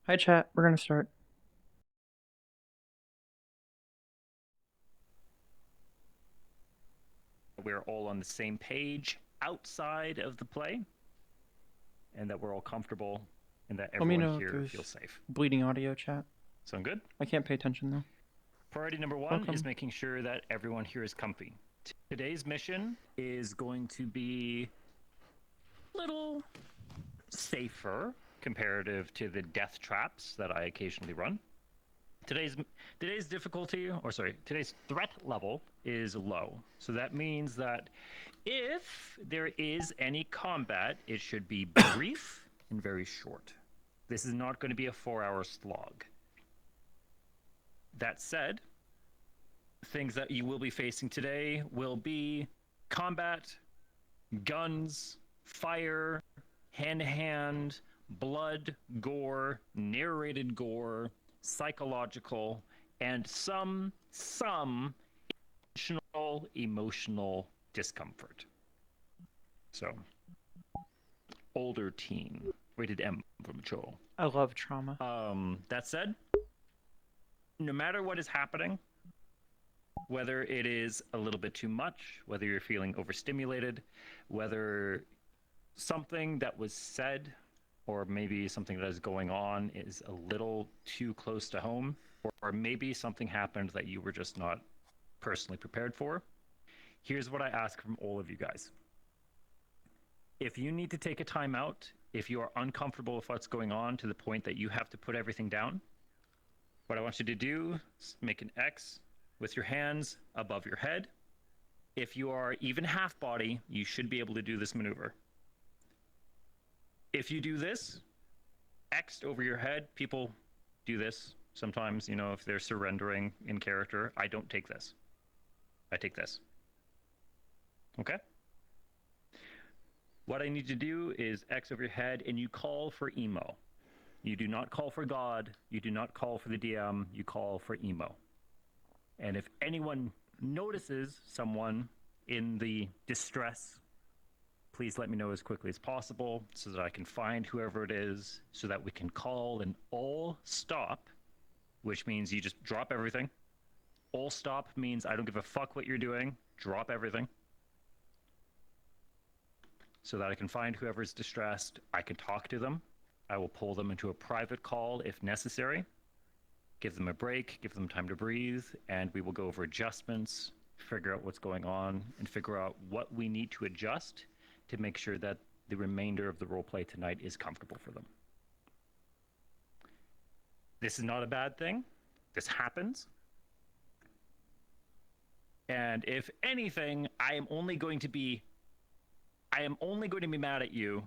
Hi, chat. We're gonna start. We're all on the same page outside of the play, and that we're all comfortable, and that Let me everyone know if here there's feels safe. bleeding audio, chat. Sound good? I can't pay attention though. Priority number one is making sure that everyone here is comfy. Today's mission is going to be a little safer comparative to the death traps that I occasionally run. Today's difficulty, or sorry, today's threat level is low. So that means that if there is any combat, it should be brief and very short. This is not going to be a 4-hour slog. That said, things that you will be facing today will be combat, guns, fire, hand-to-hand, blood, gore, narrated gore, psychological, and some emotional discomfort. So, older teen, rated M for mature. I love trauma. That said, no matter what is happening, whether it is a little bit too much, whether you're feeling overstimulated, whether something that was said or maybe something that is going on is a little too close to home, or maybe something happened that you were just not personally prepared for, here's what I ask from all of you guys. If you need to take a time out, if you are uncomfortable with what's going on to the point that you have to put everything down, what I want you to do is make an X with your hands above your head. If you are even half body, you should be able to do this maneuver. If you do this, X'd over your head, people do this sometimes, you know, if they're surrendering in character. I don't take this. I take this. Okay? What I need to do is X over your head, and you call for emo. You do not call for God. You do not call for the DM. You call for emo. And if anyone notices someone in the distress, please let me know as quickly as possible so that I can find whoever it is, so that we can call an all stop, which means you just drop everything. All stop means I don't give a fuck what you're doing. Drop everything. So that I can find whoever's distressed. I can talk to them. I will pull them into a private call if necessary. Give them a break, give them time to breathe, and we will go over adjustments, figure out what's going on, and figure out what we need to adjust to make sure that the remainder of the roleplay tonight is comfortable for them. This is not a bad thing. This happens. And if anything, I am only going to be mad at you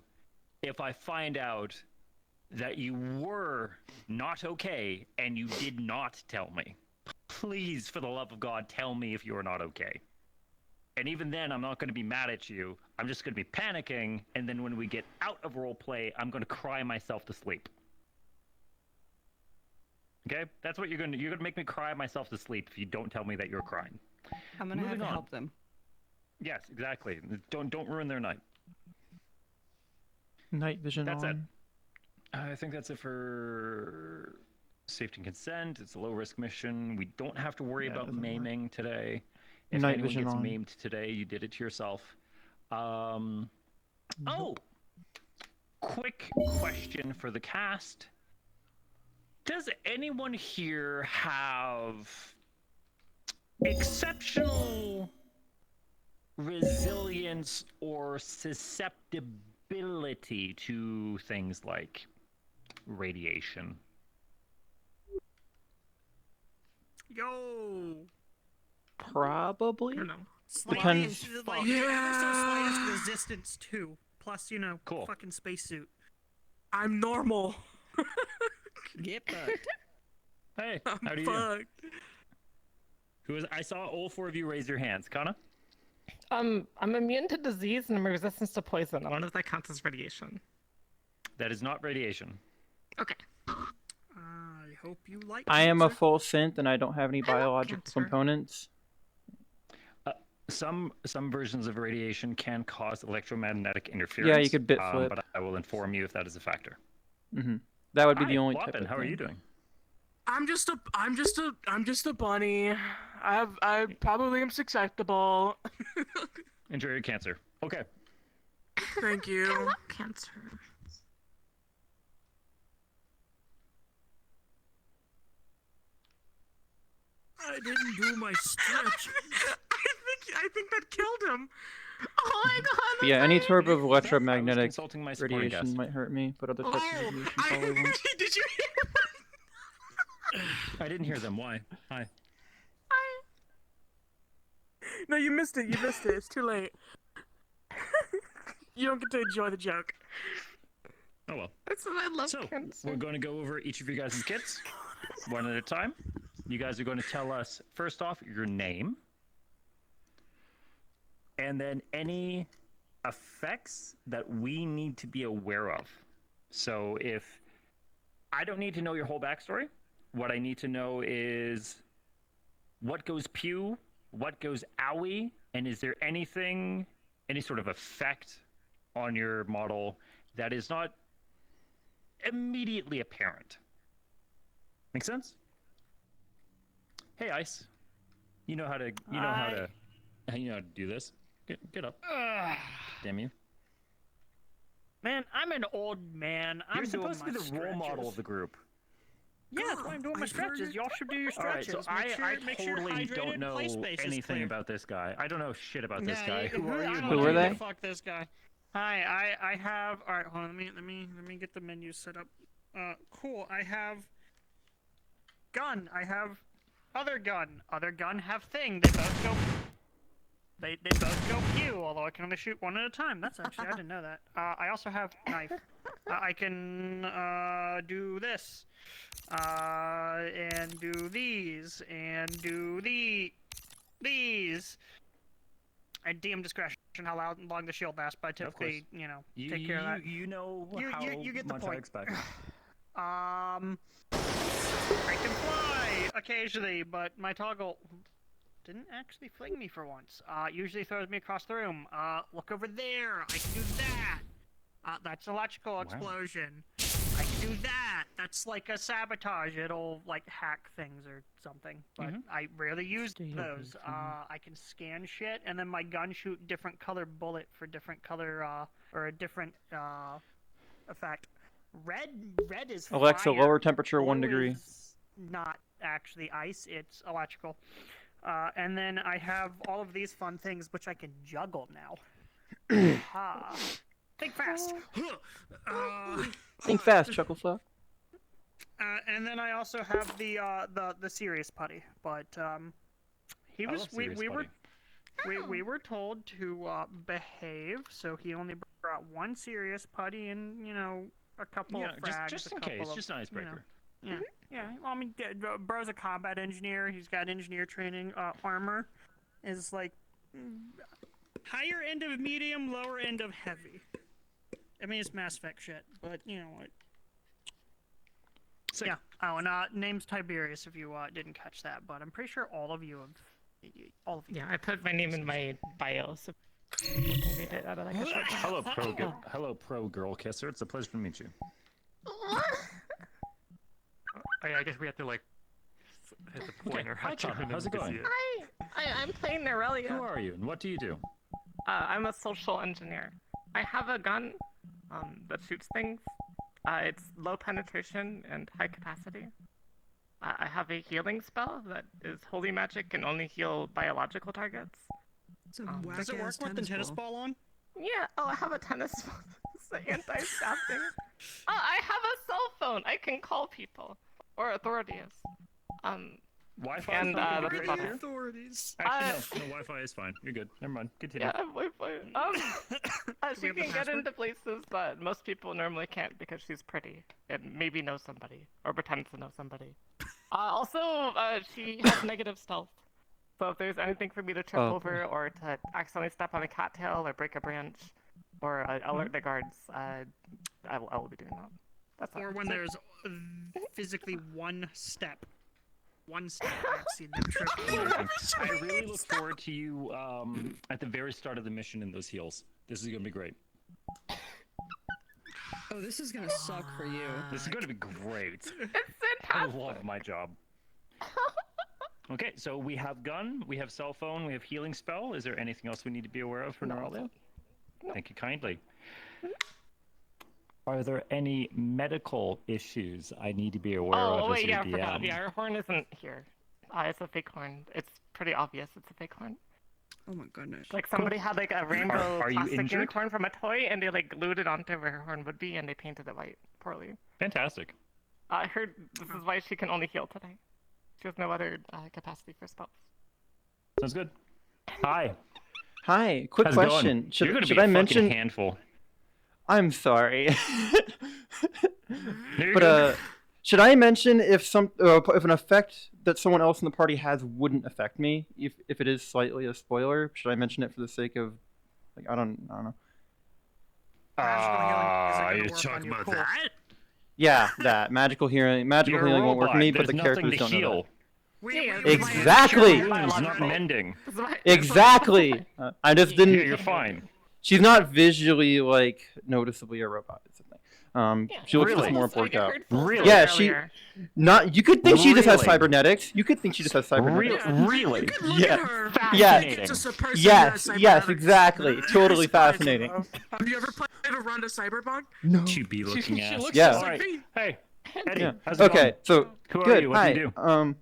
if I find out that you were not okay and you did not tell me. Please, for the love of God, tell me if you are not okay. And even then, I'm not going to be mad at you. I'm just going to be panicking, and then when we get out of roleplay, I'm going to cry myself to sleep. Okay? That's what you're going to make me cry myself to sleep if you don't tell me that you're crying. I'm going to have to help them. Yes, exactly. Don't ruin their night. Night vision That's on. it. I think that's it for safety and consent. It's a low-risk mission. We don't have to worry about maiming today. If Night anyone vision gets on. maimed today, you did it to yourself. Oh! Quick question for the cast. Does anyone here have exceptional resilience or susceptibility to things like radiation? Yo. Probably. I don't know. Depends. Slightest, like, slightest resistance too. Plus, you know, Cool. fucking spacesuit. I'm normal. Get fucked. Hey, how do you Fucked. do? I saw all 4 of you raise your hands. Kana? I'm immune to disease and I'm resistant to poison. I don't know if that counts as radiation. That is not radiation. Okay. I hope you like. I am a cancer. full synth and I don't have any biological cancer. components. Some versions of radiation can cause electromagnetic interference. Yeah, you could bit flip. But I will inform you if that is a factor. Mm-hmm. That would be Hi, the only type Wappen, of how are you thing. doing? I'm just a bunny. I probably am susceptible. Enjoy your cancer. Okay. Thank you. Cancer. I didn't do my stretch. I think that killed him. Oh my god. But yeah, any sort of I was electromagnetic consulting my supporting radiation guest. might hurt me, but other types of Oh, radiation probably won't. did you hear? I didn't hear them. Why? Hi. No, you missed it. You missed it. It's too late. You don't get to enjoy the joke. Oh well. That's what I love. So, cancer. we're going to go over each of you guys' kits, one at a time. You guys are going to tell us, first off, your name, and then any effects that we need to be aware of. So if I don't need to know your whole backstory, what I need to know is what goes pew, what goes owie, and is there anything, any sort of effect on your model that is not immediately apparent. Make sense? Hey, Ice. You know how to do this. Get up. Damn you. Man, I'm an old man. I'm You're doing supposed to my be the role model stretches. of the group. Yeah, that's why I'm doing my I've heard stretches. it. Y'all should do your All right, stretches. so Make sure totally hydrated don't know play space is anything clear. about this guy. I don't know shit about this Yeah, guy. Who are you? I and don't what Who do were you they? do? Fuck this guy. Hi, I have. All right, hold on. Let me get the menu set up. Cool. I have gun. I have other gun. Other gun have thing. They both go. They both go pew. Although I can only shoot one at a time. That's actually I didn't know that. I also have knife. I can do this. And do these. And do these. And DM discretion, how long the shield lasts, but I typically, take care of that. You know how you get the much I point. expect. I can fly occasionally, but my toggle didn't actually fling me for once. Usually throws me across the room. Look over there. I can do that. That's electrical explosion. I can do that. That's like a sabotage. It'll like hack things or something. But I rarely use those. I can scan shit, and then my gun shoot different color bullet for different color or a different effect. Red is Alexa, fire. lower temperature Blue 1 degree. is not actually ice. It's electrical. And then I have all of these fun things which I can juggle now. Think fast. Think fast, Chucklefuck. And then I also have the serious putty, but he I was love serious we were told to behave, so he only brought one serious putty and a couple of frags, just a in couple case, of, just an icebreaker. Yeah. Well, I mean, bro's a combat engineer. He's got engineer training. Armor is like higher end of medium, lower end of heavy. I mean, it's Mass Effect shit, but you know what? Sick. Yeah. Oh, and name's Tiberius. If you didn't catch that, but I'm pretty sure all of you have. All of you. Yeah, I put my name in my bio, so you can read it out of like a short time. Hello, pro girl kisser. It's a pleasure to meet you. I guess we have to like hit the pointer. Hi, Chana. How's it going? I'm playing Nerelia. Who are you, and what do you do? I'm a social engineer. I have a gun that shoots things. It's low penetration and high capacity. I have a healing spell that is holy magic and only heal biological targets. It's a Does it work with the tennis ball on? Yeah, I have a tennis ball. It's the anti-staffing. I have a cell phone. I can call people or authorities. Wi-Fi And, is that's not great about here. Authorities. Actually, no, Wi-Fi is fine. You're good. Never mind. Continue. Yeah, Wi-Fi. She have the can get password? into places that most people normally can't because she's pretty and maybe knows somebody or pretends to know somebody. Also, she has negative stealth. So if there's anything for me to trip Oh, over or to accidentally step on a cattail or break a branch or alert the guards, I will be doing that. That's Or all. when there's physically one step. One step. I've seen them trip. I really look forward to you at the very start of the mission in those heels. This is gonna be great. Oh, this is gonna suck for you. This is going to be great. It's I fantastic. love my job. Okay, so we have gun, we have cell phone, we have healing spell. Is there anything else we need to be aware of for Noralia? Thank you kindly. Are there any medical issues I need to be aware of Oh as wait, your yeah, I DM? forgot. Yeah, our horn isn't here. It's a fake horn. It's pretty obvious. It's a fake horn. Oh my goodness. Like somebody had like a rainbow Are you plastic injured? unicorn from a toy, and they like glued it onto where her horn would be, and they painted it white poorly. Fantastic. I heard this is why she can only heal today. She has no other capacity for spells. Sounds good. Hi. Hi, quick How's it going? question. You're Should, gonna should be a I fucking mention? handful. I'm sorry. No, you're But good. should I mention if if an effect that someone else in the party has wouldn't affect me, if it is slightly a spoiler? Should I mention it for the sake of, like, I don't know. You're talking about that? Yeah, that magical healing. Magical You're a healing won't work for me, robot. but the There's characters nothing to don't know heal. that. Exactly. Wounds not mending. This is why- Exactly. I just Yeah, didn't. you're fine. She's not visually like noticeably a robot. Is the thing. She looks Really? just more Almost like porked I out. heard full Really? story Yeah, she- earlier. Not. You could think she just has Really? cybernetics. You could think she just has cybernetics. Really? Yeah. Fascinating. It's just a person Yes. who has Yes. cybernetics. Exactly. Totally Surprise, fascinating. though. Have you ever played a run to Cyberpunk? No. To be looking at. looks Yeah. just All like right. me. Hey, Eddie. Yeah. How's it Okay. going? So Who are good. you? What Hi. do you do?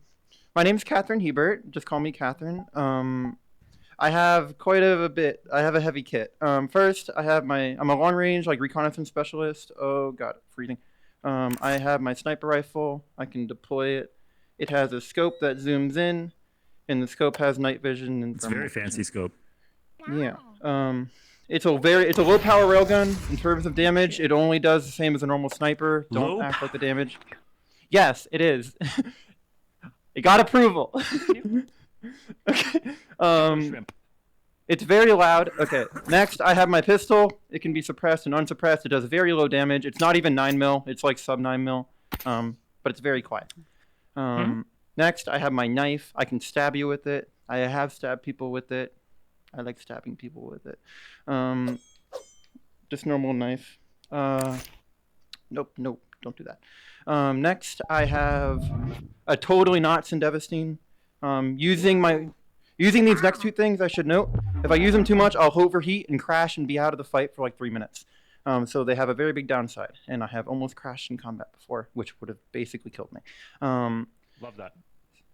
My name's Katherine Hebert. Just call me Katherine. I have quite a bit. I have a heavy kit. First, I'm a long range like reconnaissance specialist. Oh god, freezing. I have my sniper rifle. I can deploy it. It has a scope that zooms in, and the scope has night vision and. It's a very fancy scope. Yeah. It's a low power railgun in terms of damage. It only does the same as a normal sniper. Don't Low act like the damage. Yes, it is. It got approval. Okay. Shrimp. It's very loud. Okay. Next, I have my pistol. It can be suppressed and unsuppressed. It does very low damage. It's not even 9 mil. It's like sub 9 mil. But it's very quiet. Next, I have my knife. I can stab you with it. I have stabbed people with it. I like stabbing people with it. Just normal knife. Nope, don't do that. Next, I have a totally not Sindevastine. Using these next two things, I should note, if I use them too much, I'll overheat and crash and be out of the fight for like 3 minutes. So they have a very big downside, and I have almost crashed in combat before, which would have basically killed me. Love that.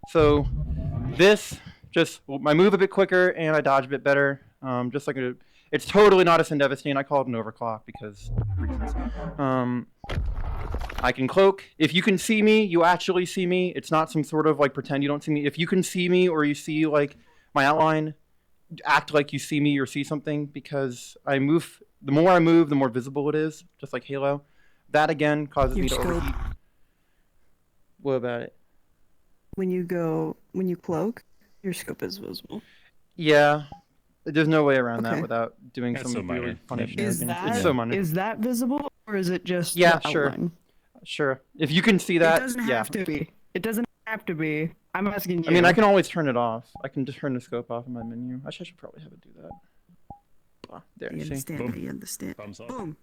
So this I move a bit quicker and I dodge a bit better. Just like it's totally not a Sindevastine. I call it an overclock because reasons. I can cloak. If you can see me, you actually see me. It's not some sort of like pretend you don't see me. If you can see me or you see like my outline, act like you see me or see something because I move. The more I move, the more visible it is, just like Halo. That again causes me to overheat. What about it? When you cloak, your scope is visible. Yeah, there's no way around that Okay. without doing That's some so really minor. funny Is shenanigans. It's so minor. Is that visible or is it just Yeah, the sure. outline? Sure. If you can see It that, doesn't yeah. have to be. It doesn't have to be. I'm asking you. I mean, I can always turn it off. I can just turn the scope off in my menu. I should probably have it do that. Ah, there, You see? understand? You understand? Thumbs up. Boom.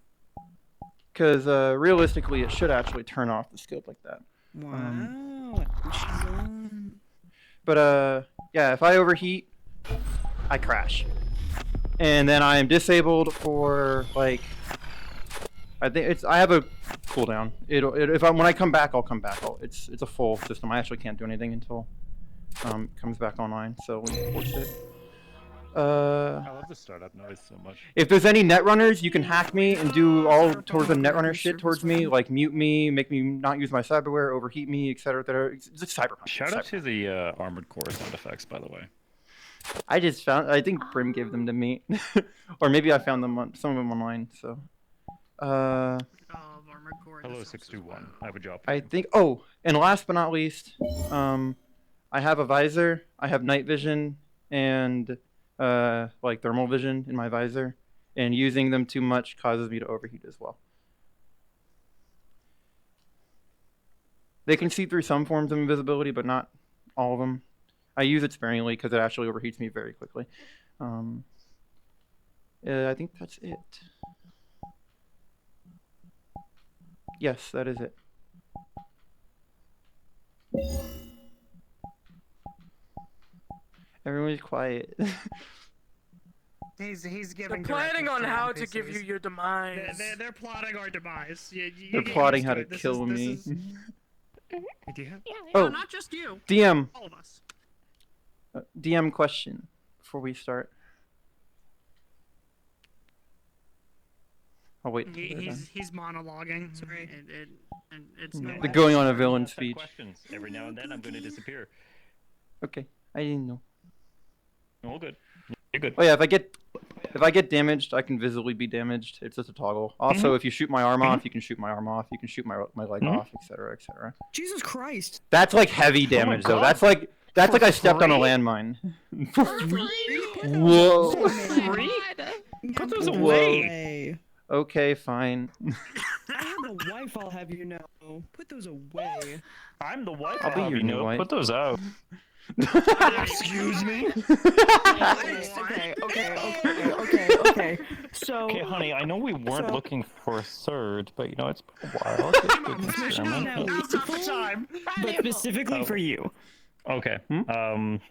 Because realistically, it should actually turn off the scope like that. Wow. She's on. But yeah, if I overheat, I crash, and then I am disabled for like. I have a cooldown. When I come back, I'll come back. It's a full system. I actually can't do anything until it comes back online. So let me force it. I love the startup noise so much. If there's any netrunners, you can hack me and do all towards the netrunner shit towards me, like mute me, make me not use my cyberware, overheat me, etc. It's cyberpunk. Shout out to the Armored Core sound effects, by the way. I think Brim gave them to me, or maybe I found them some of them online. So, Armored Core. Hello, 621. I have a job. I think. Oh, and last but not least, I have a visor. I have night vision and like thermal vision in my visor, and using them too much causes me to overheat as well. They can see through some forms of invisibility, but not all of them. I use it sparingly because it actually overheats me very quickly. I think that's it. Yes, that is it. Everyone's quiet. He's They're giving. planning on directions how to to give you NPCs. your demise. They're plotting our demise. They're get plotting used how to it. This kill is- this me. is- Do you have? Oh. No, not just you. DM. All of us. DM question before we start. I'll wait. Until they're done. He's monologuing. Sorry. And it's Yeah, no. they're going on a Everyone villain else have speech. Questions. Every now and then I'm going to disappear. Okay, I didn't know. All good. You're good. Oh yeah, if I get damaged, I can visibly be damaged. It's just a toggle. Also, if you shoot my arm off, you can shoot my arm off. You can shoot my leg off, etc., etc. Jesus Christ. That's like heavy damage though. God. That's like I stepped on a free? landmine. Whoa. Whoa. Free? Put those Whoa. away. Okay, fine. I have a wife, I'll have you know. Put those away. I'm the wife. I'll be your new wife. Put those out. Excuse me. Okay. So, Okay, honey, I know we weren't So- looking for a third, but you know, it's been a while. It's a good experiment. Now's not the time. but specifically for you. Okay.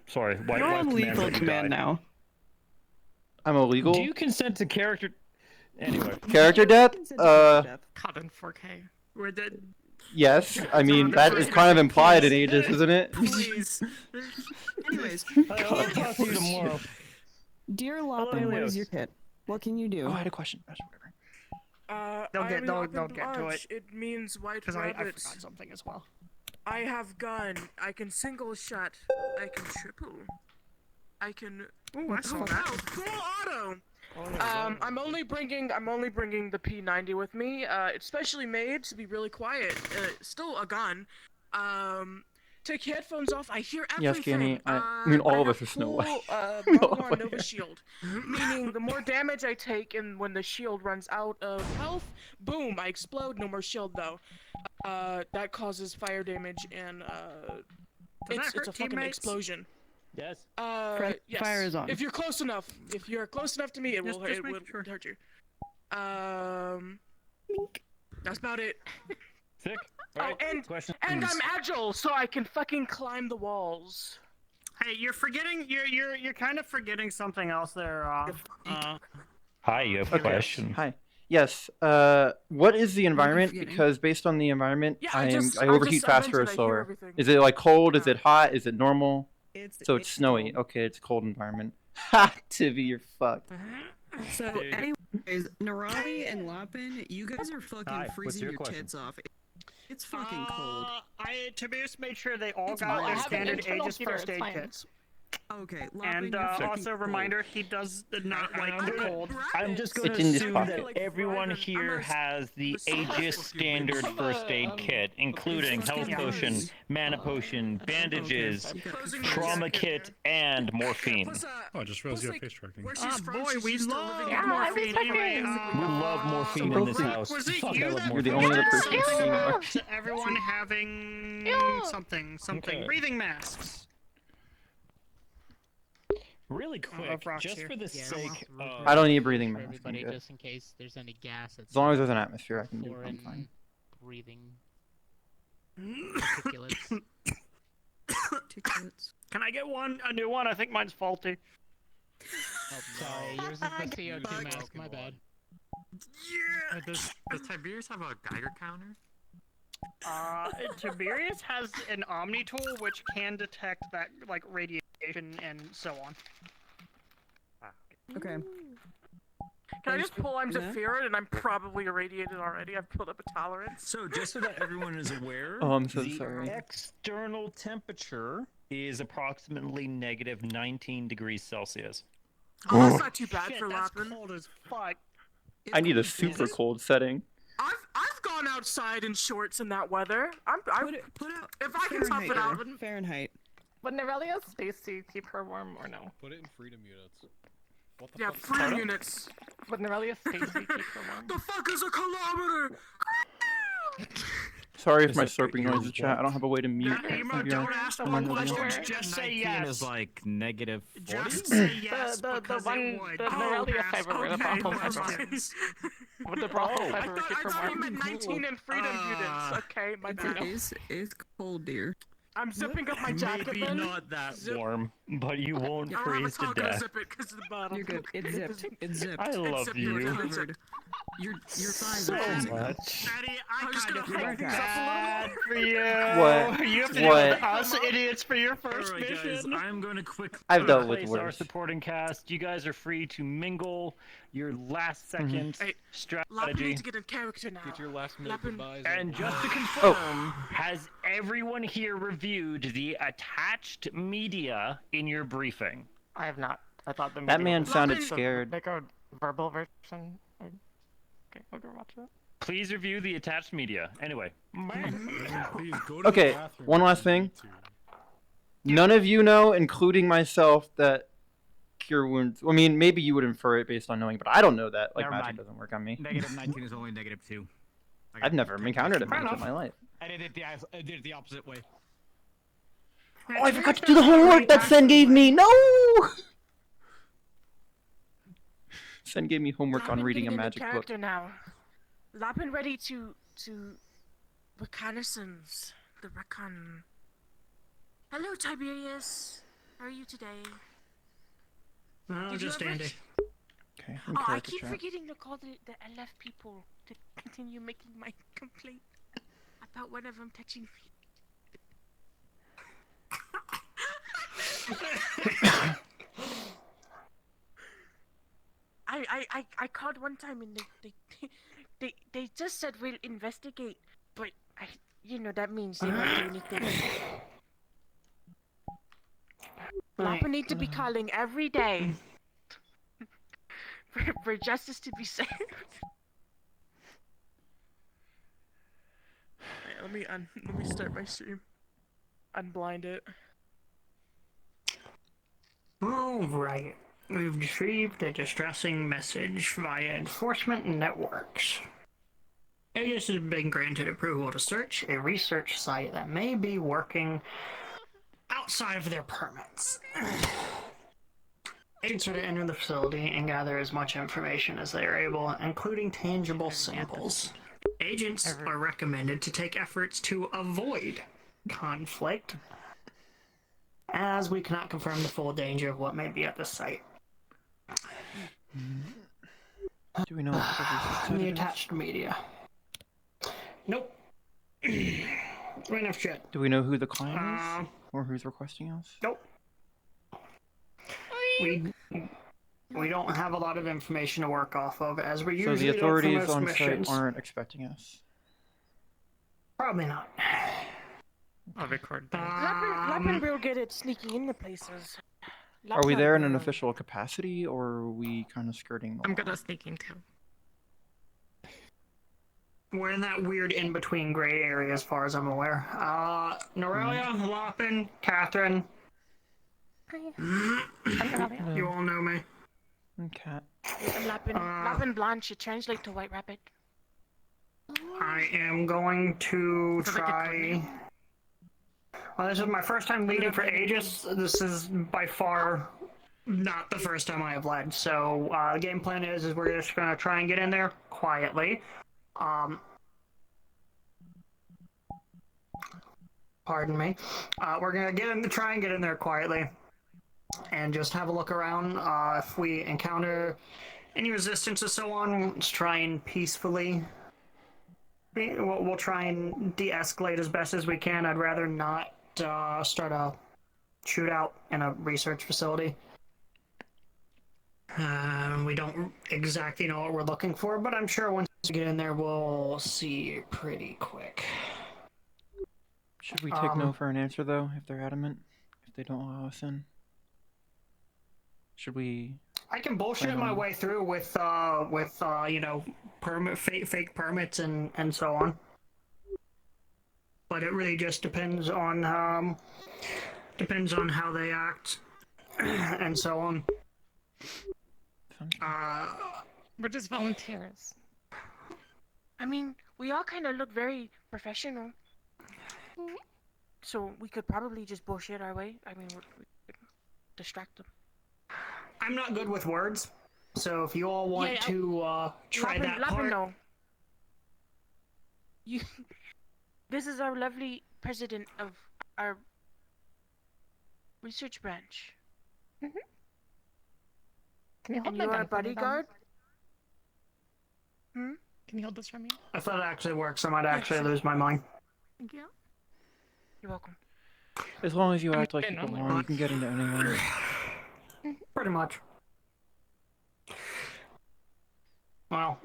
Sorry. Why, You're why on commands lethal that you command die? now. I'm illegal. Do you consent to character? Anyway. Character death? Caught in 4K. We're dead. Yes. I mean, that is kind of implied in Aegis, isn't it? Please. Anyways, I'll talk to you tomorrow. dear Lopin, what is your kit? What can you do? Oh, I had a question. Don't get- I'm don't not get to much. It means white Because I rabbits. forgot something as well. I have gun. I can single shot. I can triple. I can. Ooh, I saw Oh, that. wow, full auto. I'm only bringing the P90 with me. It's specially made to be really quiet. Still a gun. Take your headphones off. I hear Yes, everything. Kenny, I mean, all of have us are Snow full, White. Marvel White. Nova shield, meaning the more damage I take and when the shield runs out of health, boom, I explode. No more shield though. That causes fire damage and it's hurt a fucking teammates? explosion. Yes. Friendly Yes. fire is on. If you're close enough, to me, it Just will making sure. hurt you. That's about it. Sick. Oh, Alright, and questions? I'm agile, so I can fucking climb the walls. Hey, you're forgetting. You're kind of forgetting something else there. Hi, you have a question. Hi. Yes. What is the environment? forgetting? Because based on the environment, Yeah, I just overheat faster or mentioned I hear slower. everything. Is it like cold? Is it hot? Is it normal? So it's snowy. cold. Okay, it's a cold environment. Ha, Tivi, you're fucked. So, anyways, Narali and Lopin, you guys are fucking Hi, what's freezing your your question? tits off. It's fucking cold. Tobias made sure they all It's got fine. I their have an standard internal Aegis heater, first it's aid fine. kits. Okay, Lopin, And you're fucking also cold. reminder, he does not like the cold. I'm just going It's to in this assume pocket. that everyone here has the Aegis standard first aid kit, including health Yeah. potion, mana potion, bandages, trauma kit, and morphine. Oh, I just realized you have face tracking. Where Ah, she's from, boy, she's we used to love living Yeah, in I was morphine. fucking- We love morphine in this house. Was it Fuck, you I love that You're the morphine. only other person Ew. seeing Mark. to everyone having something, Okay. breathing masks. Really of quick, rocks just here. for the Yeah, sake of... I don't need a breathing for mask. I'm everybody, good. just in case there's any gas that's As long as there's an atmosphere, I can do it. I'm foreign fine. breathing particulates. Tickets. Can I get a new one? I think mine's faulty. Oh, sorry, yours is the CO2 mask. My bad. Yeah. Does Tiberius have a Geiger counter? Tiberius has an Omni tool which can detect that like radiation and so on. Okay. Can I just pull I'm Yeah. Zephyrin and I'm probably irradiated already? I've pulled up a tolerance. So just so that everyone is aware, Oh, I'm so the sorry. external temperature is approximately negative 19 degrees Celsius. Oh, that's not too bad Shit, for that's Lapin. cold as fuck. I need a super cold setting. I've gone outside in shorts in that weather. Put out If I can tough it out. Fahrenheit. Would Nerelia Stacy keep her warm or no? Put it in freedom units. What the Yeah, fuck? 3 units. Would Nerelia Stacy keep her warm? The fuck is a kilometer? Sorry if Is my it slurping your noise is chat. I don't have a way to mute. Don't ask the I'm one on the question. video. Just say 19 yes. is like negative 40? Just say yes the because one, it would. the Morelia fiber where the brothel fiber okay. works. Would the brothel I fiber thought, get I from thought you work? meant 19 and freedom mutants. Okay, my bad. It's cold, dear. I'm zipping up my jacket Maybe then. not that Zip. warm, but you won't I don't have a freeze to toggle to death. zip it because of the bottom. You're good. It's zipped. It's zipped. I love zipped, you it's covered. Your thighs so are freezing. much. Eddie, I I'm just kind gonna of fuck feel things up bad a for you. What? You have to What? deal with us idiots for your first Alright guys, mission. I'm going to quickly I've dealt with replace our worse. supporting cast. You guys are free to mingle your last second Hey, Lappin strategy. needs to get in character now. Get your last minute Lappin- goodbyes. And just to Oh. confirm, has everyone here reviewed the attached media in your briefing? I have not. I thought the That media man was- sounded Lappin- scared. Make a verbal version. Okay, we'll go watch that. Please review the attached media. Anyway. Please go to Okay, the bathroom one if last you thing. need to. None of you know, including myself, that cure wounds. I mean, maybe you would infer it based on knowing, but I don't know that. Like, Never magic mind. doesn't work on me. Negative 19 is only negative 2. I've never encountered a Fair mage in enough. my life. I did it the opposite way. Oh, I forgot to do the homework that Sen gave me. No. Sen gave me homework on Lappin reading a getting into magic book. character now. Lappin ready to reconnaissance. The recon. Hello, Tiberius. How are you today? Oh, Did you just ever- Andy. Okay, Oh, I'm I character keep chat. forgetting to call the LF people to continue making my complaint about one of them touching me. I called one time and they just said we'll investigate, but that means they won't do anything. Lapa need to be calling every day for justice to be served. Wait, let me start my stream. Unblind it. Alright. We've received a distressing message via enforcement networks. Aegis has been granted approval to search a research site that may be working outside of their permits. Agents are to enter the facility and gather as much information as they are able, including tangible samples. Agents are recommended to take efforts to avoid conflict, as we cannot confirm the full danger of what may be at the site. Do we know what type of research The site it is? attached media. Nope. Right enough shit. Do we know who the client Uh, is? Or who's requesting us? Nope. We don't have a lot of information to work off of, as we So usually the do for authorities most on missions. site aren't expecting us. Probably not. I'll record. Lappin real good at sneaking into places. Are we there in an Lappin- official capacity, or are we kind of skirting the I'm law? good at sneaking too. We're in that weird in-between gray area as far as I'm aware. Norelia, Lappin, Katherine. You all know me. And Cat. Lappin Blanche should translate to White Rabbit. I am going to Sounds like a try... Well, this is my first time leading for Aegis. This is by far not the first time I have led. So, the game plan is we're just going to try and get in there quietly. Pardon me. We're going to try and get in there quietly. And just have a look around. If we encounter any resistance or so on, let's try and peacefully... We'll try and de-escalate as best as we can. I'd rather not start a shootout in a research facility. We don't exactly know what we're looking for, but I'm sure once we get in there, we'll see pretty quick. Should we take no for an answer, though, if they're adamant? If they don't allow us in? Should we... I can bullshit my way through with fake permits and so on. But it really just depends on how they act and so on. We're just volunteers. I mean, we all kind of look very professional. So we could probably just bullshit our way. I mean, we could distract them. I'm not good with words, so if you all want to try that part. No. You. This is our lovely president of our research branch. Can you hold And my you're gun our for me, then? bodyguard? Hmm? Can you hold this for me? If that actually works, I might actually lose my mind. Thank you. You're welcome. As long as you act like Okay, you no, belong, you can get into anywhere. Pretty much. Well.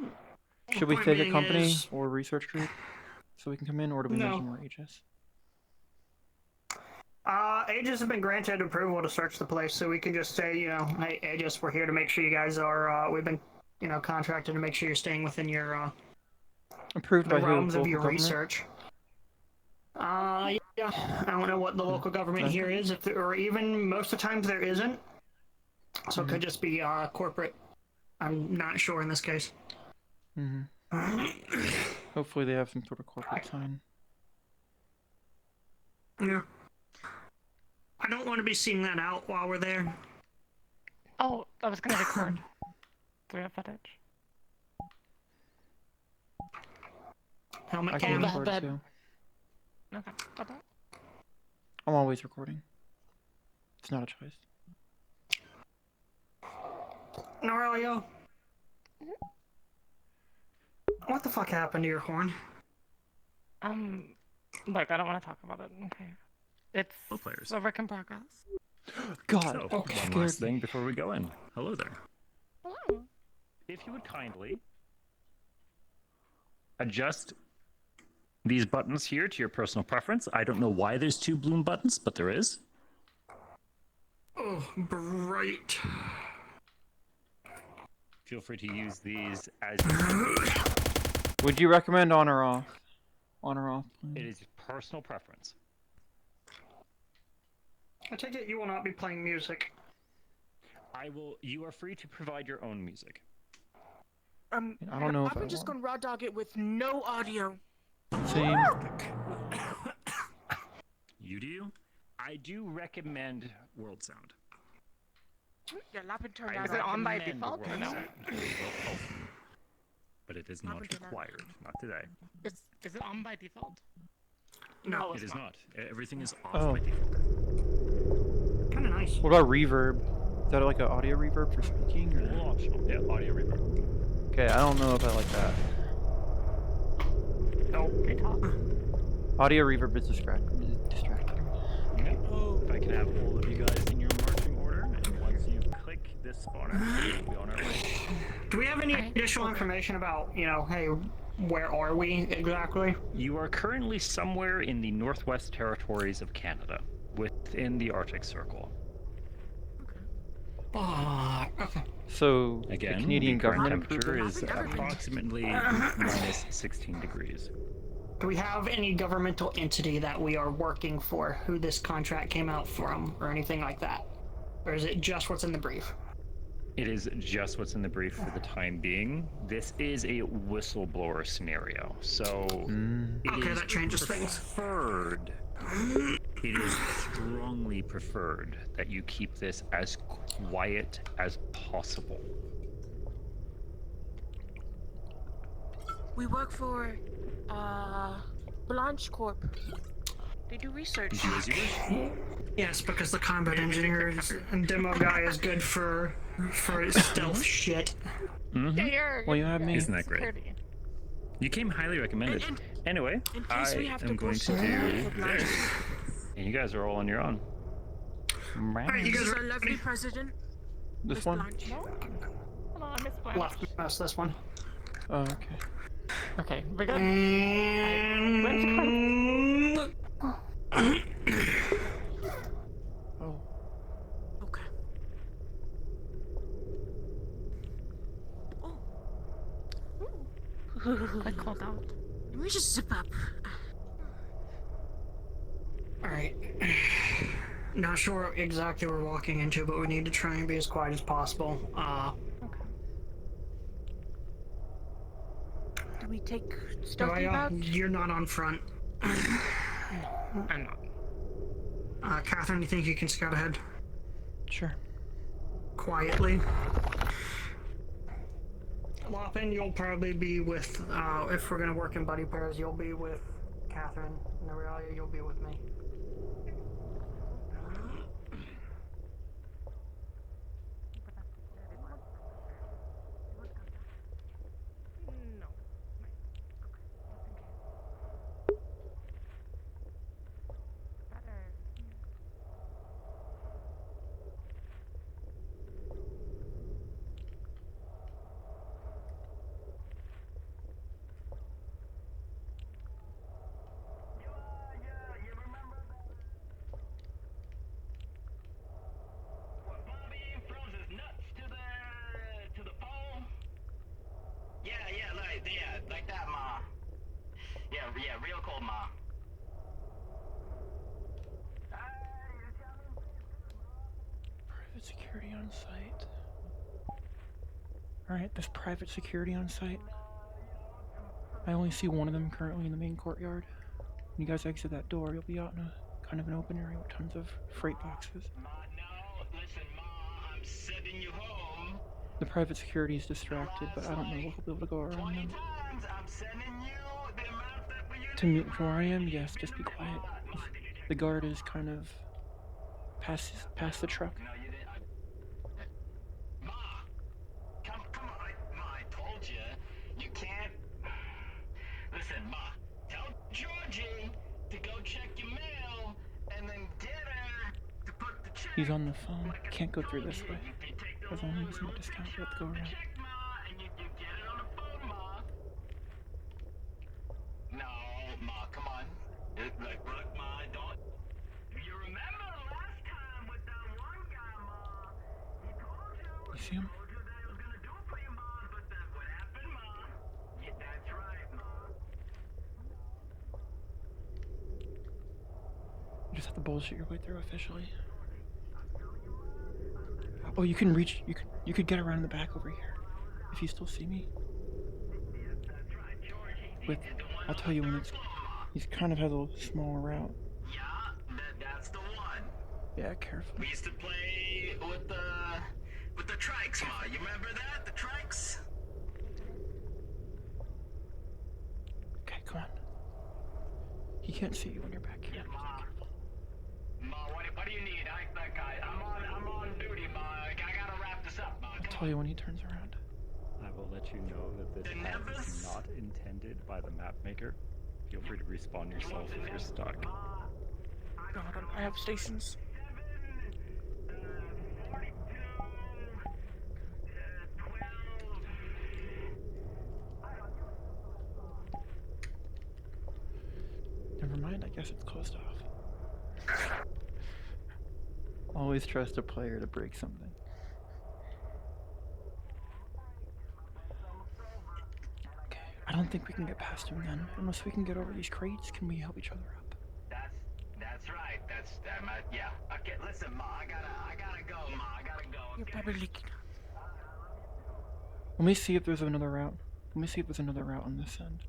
Should we point fake a being company is- or research group so we can come in, or do we No. mention we're ages? Aegis have been granted approval to search the place, so we can just say, you know, hey, Aegis, we're here to make sure you guys are, we've been, you know, contracted to make sure you're staying within your, Approved the by who? realms of Local your government? research. Yeah, I don't know what the local government Okay. here is, if there, or even most of the times there isn't. So it could just be, corporate. I'm not sure in this case. Hopefully they have some sort of corporate sign. Yeah. I don't want to be seeing that out while we're there. Oh, I was gonna record. Do we have footage? Helmet I can cam. record too. Okay. Bye-bye. I'm always recording. It's not a choice. Noralia. What the fuck happened to your horn? Look, I don't want to talk about it. Okay. It's players. a work in progress. God. So, one last thing before we go in. Hello there. Hello. If you would kindly adjust these buttons here to your personal preference. I don't know why there's two bloom buttons, but there is. Oh, bright. Feel free to use these as Would you recommend on or off? On or off? it is personal preference. I take it you will not be playing music. You are free to provide your own music. I don't know if I'm I just want. gonna raw dog it with no audio. Same. You do? I do recommend world sound. Yeah, Lapin turned I that Is it on by recommend default world or no? sound. But it is not required. Not today. Is it on by default? No, It is not. Everything is off Oh. by default. kind of nice. What about reverb? Is that like an audio reverb for speaking? Or? All optional. Yeah, audio reverb. Okay, I don't know if I like that. Okay, talk. Audio reverb is distracting. Okay. If I can have all of you guys in your marching order, and once you click this spawner, we'll be on our way. Do we have any additional information about, you know, hey, where are we exactly? You are currently somewhere in the Northwest Territories of Canada, within the Arctic Circle. Okay. So, Again, the Canadian the current government temperature approved is it? approximately minus 16 degrees. Do we have any governmental entity that we are working for, who this contract came out from, or anything like that? Or is it just what's in the brief? It is just what's in the brief for the time being. This is a whistleblower scenario, so it Okay, is that changes things. preferred. It is strongly preferred that you keep this as quiet as possible. We work for, Blanche Corp. They do research. Do as you wish. Yes, because the combat engineer and demo guy is good for stealth shit. Mm-hmm. Well, you have me. Isn't that great? Security. You came highly recommended. Anyway, in I case we have to am going to bullshit do for Blanche. this, and you guys are all on your own. Alright, you This guys is are our lovely president, This Miss one? Blanche. Hold on, I missed one. left us this one. Oh, okay. Okay, we're good. And... Oh. Okay. I called out. Let me just zip up. Alright. Not sure exactly what we're walking into, but we need to try and be as quiet as possible. Okay. Do we we take So stealthy routes? you're not on front. No, I'm not. Catherine, you think you can scout ahead? Sure. Quietly. Lopin, you'll probably be with, if we're gonna work in buddy pairs, you'll be with Catherine. And Aurelia, you'll be with me. No. Like that, Ma. Yeah, real cold, Ma. Private security on site. Alright, there's private security on site. I only see one of them currently in the main courtyard. When you guys exit that door, you'll be out in a kind of an open area with tons of freight boxes. Ma, no. Listen, Ma, I'm sending you home. The private security is distracted, but I don't know if we'll be able to go around them. I'm sending you the amount that we To mute from where I am, yes, just be quiet. The guard is kind of past the truck. No, you didn't. Ma, come on. Ma, I told you. You can't. Listen, Ma, tell Georgie to go check your mail and then get her to put the check. He's on the phone. Can't go through this way. There's only using a discount. We have to go around. No, Ma, come on. Look, Ma, don't. You remember the last time with that one guy, Ma? He told you. You see him? Told you that he was gonna do it for you, Ma, but that what happened, Ma? Yeah, that's right, Ma. You just have to bullshit your way through officially. Oh, you can reach. You could get around the back over here, if you still see me. I'll tell you when it's. He's kind of has a small route. Yeah, that's the one. Yeah, careful. We used to play with the trikes, Ma. You remember that? The trikes? Okay, come on. He can't see you when you're back here. Ma, what do you need? I'm on duty, Ma. I gotta wrap this up, Ma. I'll tell you when he turns around. I will let you know that this path is not intended by the map maker. Feel free to respawn yourself if you're stuck. God, I have stations. Never mind, I guess it's closed off. Always trust a player to break something. Okay, I don't think we can get past him then. Unless we can get over these crates, can we help each other up? That's right. Yeah. Okay, listen, Ma. I gotta go, Ma. I gotta go. You're probably leaking. Let me see if there's another route. Let me see if there's another route on this end.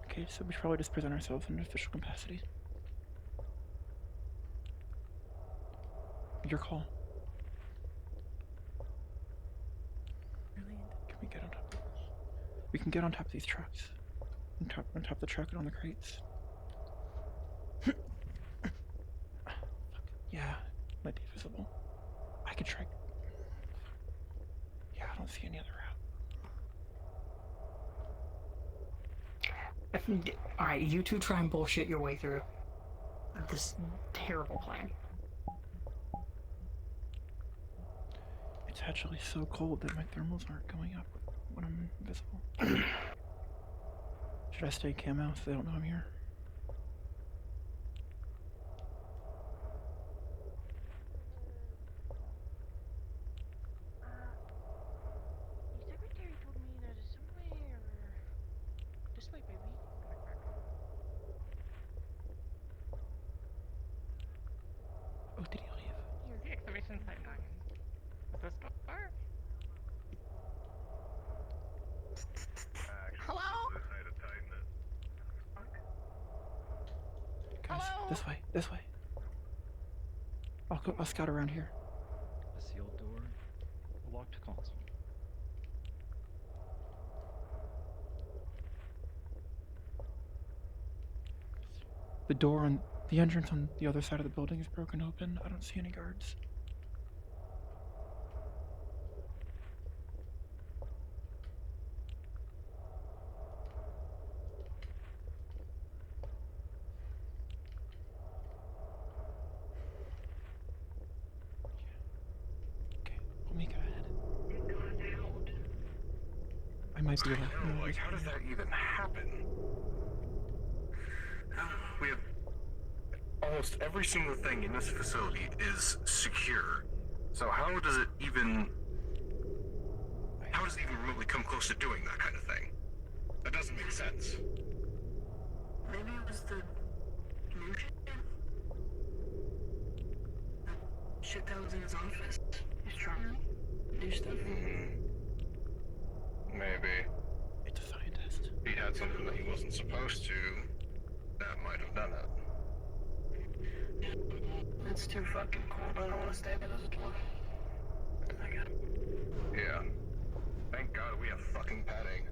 Okay, so we should probably just present ourselves in an official capacity. Your call. Can we get on top? We can get on top of these trucks. On top of the truck and on the crates. Yeah, might be visible. I could try. Yeah, I don't see any other route. Alright, you two try and bullshit your way through this terrible plan. It's actually so cold that my thermals aren't going up when I'm invisible. Should I stay camo so they don't know I'm here? The secretary told me that it's somewhere this way, baby. Oh, did he leave? Here's the excavation site 9. Is this This way. This way. I'll scout around here. A sealed door, a locked console. The door on the entrance on the other side of the building is broken open. I don't see any guards. Okay, let me go ahead. I might be able to. Like, how does that even happen? We have almost every single thing in this facility is secure. So how does it even remotely come close to doing that kind of thing? That doesn't make sense. Maybe it was the new shit. The shit that was in his office. He's trying to do stuff. Maybe. It's a scientist. If he had something that he wasn't supposed to, that might have done it. That's too fucking cold. I don't want to stay by this door. I got it. Yeah. Thank God we have fucking padding.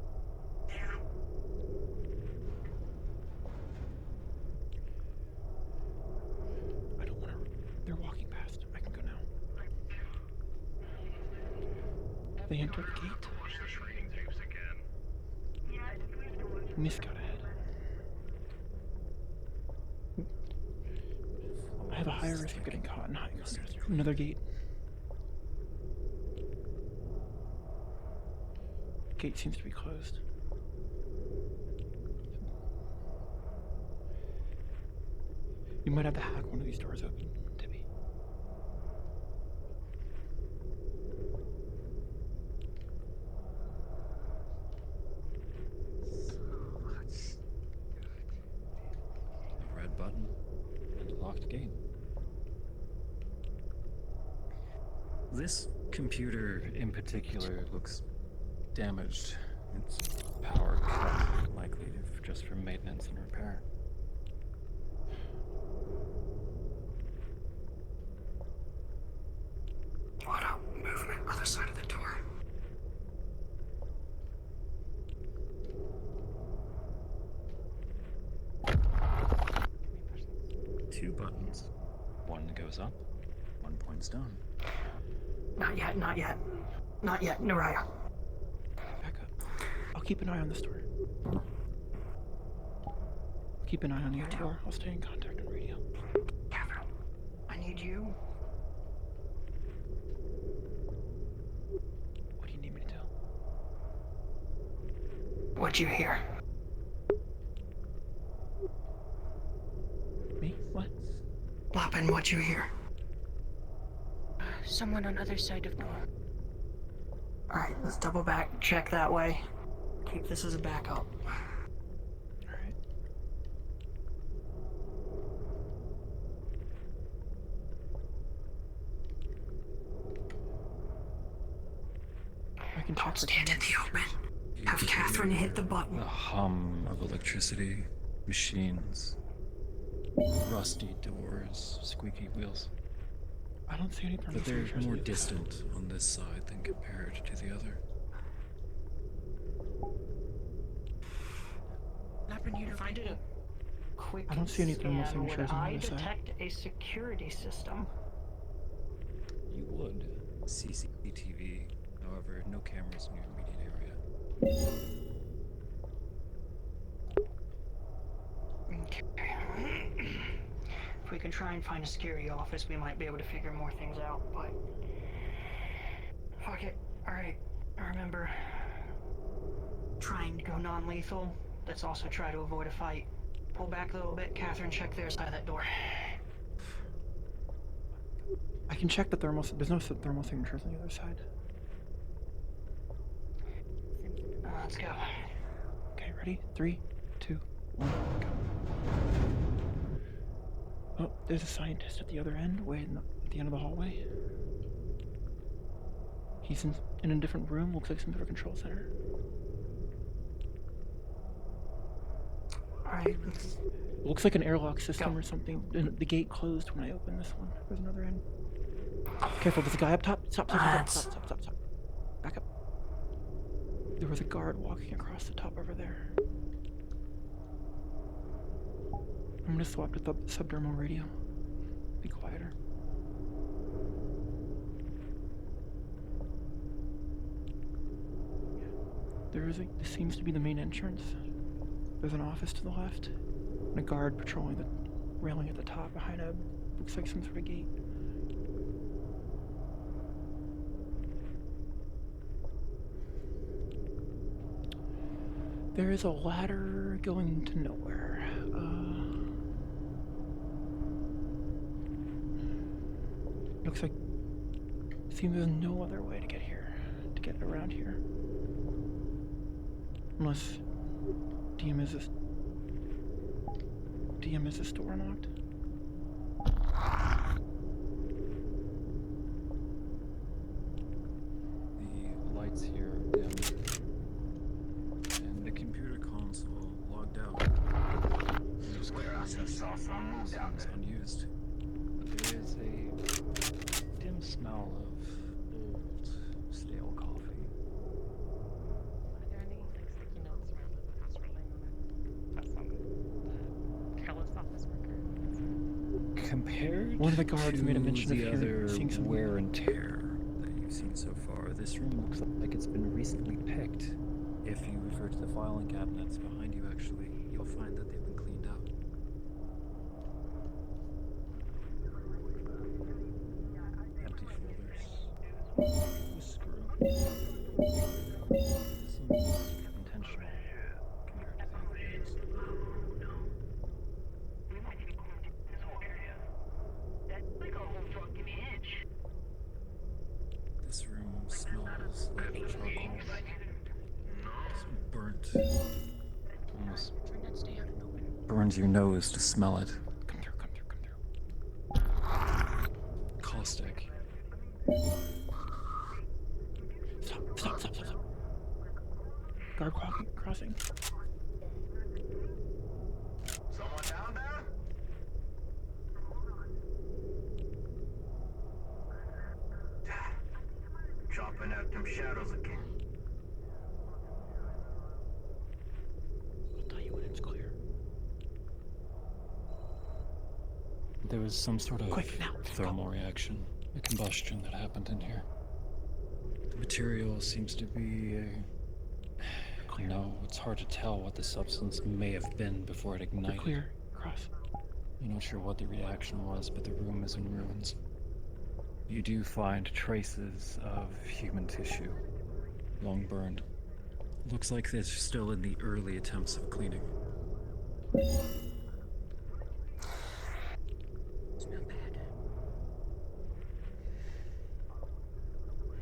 I don't want to. They're walking past. I can go now. They entered the gate. Watch the training tapes again. Let me scout ahead. I have a higher risk of getting caught and hiding under another gate. Gate seems to be closed. You might have to hack one of these doors open, Tibby. A red button and a locked gate. This computer in particular looks damaged. Its power cut, likely just from maintenance and repair. What up? Movement. Other side of the door. Two buttons. One goes up, one points down. Not yet, not yet. Not yet, Naraya. Back up. I'll keep an eye on this door. Keep an eye on the other door. I'll stay in contact on radio. Catherine, I need you. What do you need me to do? What'd you hear? Me? What? Loppin, what'd you hear? Someone on other side of door. Alright, let's double back, check that way. Keep this as a backup. Alright. I can Don't check for stand in the open. Have Catherine hit the button. The hum of electricity, machines, rusty doors, squeaky wheels. I don't see any But thermal they're signatures more either. distant on this side than compared to the other. Lappin, you find it a quick I don't see any thermal scan. Would signatures on the I other side. detect a security system? You would. CCTV, however, no cameras in your immediate area. Okay. If we can try and find a scary office, we might be able to figure more things out, but... Fuck it. Alright, I remember. Trying to go non-lethal. Let's also try to avoid a fight. Pull back a little bit. Catherine, check their side of that door. I can check the thermal. There's no thermal signatures on the other side. Let's go. Okay, ready? 3, 2, 1, go. Oh, there's a scientist at the other end, way at the end of the hallway. He's in a different room, looks like some sort of control center. Alright, It looks like an airlock system or something. The gate closed when I opened this one. There's another end. Careful, there's a guy up top. Stop. Back up. There was a guard walking across the top over there. I'm gonna swap to the subdermal radio. Be quieter. This seems to be the main entrance. There's an office to the left, and a guard patrolling the railing at the top behind a, looks like some sort of gate. There is a ladder going to nowhere. Looks like, seems there's no other way to get here, to get around here. Unless DM is this door unlocked? The lights here are dim, and the computer console logged out. Seems unused. There is a dim smell of old, stale coffee. Are there any like sticky notes around the house rolling on it? That's some the careless office worker. Compared One of the guards to made a mention of the other seeing some wear and tear that you've seen so far, this room looks like it's been recently picked. If you refer to the filing cabinets behind you, actually, you'll find that they've been cleaned out. Empty folders. A screw. Seems intentional compared to the others. This room smells like charcoal. It's burnt. Almost burns your nose to smell it. Come through. Caustic. Stop. Guard crossing. Someone down there? Chopping out them shadows again. I'll tell you when it's clear. There was some sort of Quick, now, thermal reaction, a combustion that happened in here. The material seems to be no, it's hard to tell what the substance may have been before it You're ignited. clear. Cross. You're not sure what the reaction was, but the room is in ruins. You do find traces of human tissue, long burned. Looks like they're still in the early attempts of cleaning.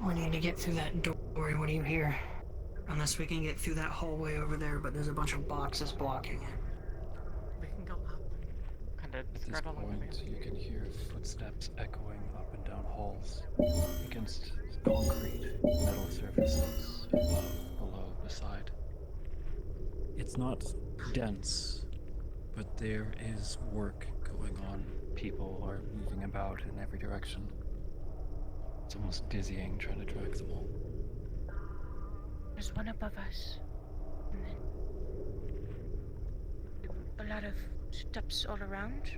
We need to get through that door. What do you hear? Unless we can get through that hallway over there, but there's a bunch of boxes blocking it. We can go up and kind of At this skirt along the point, you can hear footsteps echoing up and down halls against concrete, metal surfaces, above, below, beside. It's not dense, but there is work going on. People are moving about in every direction. It's almost dizzying trying to track them all. There's one above us. And then a lot of steps all around.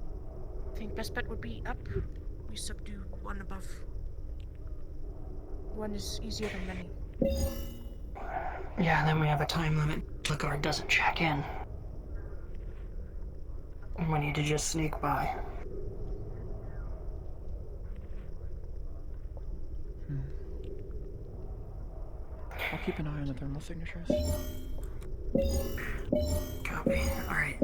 I think best bet would be up. We subdue one above. One is easier than many. Yeah, then we have a time limit. The guard doesn't check in. We need to just sneak by. I'll keep an eye on the thermal signatures. Copy. Alright.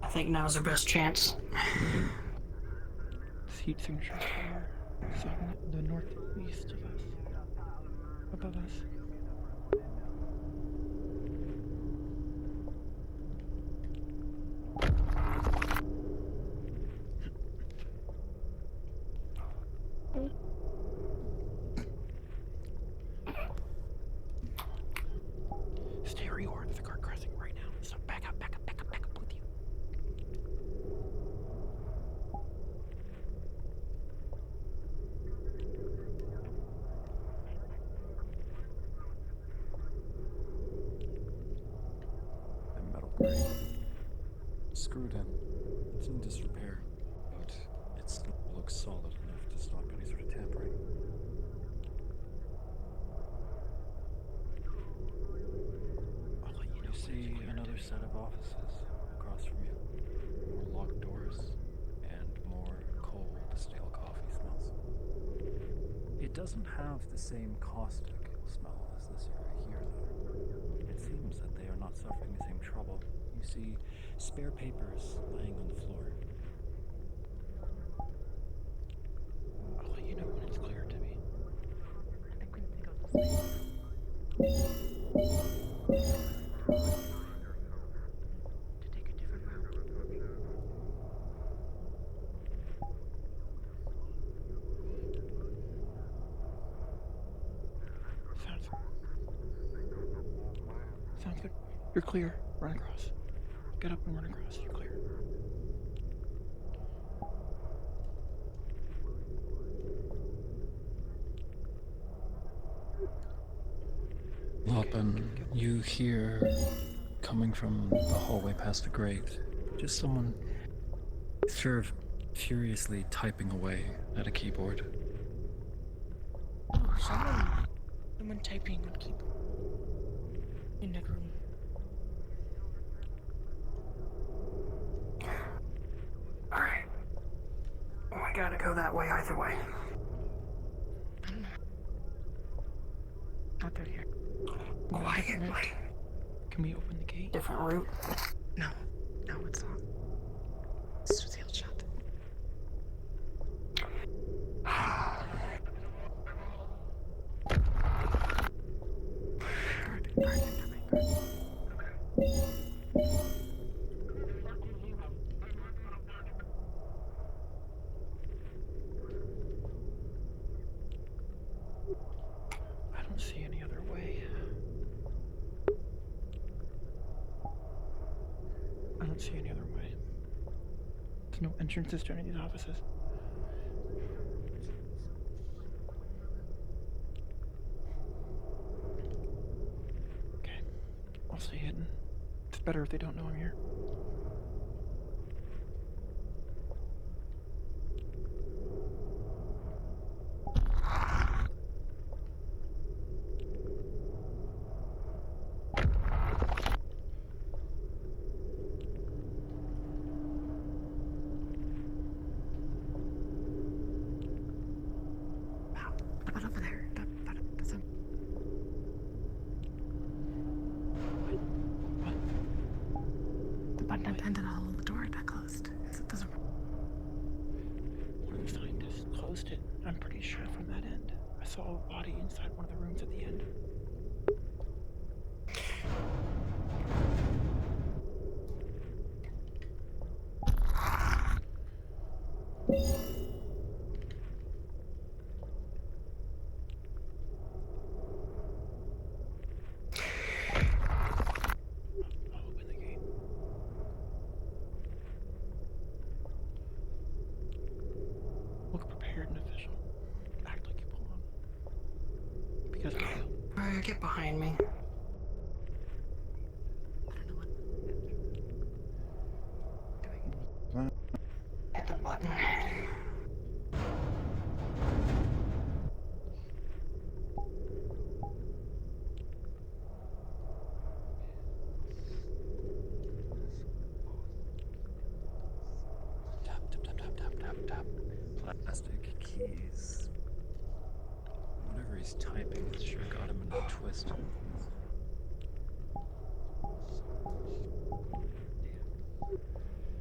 I think now's our best chance. This heat signature are the northeast of us. Above us. grate. Screwed in. It's in disrepair, but it still looks solid enough to stop any sort of tampering. I'll let you see another set of offices across from you. More locked doors and more cold, stale coffee smells. It doesn't have the same caustic smell as this area here, though. It seems that they are not suffering the same trouble. You see spare papers laying on the floor. I'll let you know when it's clear to me. I think we need to go this way. To take a different route. Sounds good. You're clear. Run across. Get up and run across. You're clear. Lopan, you hear, coming from the hallway past the grate, just someone furiously typing away at a keyboard. Oh, someone typing on keyboard. In that room. Alright. Oh, I gotta go that way either way. Not through here. Quietly. Can we open the gate? Different route? No. No, it's not. It's sealed shut. I don't see any other way. I don't see any other way. There's no entrances to any of these offices. Okay. I'll stay hidden. It's better if they don't know I'm here. What over there? That's a... The button at the end of the door that closed. It doesn't... One of the scientists closed it. I'm pretty sure from that end. I saw a body inside one of the rooms at the end. I'll open the gate. Look prepared and official. Act like you belong. Because I will. Alright, get behind me. Hit the button. Tap, tap, tap, tap, tap, tap, tap. Plastic keys. Whatever he's typing, it's sure got him in a twist.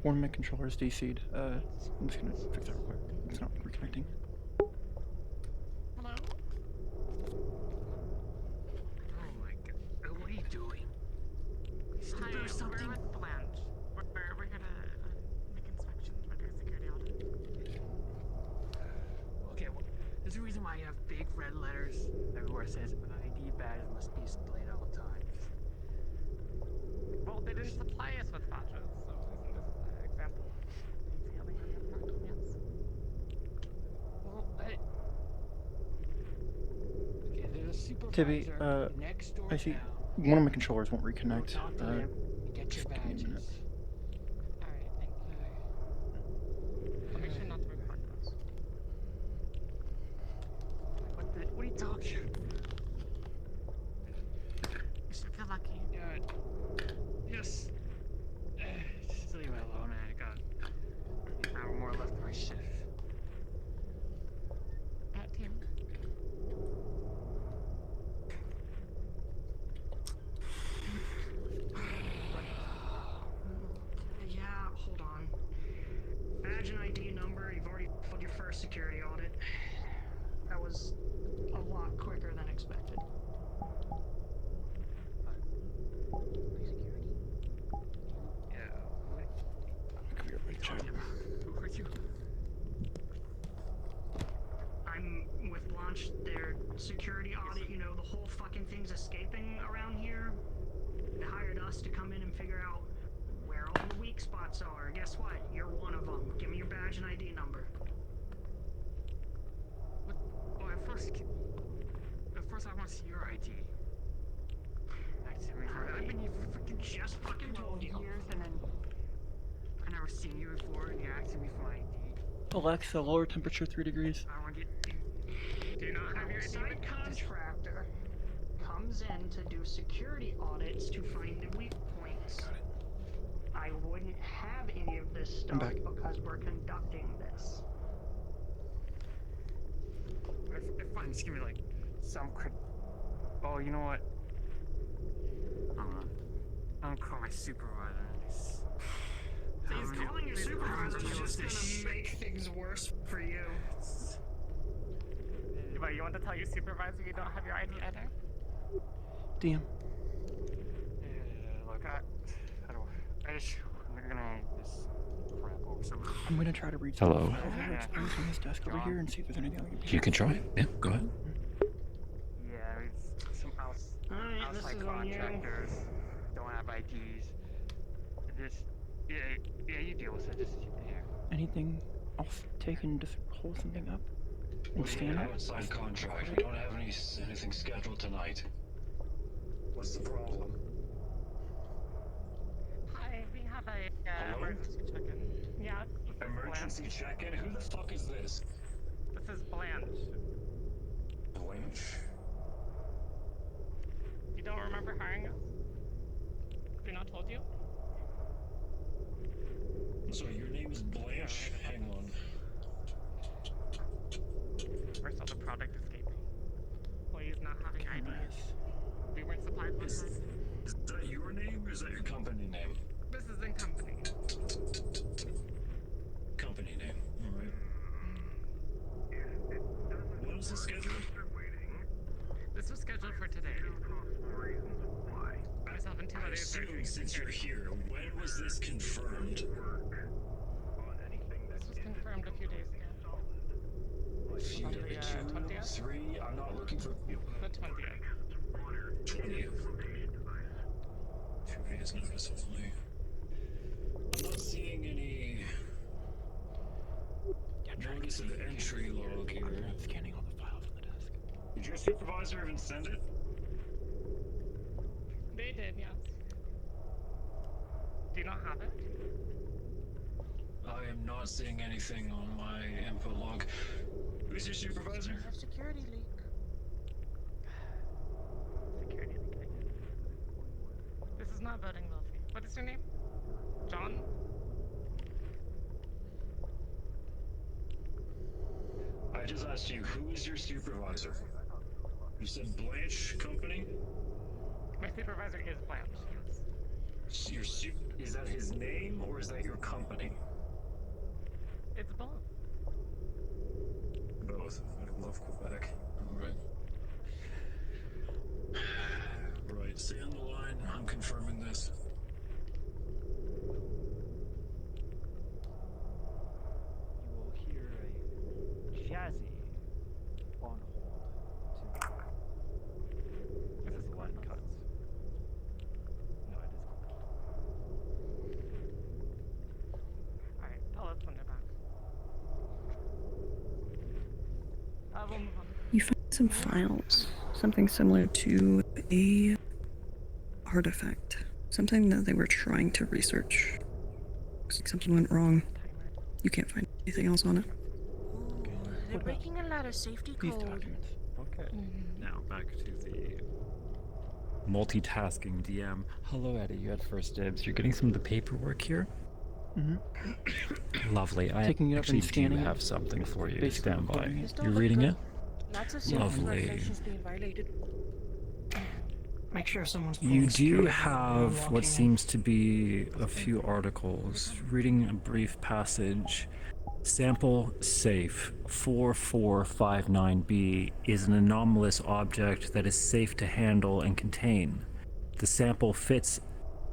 One of my controllers DC'd. I'm just gonna fix that real quick. It's not reconnecting. Hello? Oh my god. What are you doing? Hi, There's something. we're with Blanche. We're here to make inspections. We're doing a security audit. Okay, well, there's a reason why you have big red letters everywhere says ID badge must be displayed at all times. Well, they didn't supply us with badges, so isn't this an example of detailing on your part? Yes. Well, okay, there's a supervisor Tibby, next door I see now. one of my controllers won't Go reconnect. talk to him and get Get your badges. Alright, thank you. I'll make sure not to report those. What are you talking? You should feel lucky. Yes. Just leave me alone. I got an hour more left of my shift. Team. Yeah, hold on. Badge and ID number, you've already filled your first security audit. That was a lot quicker than expected. Who are you? I'm with Launch, their security audit, you know, the whole fucking thing's escaping around here. They hired us to come in and figure out where all the weak spots are. Guess what? You're one of them. Give me your badge and ID number. What? Oh, at first I want to see your ID. I've been here for freaking just fucking told you. years, and then I've never seen you before, and you're asking me for my ID. Alexa, lower temperature 3 degrees. I want to get. Do you not have your ID? Outside contractor comes in to do security audits to find the weak points. I wouldn't have any of this stuff because we're conducting this. If fine, just give me like some credit. Oh, you know what? I'm gonna call my supervisor. So he's calling your supervisor is just gonna make things worse for you. But you want to tell your supervisor you don't have your ID either? DM. Look, I'm gonna just crap over something. I'm gonna try to reach Hello. the files that are exposed on this desk over here and see if there's anything I can do. You can try. Yeah, go ahead. Yeah, it's some Alright, this outside is on you. contractors don't have IDs. Just, yeah, you deal with it. Just keep it here. Anything else taken to hold something up and scan it? Outside contract. We don't have anything scheduled tonight. What's the problem? Hi, we have a emergency check-in. Yeah. Emergency check-in? Who the fuck is this? This is Blanche. Blanche? You don't remember hiring us? Have we not told you? So your name is Blanche? Hang on. Where's all the product escaping? Employees not having IDs. We weren't supplied with Is that your name or is that your company name? This is in company. Company name. Alright. What was the schedule? This was scheduled for today. Myself and two I others are assume doing since you're security. here, when was this confirmed? This was confirmed a few days ago. Few On days, the 2, 20th? 3, I'm not looking for... The 20th. 20th. 2 days notice only. I'm not seeing any... notice of entry log here. I'm scanning all the files on the desk. Did your supervisor even send it? They did, yes. Do you not have it? I am not seeing anything on my input log. Who's your supervisor? Have security leak. Security leak. This is not voting wealthy. What is your name? John? I just asked you, who is your supervisor? You said Blanche Company? My supervisor is Blanche, yes. Your is that his name or is that your company? It's both. Both. I love Quebec. Alright. Right, stay on the line. I'm confirming this. You will hear a jazzy on hold to as the line cuts. No, it is Alright, I'll let Thunder back. We'll move on. You find some files, something similar to a artifact Something that they were trying to research. Looks like something went wrong. You can't find anything else on it. They're breaking a lot of safety These code. documents. Okay. Now back to the multitasking DM. Hello, Eddie. You had first dibs. You're getting some of the paperwork here. Mm-hmm. Lovely. I Taking it up actually and scanning do it. have something for you. Basically Stand by. recording it. You're reading it? Lots of Lovely. civilizations being violated. Make sure someone's You pulling do security have while what walking seems to be a few articles. Reading a brief passage. Sample safe 4459B is an anomalous object that is safe to handle and contain. The sample fits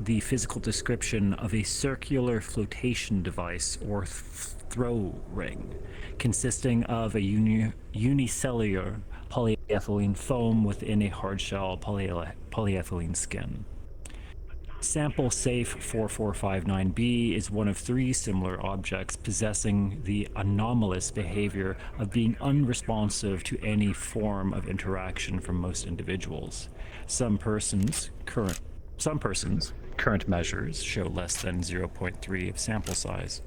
the physical description of a circular flotation device or throw ring, consisting of a unicellular polyethylene foam within a hardshell polyethylene skin. Sample safe 4459B is one of 3 similar objects possessing the anomalous behavior of being unresponsive to any form of interaction from most individuals. Some persons, current measures show less than 0.3 of sample size,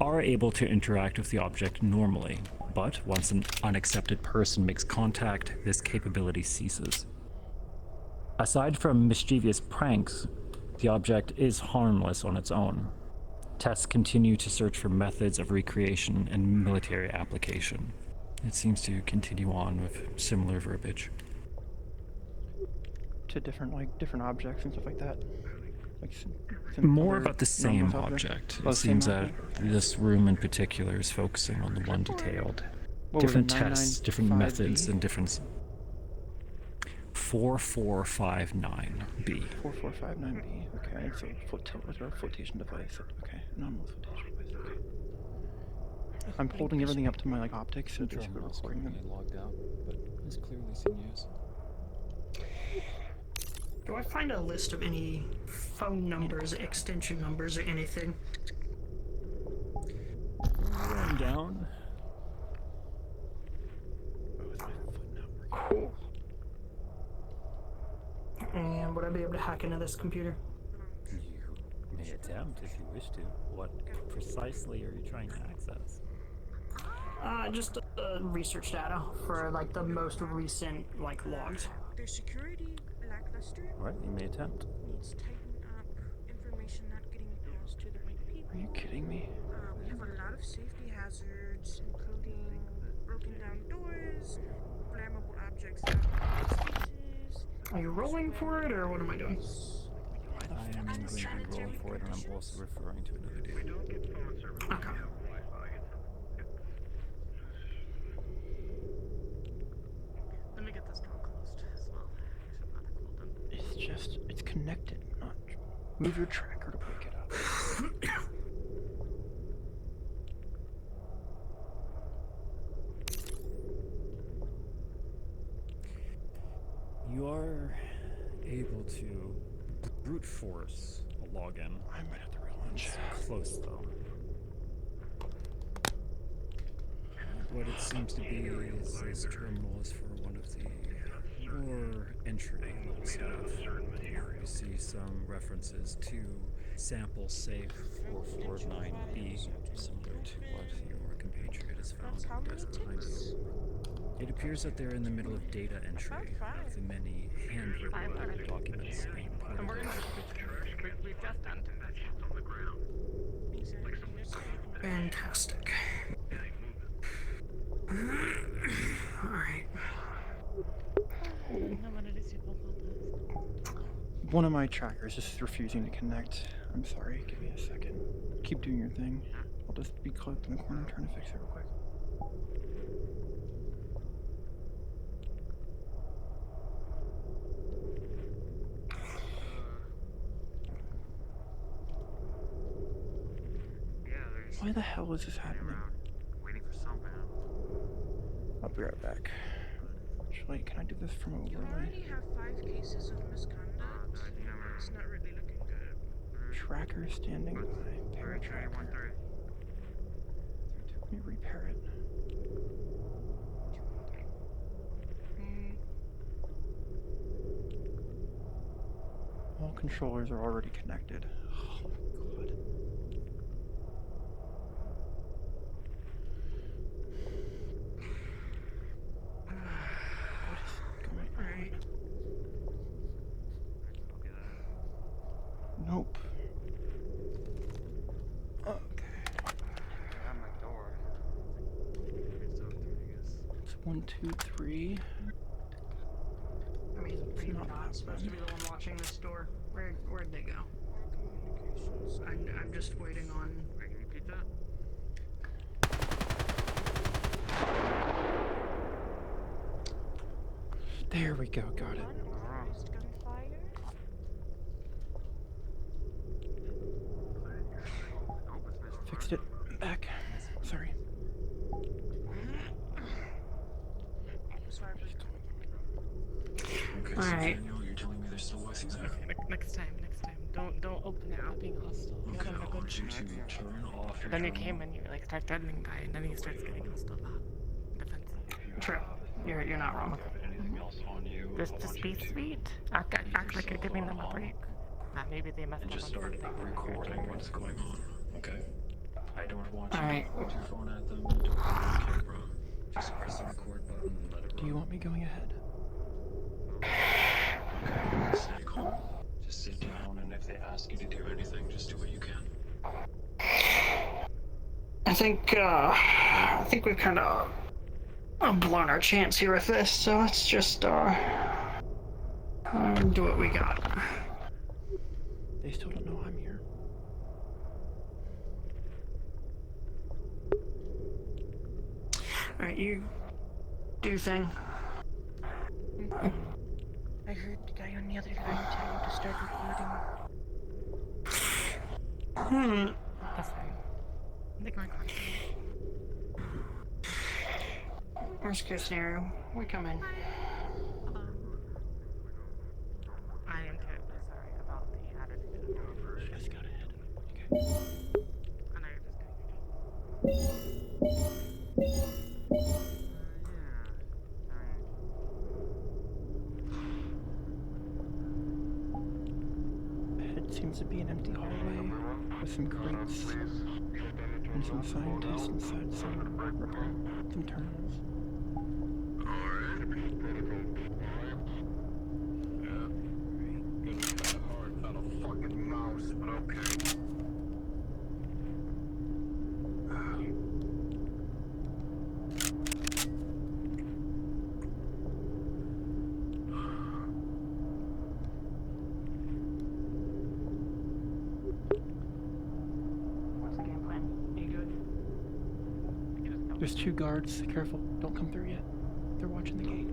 are able to interact with the object normally, but once an unaccepted person makes contact, this capability ceases. Aside from mischievous pranks, the object is harmless on its own. Tests continue to search for methods of recreation and military application. It seems to continue on with similar verbiage. To different objects and stuff like that. Like More about the same object. Oh, It seems same that object? this room in particular is focusing on the one detailed. What was Different it, tests, different 995B? methods, and different 4459B. 4459B. Okay, so flotation device. Okay, anomalous flotation device. Okay. I'm holding everything up to my optics, so basically recording them. Logged out, but it's clearly seen use. Do I find a list of any phone numbers, extension numbers, or anything? Going down. Cool. And would I be able to hack into this computer? You may attempt if you wish to. What precisely are you trying to access? Just research data for like the most recent logs. Their security lackluster. Alright, you may attempt. Needs tighten up. Information not getting passed to the right people. Are you kidding me? We have a lot of safety hazards, including broken down doors, flammable objects out of spaces. Are you rolling for it, or what am I doing? I am going to be rolling for it, and I'm also referring to another data. Okay. Let me get this door closed as well. It's connected, not. Move your tracker to break it up. You are able to brute force a login. I might have to relaunch. It's close though. What it seems to be is this terminal is for one of the more entry level stuff. You see some references to sample safe 449B, similar to what your compatriot has found on the desk behind you. It appears that they're in the middle of data entry of the many handwritten documents being And we're ported. we've just done this. Fantastic. Alright. One of my trackers is refusing to connect. I'm sorry, give me a second. Keep doing your thing. I'll just be cloaked in the corner trying to fix it real quick. Why the hell is this happening? Waiting for something. I'll be right back. Actually, can I do this from You overlay? already have 5 cases of misconduct. It's not really looking good. Tracker standing by. Paratracker. Let me repair it. controllers are already connected. Oh, God. What is going on? Alright. Nope. Okay. I have my door. It's 1, 2, 3. I mean, It's are you not not that supposed to be the one watching this door? Where'd they go? I'm just waiting on. Wait, can you repeat that? There we go. Got it. Unauthorized gunfire. Fixed it. Back. Sorry. Sorry, Okay, All so right. Daniel, you're telling me there's still voices out. Okay, next time. Don't open it up being hostile. Okay, I want you to turn off your Then you terminal. came and you like start threatening guy, and then he starts getting hostile back. Defensive. True. You're not wrong. Anything else on you? Just be sweet. Act like you're giving them a break. Maybe they messed And up just on start something. recording what's going on, okay? I don't want you Alright. to point your phone at them, don't point your camera. Just press the record button and let it run. Do you want me going ahead? Okay, stay calm. Just sit down, and if they ask you to do anything, just do what you can. I think we've kind of blown our chance here with this, so let's just do what we got. They still don't know I'm here. Alright, you do your thing. I heard the guy on the other line tell you to start recording. That's fine. They can record. Worst case scenario, we come in. I am terribly sorry about the attitude. You guys got ahead. Okay. I know you're just doing your job. Ahead seems to be an empty hallway with some crates and some scientists inside some terminals. What's the game plan? Are you good? There's 2 guards. Careful, don't come through yet. They're watching the gate.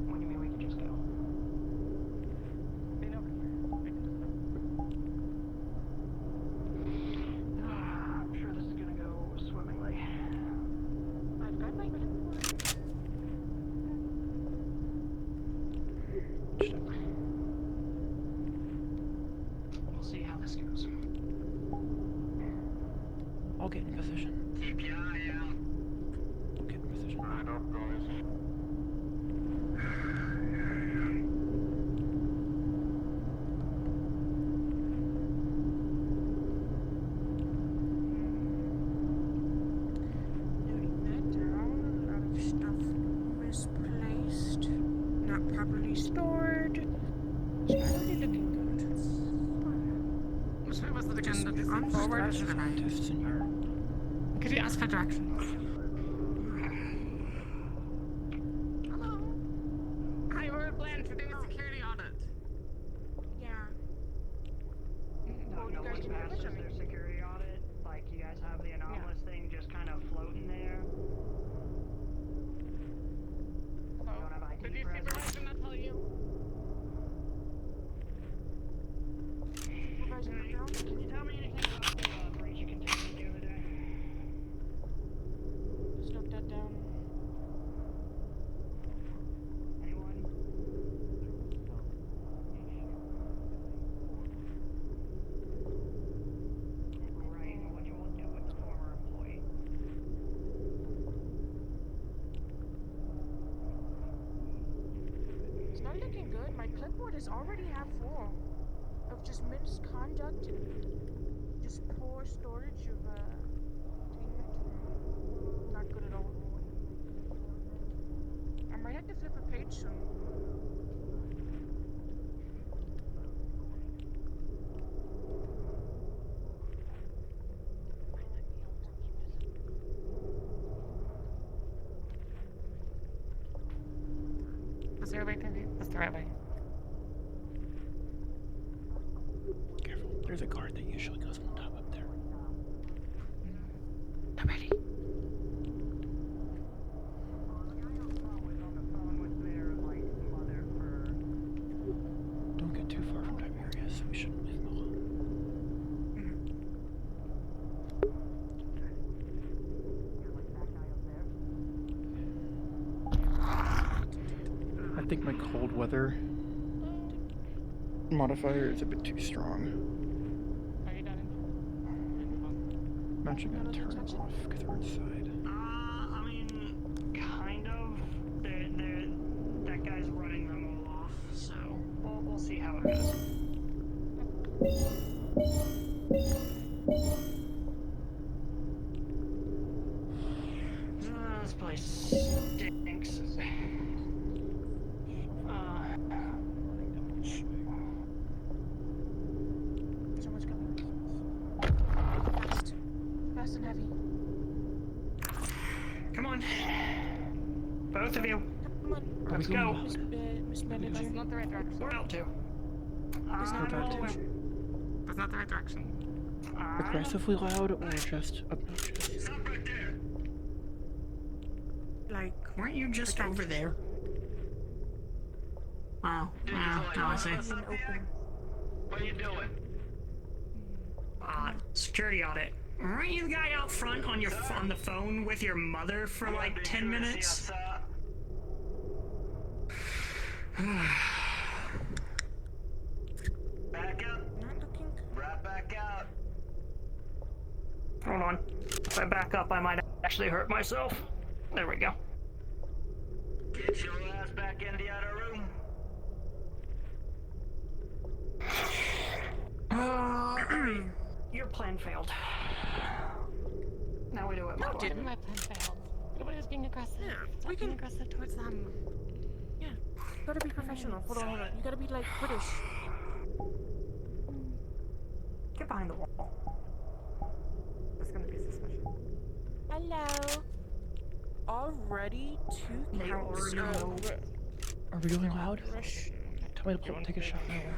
What do you mean we can just go? They know we're here. They can just I'm sure this is gonna go swimmingly. We'll see how this goes. I'll get in position. Keep your eye out. I'll get in position. Right up, guys. Noting that down, a lot of stuff misplaced, not properly stored. It's not really looking good. Which way was it again? Did On forward or stretch. to the right? Scientists in here. Could you ask for directions? Hello. Hi, we're planning to do a security audit. Yeah. No, Well, you guys one can do passes it, I mean. their security audit. Like, you guys have the anomalous thing just kind of floating there. Hello. Don't have ID Did you present. supervise did not tell you? Can you tell me anything about the breach of containment the other day? clipboard is already half full of just misconduct and just poor storage of entertainment. Not good at all. I might have to flip a page soon. Is there a way, Timmy? That's the right way. Careful, there's a guard that usually goes on top up there. I'm ready. Don't get too far from Tiberius. We shouldn't leave him alone. I think my cold weather modifier is a bit too strong. Are you done? I'm actually gonna turn it off because we're inside. I mean, kind of. That guy's running them all off, so we'll see how it goes. This place stinks. Someone's coming. Fast and heavy. Come on. Both of you. Come on. Let's go. Miss Manager. That's not the right direction. We're out to. It's not the right direction. That's not the right direction. Aggressively loud or just obnoxious? Stop right there. Like, weren't you just over there? Oh, now I see. What are you doing? Security audit. Weren't you the guy out front on the phone with your mother for like 10 minutes? Back up. not looking. Right back out. Hold on. If I back up, I might actually hurt myself. There we go. Get your ass back in the other room. Your plan failed. Now we do it. No, didn't my plan fail? Nobody was being aggressive. Yeah, Stop we can. being aggressive towards them. Yeah. You gotta be professional. Hold on. You gotta be like British. Get behind the wall. That's gonna be suspicious. Hello. Already 2 They counts already know. Are we going loud? Rush. Tell me to take a shot now.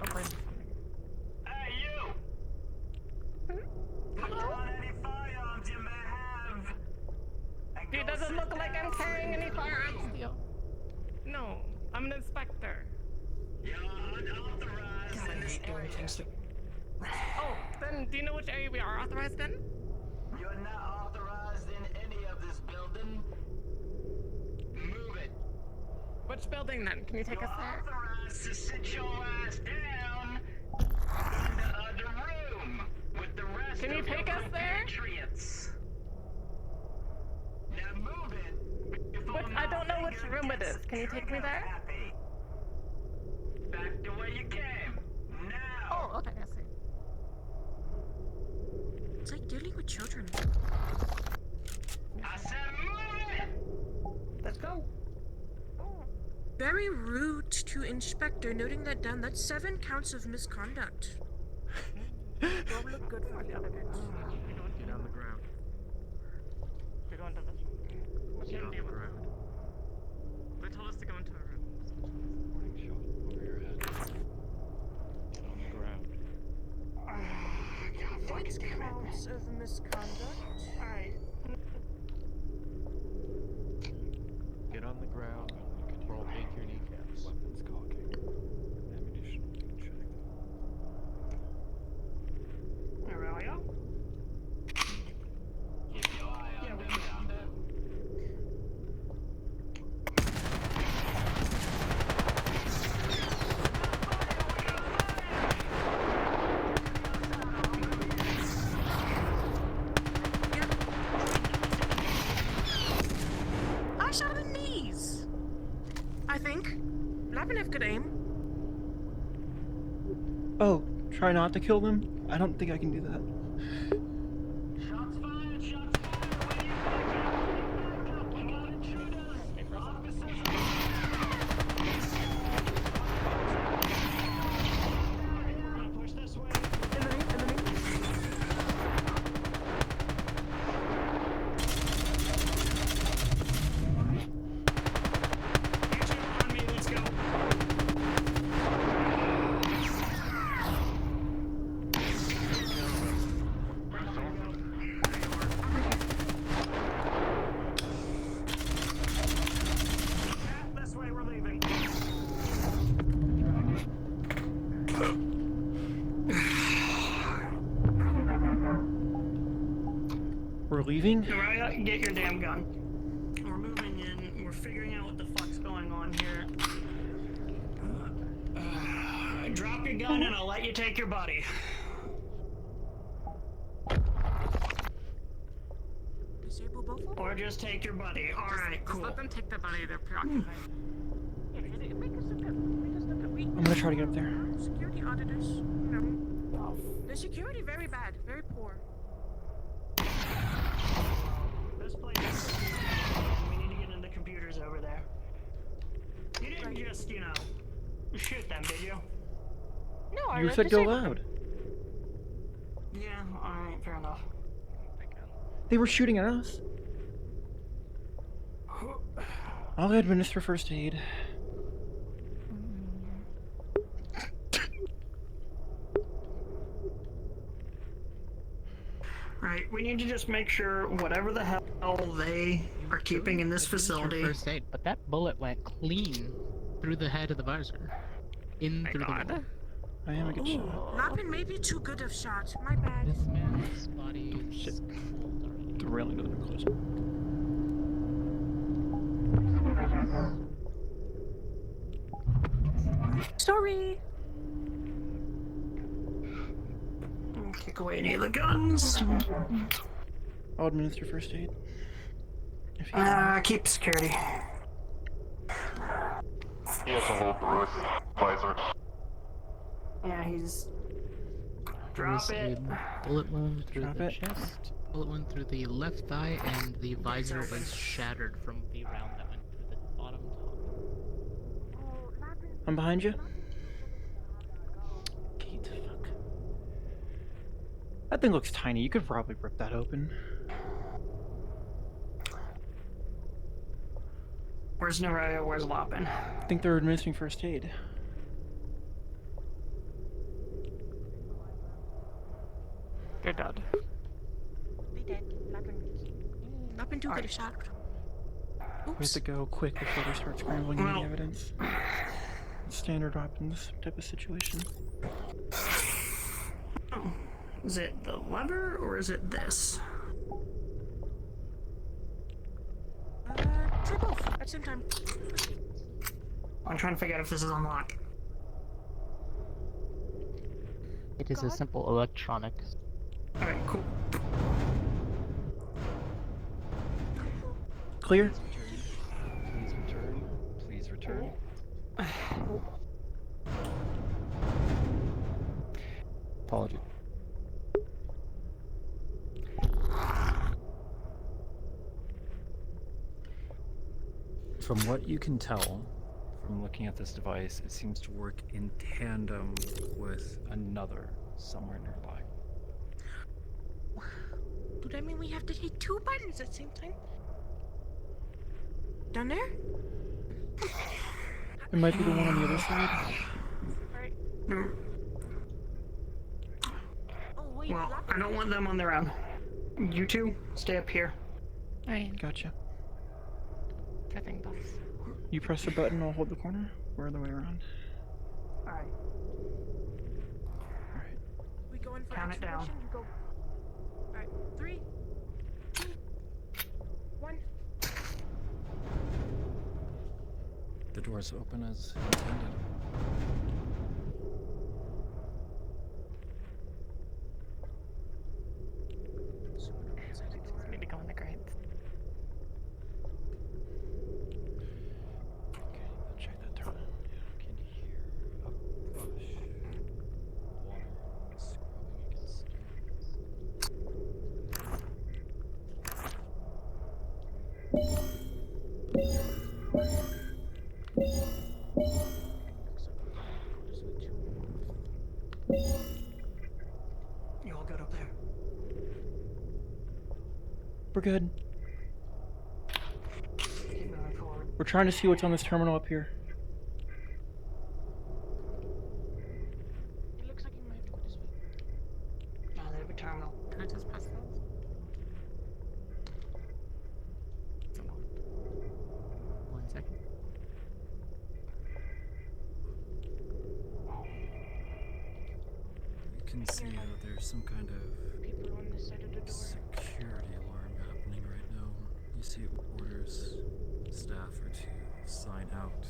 Okay. Hey, you! Withdraw any firearms you may have. And He go doesn't sit look like I'm down. carrying any firearms still. No, I'm an inspector. You're unauthorized in this area. Oh, then do you know which area we are authorized in? You're not authorized in any of this building. Move it. Which building then? Can you take us there? You're authorized to sit your ass down in the other room with the rest Can you of your take us there? compatriots. Now move it. before But my I don't know which finger room it gets is. Can you take me there? happy. Back the way you came. Now. Oh, okay, I see. It's like dealing with children. I said move it. Let's go. Very rude to Inspector, noting that down. That's 7 counts of misconduct. Don't look good for the evidence. Get on the ground. We're going to this room. Get on the ground. They told us to go into a room. Warning shot over your head. Get on the ground. God, 8 counts of misconduct. Alright. Get on the ground. Or I'll take your kneecaps. Weapons cocking. Ammunition being checked. There we go. Keep your eye on them down there. I shot him in the knees. I think. have good aim. Oh, try not to kill them? I don't think I can do that. Shots fired! Shots fired! Where you back up? We got intruders! Officers! We're gonna push this way. You two on me, let's go. This way, we're leaving. We're leaving? Mariah, get your damn gun. We're moving in. We're figuring out what the fuck's going on here. Drop your gun and I'll let you take your buddy. Disable both of them? Or just take your buddy. Alright, cool. Let them take the buddy, they're preoccupied. I'm gonna try to get up there. Security auditors. No. The security very bad, very poor. This place is... We need to get in the computers over there. You didn't just, you know, shoot them, did you? No, I You said go loud. Yeah, alright, fair enough. They were shooting at us. I'll administer first aid. Right, we need to just make sure whatever the hell they are keeping in this facility. First aid, but that bullet went clean through the head of the visor. In through the wall. I am a good shot. Lapin may be too good of shots. My bad. This man's body is Shit. cold already. The railing doesn't close. Sorry. Kick away any of the guns. I'll administer first aid. Keep security. He has a hole through his visor. Yeah, he's... There's Drop it. a bullet wound through Drop the it. chest, bullet wound through the left thigh, and the visor is shattered from the round that went through the bottom top. I'm behind you. Gate, fuck. That thing looks tiny. You could probably rip that open. Where's Naraya? Where's Lopin? I think they're administering first aid. They're dead. They dead. Lapin too good of shot. We have to go quick before they start scrambling any evidence. Standard weapon in this type of situation. Oh. Is it the lever or is it this? Try both at the same time. I'm trying to figure out if this is unlocked. It is a simple electronic. Alright, cool. Clear? Please return. Please return. Apology. From what you can tell, from looking at this device, it seems to work in tandem with another somewhere nearby. Does that mean we have to hit two buttons at the same time? Down there? It might be the one on the other side. Oh, wait. Well, I don't want them on their own. You two, stay up here. Alright, Gotcha. getting boss. You press the button, I'll hold the corner. Or the way around. Alright. Alright. We go in for Count it down. exploration, you go. Alright, 3, 2, 1. The doors open as intended. Just need to go in the crates. Okay, check that terminal. Can good up there? We're good. Keep moving forward. We're trying to see what's on this terminal up here. It looks like you might have to go this way. No, they have a terminal. Can I just pass those? One second. You can see that there's some kind of People on this side of the door. security alarm happening right now. You see orders, staff are to sign out.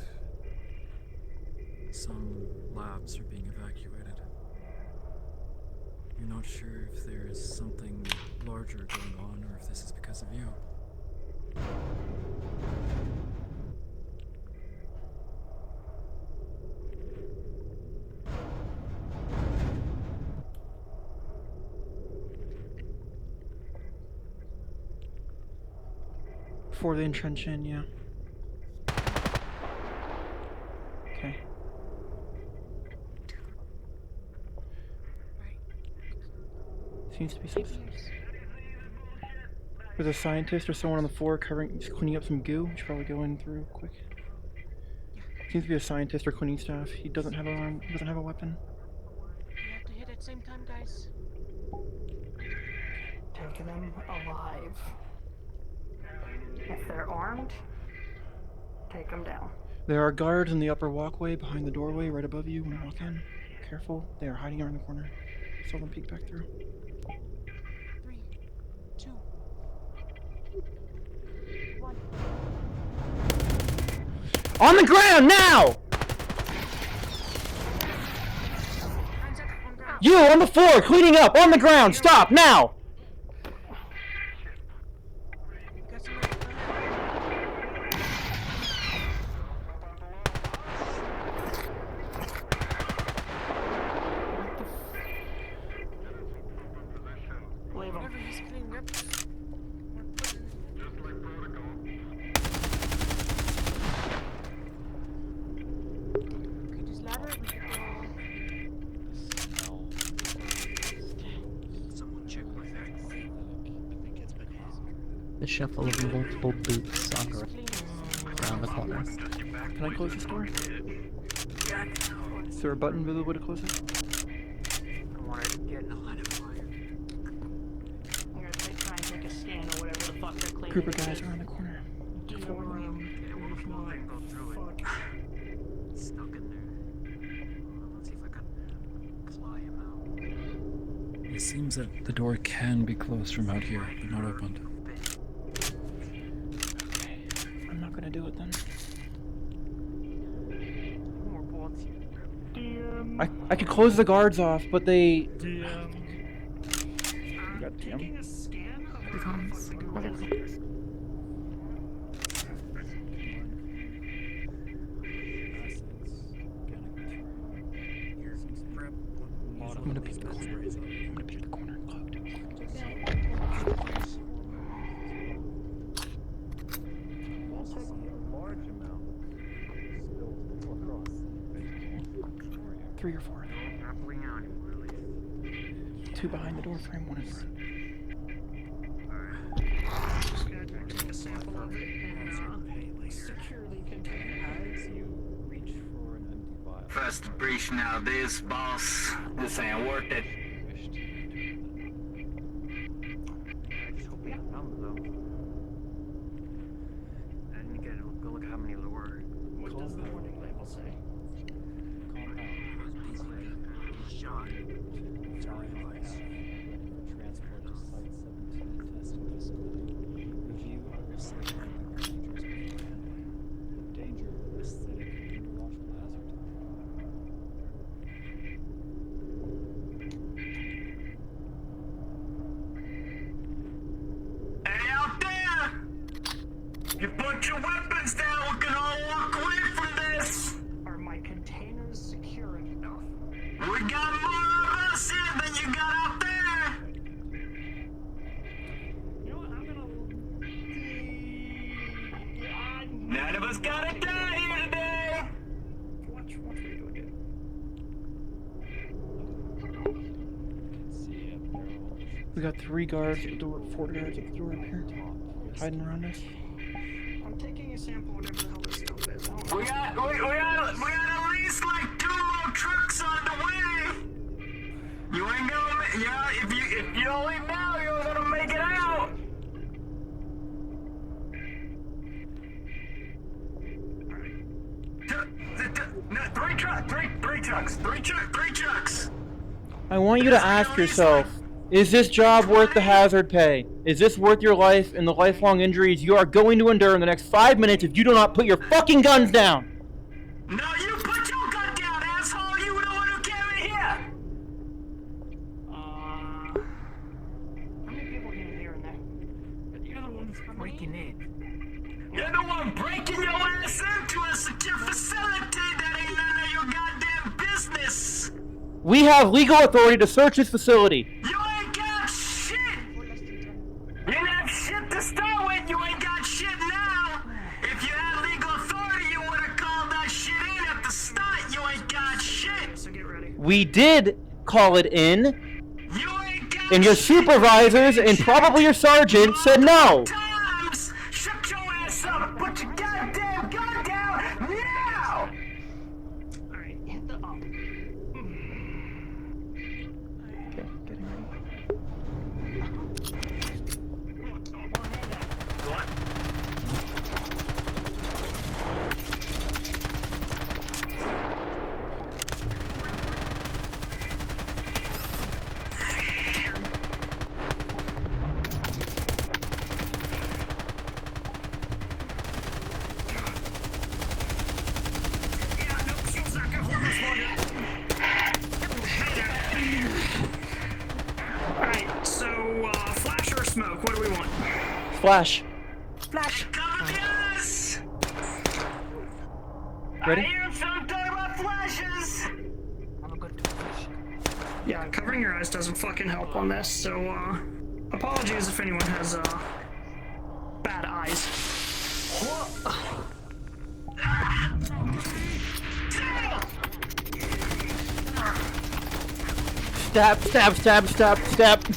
Some labs are being evacuated. You're not sure if there's something larger going on or if this is because of you. Before they entrench in, yeah. Okay. Seems to be some. There's a scientist or someone on the floor just cleaning up some goo. We should probably go in through quick. Seems to be a scientist or cleaning staff. He doesn't have an arm. He doesn't have a weapon. You have to hit at the same time, guys. Taking them alive. If they're armed, take them down. There are guards in the upper walkway behind the doorway right above you when you walk in. Careful, they are hiding around the corner. Saw them peek back through. 3, 2, 1. On the ground now! You on the floor, cleaning up, on the ground, stop now! Whatever he's cleaning up. Okay, this ladder, we could go. Someone check with that. I think it's been hit. The shuffle of multiple boots on around the corner. Can I close this door? Is there a button visible to close it? I want to get in a line of fire. I'm gonna try and take a scan or whatever the fuck they're cleaning. Group of guys around the corner. Stuck in there. Let's see if I can pry him out. It seems that the door can be closed from out here, but not opened. Okay, I'm not gonna do it then. More bullets here. I could close the guards off, but they... Taking a scan of These ones. I'm gonna peek the corner. I'm gonna peek the corner. Cloaked. Three or four. Two behind the door frame, one in front. Just gonna take a sample of it and securely contain it. First breach now, this boss. This ain't worth it. I just hope we have numbers though. And again, go look at how many there were. What does the warning label say? Shot. Transport to Site 17 testing facility. Review other safety procedures beforehand. Danger, aesthetic, neurological hazard. Hey, out there! You put your weapons down, we can all walk away from this! Are my containers secure enough? We got more of us here than you got out there! You know what? I'm gonna. None of us gotta die here today! Watch what we do again. You can see it. We got 3 guards at the door, 4 guards at the door up here, hiding around us. I'm taking a sample, whatever the hell this stuff is. We got at least like 2 more trucks on the way. You ain't gonna, if you don't leave now, you're gonna make it out. Three trucks. I want you to ask yourself, is this job worth the hazard pay? Is this worth your life and the lifelong injuries you are going to endure in the next 5 minutes if you do not put your fucking guns down? No, you put your gun down, asshole! You the one who came in here! How many people came here and there? But you're the one who's breaking in. You're the one breaking your ass into a secure facility that ain't none of your goddamn business! We have legal authority to search this facility. You ain't got shit! You didn't have shit to start with, you ain't got shit now! If you had legal authority, you would have called that shit in at the start, you ain't got shit! So get ready. We did call it in, and your supervisors and probably your sergeant said no. Shut your ass up! Put your goddamn gun down now! Alright, hit the up. Alright, so, flash or smoke? What do we want? Flash. Flash! Ready? I hear some talking about flashes! Yeah, covering your eyes doesn't fucking help on this, so, apologies if anyone has, bad eyes. Stab, stab, stab, stab, stab.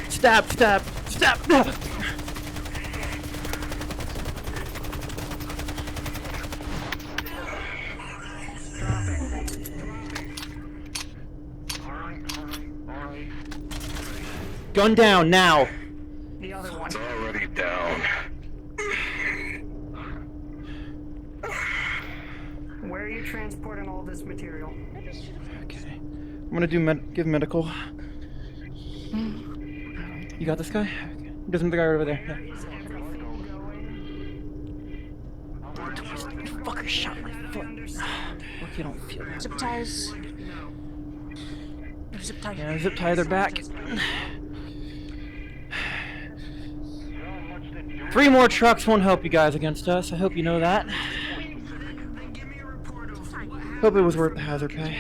Stab, stab, stab. Gun down now. The other one. It's already down. Where are you transporting all this material? Okay. I'm gonna give medical. You got this guy? Okay. Doesn't the guy over there? Yeah. Fucker shot my foot. Look, you don't feel that. Zip ties. Zip tie. Yeah, zip tie their back. 3 more trucks won't help you guys against us. I hope you know that. Hope it was worth the hazard pay.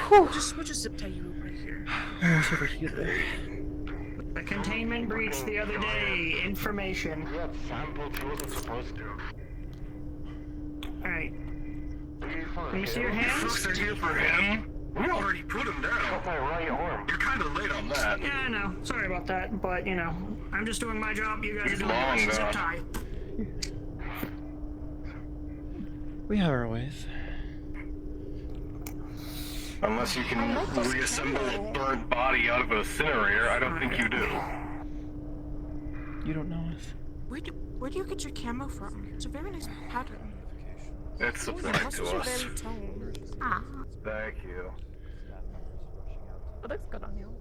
We'll just zip tie you right here. Almost overheated there. The containment breach the other day. Information. Alright. Let me see your hands. They're here for him. We already put him down. My right arm. You're kind of late on that. Yeah, I know. Sorry about that, but you know, I'm just doing my job. You guys He's are doing long yours. Zip gone. tie. We have our ways. Unless you can reassemble a burnt body out of an incinerator, I don't think you do. You don't know us. Where do you get your camo from? It's a very nice pattern. It's supplied Your muscles to are us. very toned. Ah, Thank you. it looks good on you.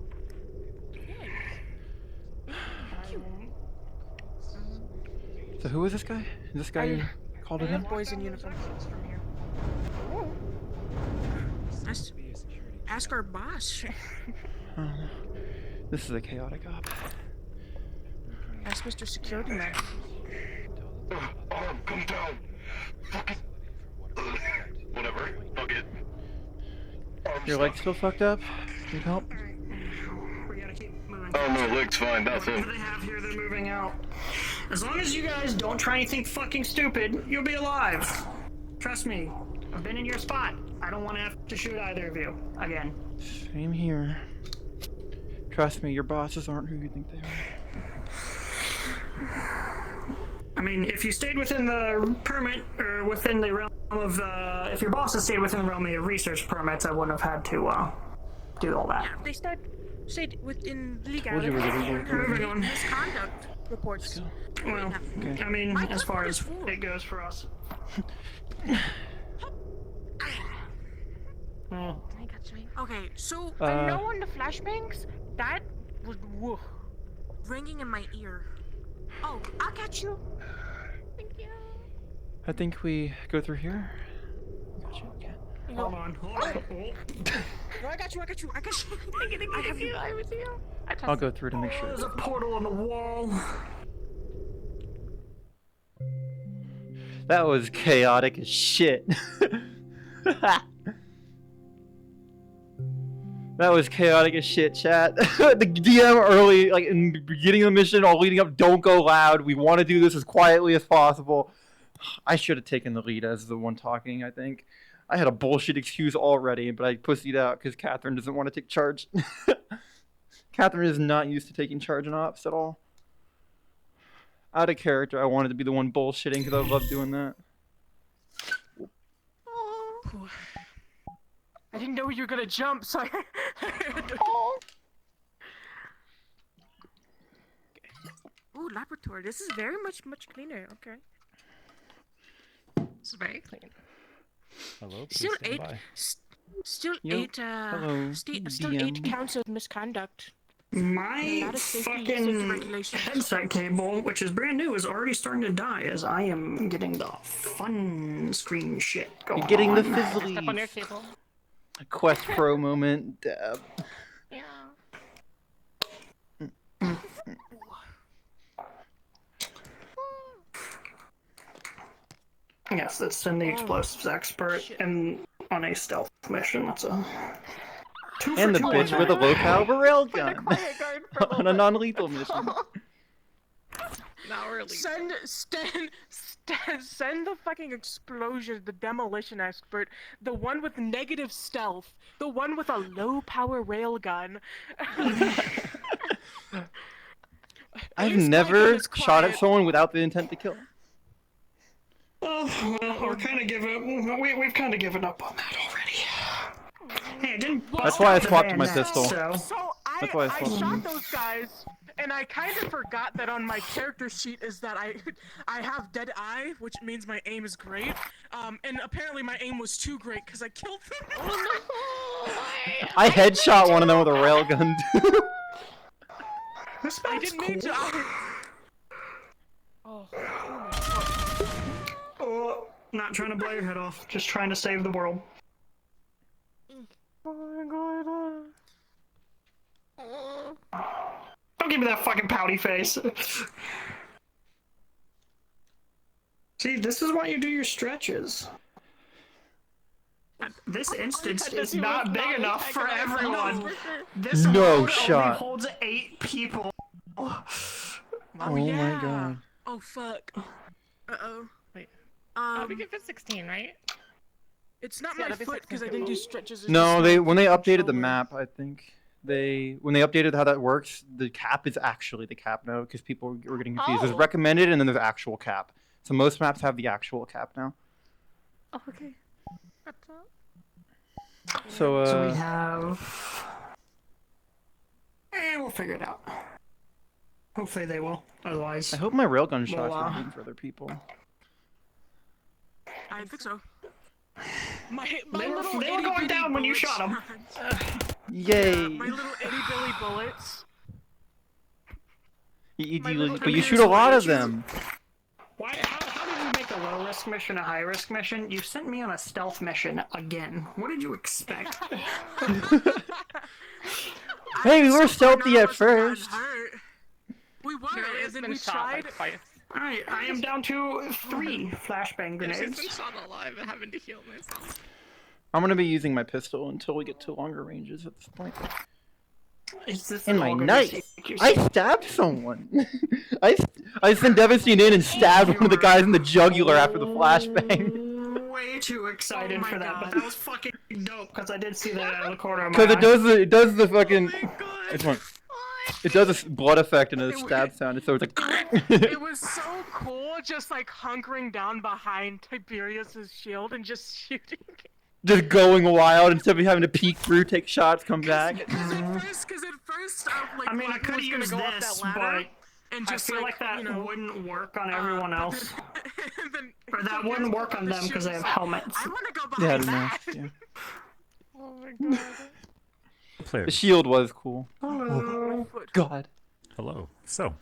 So who is this guy? Is this guy you called it in? Boys in uniform. Ask our boss. I don't know. This is a chaotic op. Ask Mr. Security Man. Arm, come down. Fuck it. Whatever. Fuck it. Your leg's still fucked up? Need help? Oh, my leg's fine. That's it. Whatever they have here, they're moving out. As long as you guys don't try anything fucking stupid, you'll be alive. Trust me. I've been in your spot. I don't want to have to shoot either of you again. Same here. Trust me, your bosses aren't who you think they are. I mean, if you stayed within the permit, or within the realm of, if your bosses stayed within the realm of your research permits, I wouldn't have had to, do all that. They stayed within Told you legality. it was illegal. Moving on. Misconduct reports. Well, Okay. I mean, My as far clipboard as is full. it goes for us. I got you. Okay, so Uh, I know on the flashbangs that was ringing in my ear. Oh, I'll catch you. Thank you. I think we go through here. Hold on. No, I got you. I have you. I was you. I'll go through to make sure. There's a portal on the wall. That was chaotic as shit. That was chaotic as shit, chat. The DM early, like in the beginning of the mission, all leading up, don't go loud. We want to do this as quietly as possible. I should have taken the lead as the one talking, I think. I had a bullshit excuse already, but I pussied out because Catherine doesn't want to take charge. Catherine is not used to taking charge in ops at all. Out of character, I wanted to be the one bullshitting because I love doing that. I didn't know you were gonna jump, so I... Ooh, laboratory. This is very much cleaner. Okay. It's very clean. Hello, please Still stand eight. by. Still Yo, eight. hello, Still DM. 8 counts of misconduct. My Not a safety fucking regulation. headset cable, which is brand new, is already starting to die as I am getting the fun screen shit going You're getting the on. Step on your fizzlies. cable. Quest Pro moment. Dab. Yeah. Yes, that's send the explosives expert and on a stealth mission. That's a 2 for And the 2 on bitch that. with a low caliber railgun. Quiet guard for a On a little non-lethal mission. Now we're leaving. Send the fucking explosion, the demolition expert, the one with negative stealth, the one with a low power railgun. I've never shot at someone without the intent to kill. Oh, well, we're kind of we've kind of given up on that already. Hey, I didn't. That's why I bust swapped the my bayonet, pistol. So. So That's why I I swapped. shot those guys, and I kind of forgot that on my character sheet is that I have dead eye, which means my aim is great. And apparently my aim was too great because I killed them. I headshot one of them with a railgun. This I map's didn't mean cool. to. Oh my god. Oh, not trying to blow your head off, just trying to save the world. Oh my god. Don't give me that fucking pouty face. See, this is why you do your stretches. This instance is not big enough for everyone. This No load shot. only holds 8 people. Oh yeah. my god. Oh fuck. Uh-oh. Wait. Um, We can fit 16, right? it's not Yeah, my that'd be foot because I 16. didn't do stretches. it's No, just my when they updated the shoulder. map, I think when they updated how that works, the cap is actually the cap now because people were getting confused. There's Oh. recommended and then there's actual cap. So most maps have the actual cap now. Oh, okay. That's So So we have... we'll figure it out. Hopefully they will. Otherwise... I hope my railgun shots Well, are hitting for other people. I think so. They were little going itty-bitty down when you bullets. shot them. Yay! My little itty billy bullets. But you shoot a lot of them. How did you make a low-risk mission a high-risk mission? You sent me on a stealth mission again. What did you expect? Hey, we were stealthy at first. We were, It's and then been we shot tried. like twice. Alright, I am down to 3 flashbang I've grenades. been shot alive and having to heal myself. I'm gonna be using my pistol until we get to longer ranges at this point. Is this And my all gonna knife! take you- I stabbed someone! I sent Devastating in and stabbed one of the guys in the jugular after the flashbang. way too excited Oh my for that, but God. that was fucking dope because I did see that out of the corner of my Because eye. it does the fucking. It's one. It does a blood effect and a stab sound, so it's like. It was so cool, just like hunkering down behind Tiberius's shield and just shooting. Just going wild instead of having to peek through, take shots, come back. Because at first, like, I mean, I Latin could was gonna use go up this, that ladder, but and just I feel like that you know, wouldn't work on everyone else. then Or that wouldn't work on them because they have helmets. I want to go They had behind a that. mask, yeah. Oh my god. Players. The shield was cool. Hello. God. Hello. So,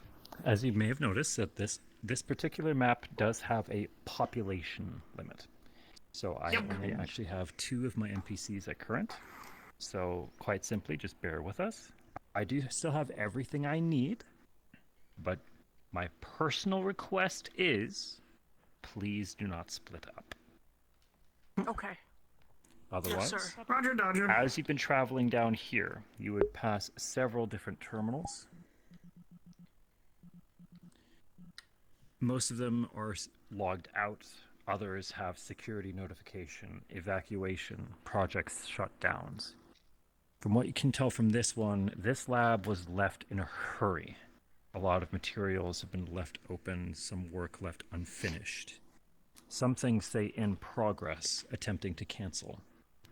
as you may have noticed, that this particular map does have a population limit. So I only actually have 2 of my NPCs at current. So quite simply, just bear with us. I do still have everything I need, but my personal request is, please do not split up. Okay. Otherwise, Yes, sir. Roger, Dodger. as you've been traveling down here, you would pass several different terminals. Most of them are logged out. Others have security notification, evacuation, projects shutdowns. From what you can tell from this one, this lab was left in a hurry. A lot of materials have been left open, some work left unfinished. Some things say in progress, attempting to cancel.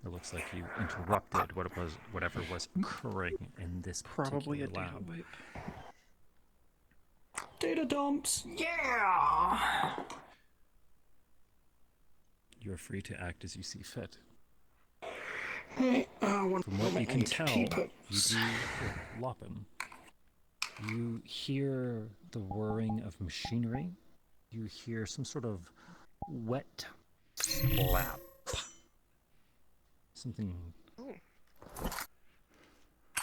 It looks like you interrupted whatever was occurring in this Probably a particular data lab. wipe. Data dumps. Yeah. You're free to act as you see fit. Hey, From what you can tell, you do, Lopin, you hear the whirring of machinery. You hear some sort of wet slap. Something.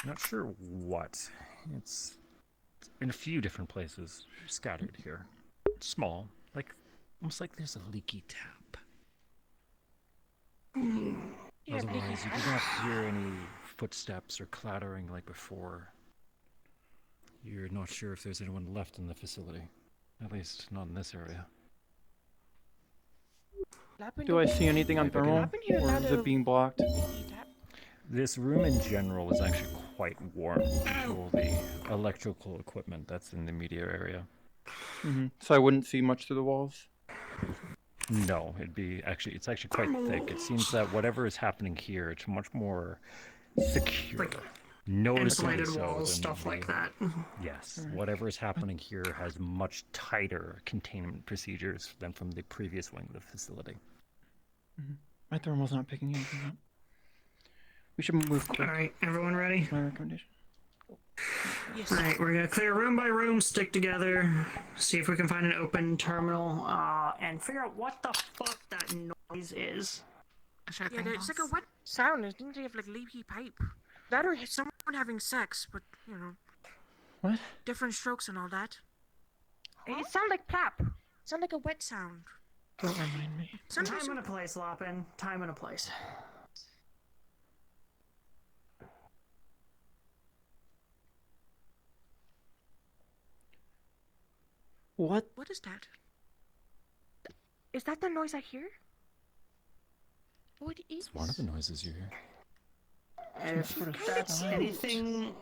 Not sure what. It's in a few different places, scattered here. Small, like almost like there's a leaky tap. Otherwise, you do not hear any footsteps or clattering like before. You're not sure if there's anyone left in the facility. At least, not in this area. Do I see anything on thermal? Or is it being blocked? This room in general is actually quite warm due to all the electrical equipment that's in the immediate area. So I wouldn't see much through the walls? No, it's actually quite thick. It seems that whatever is happening here, it's much more secure. Like Noticeably insulated so walls, than stuff like that. Yes, whatever is happening here has much tighter containment procedures than from the previous wing of the facility. My thermal's not picking anything up. We should move quick. Alright, everyone ready? That's my recommendation. Yes. Alright, we're gonna clear room by room, stick together, see if we can find an open terminal, and figure out what the fuck that noise is. Yeah, it's like a wet sound. It seems to have like leaky pipe. That or someone having sex, but you know. What? Different strokes and all that. It sounds like plap. It sounds like a wet sound. Don't remind me. Time and a place, Lopin. Time and a place. What? What is that? Is that the noise I hear? What is? It's one of the noises you hear. If that's anything,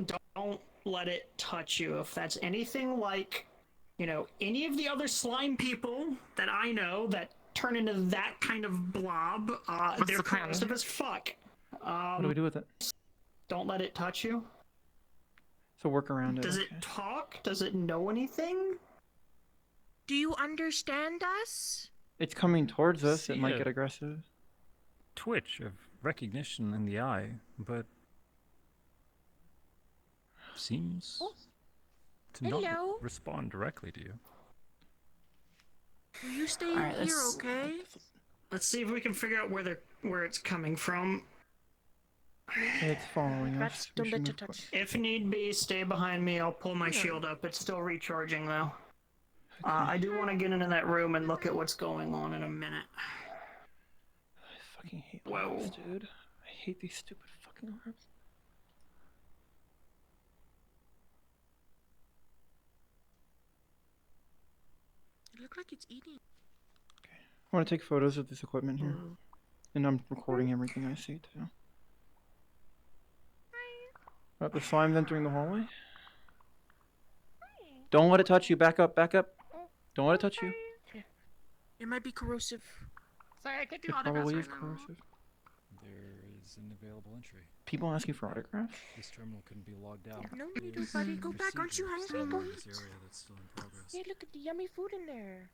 don't let it touch you. If that's anything like, you know, any of the other slime people that I know that turn into that kind of blob, they're corrosive as fuck. What do we do with it? Don't let it touch you. So work around it. Does it talk? Does it know anything? Do you understand us? It's coming towards us. It See might it. get aggressive. Twitch of recognition in the eye, but seems to Hello? not respond directly to you. Will you stay Alright, here, let's- okay? Let's see if we can figure out where it's coming from. It's following That's us. don't We let should it move touch. If need be, stay behind me. I'll pull my Yeah. shield up. It's still recharging though. I do want to get into that room and look at what's going on in a minute. I fucking hate Whoa. alarms, dude. I hate these stupid fucking alarms. It looks like it's eating. I want to take photos of this equipment here. And I'm recording everything I see too. Oh, the slime's entering the hallway. Don't let it touch you. Back up, back up. Don't let it touch you. It might be corrosive. Sorry, I can't do It autographs probably right is now. corrosive. There is an available entry. People asking for autographs? This terminal couldn't be logged out. No need It is to, buddy. Go back. Aren't you procedure hungry? Go in eat. this area that's still in progress. Yeah, look at the yummy food in there.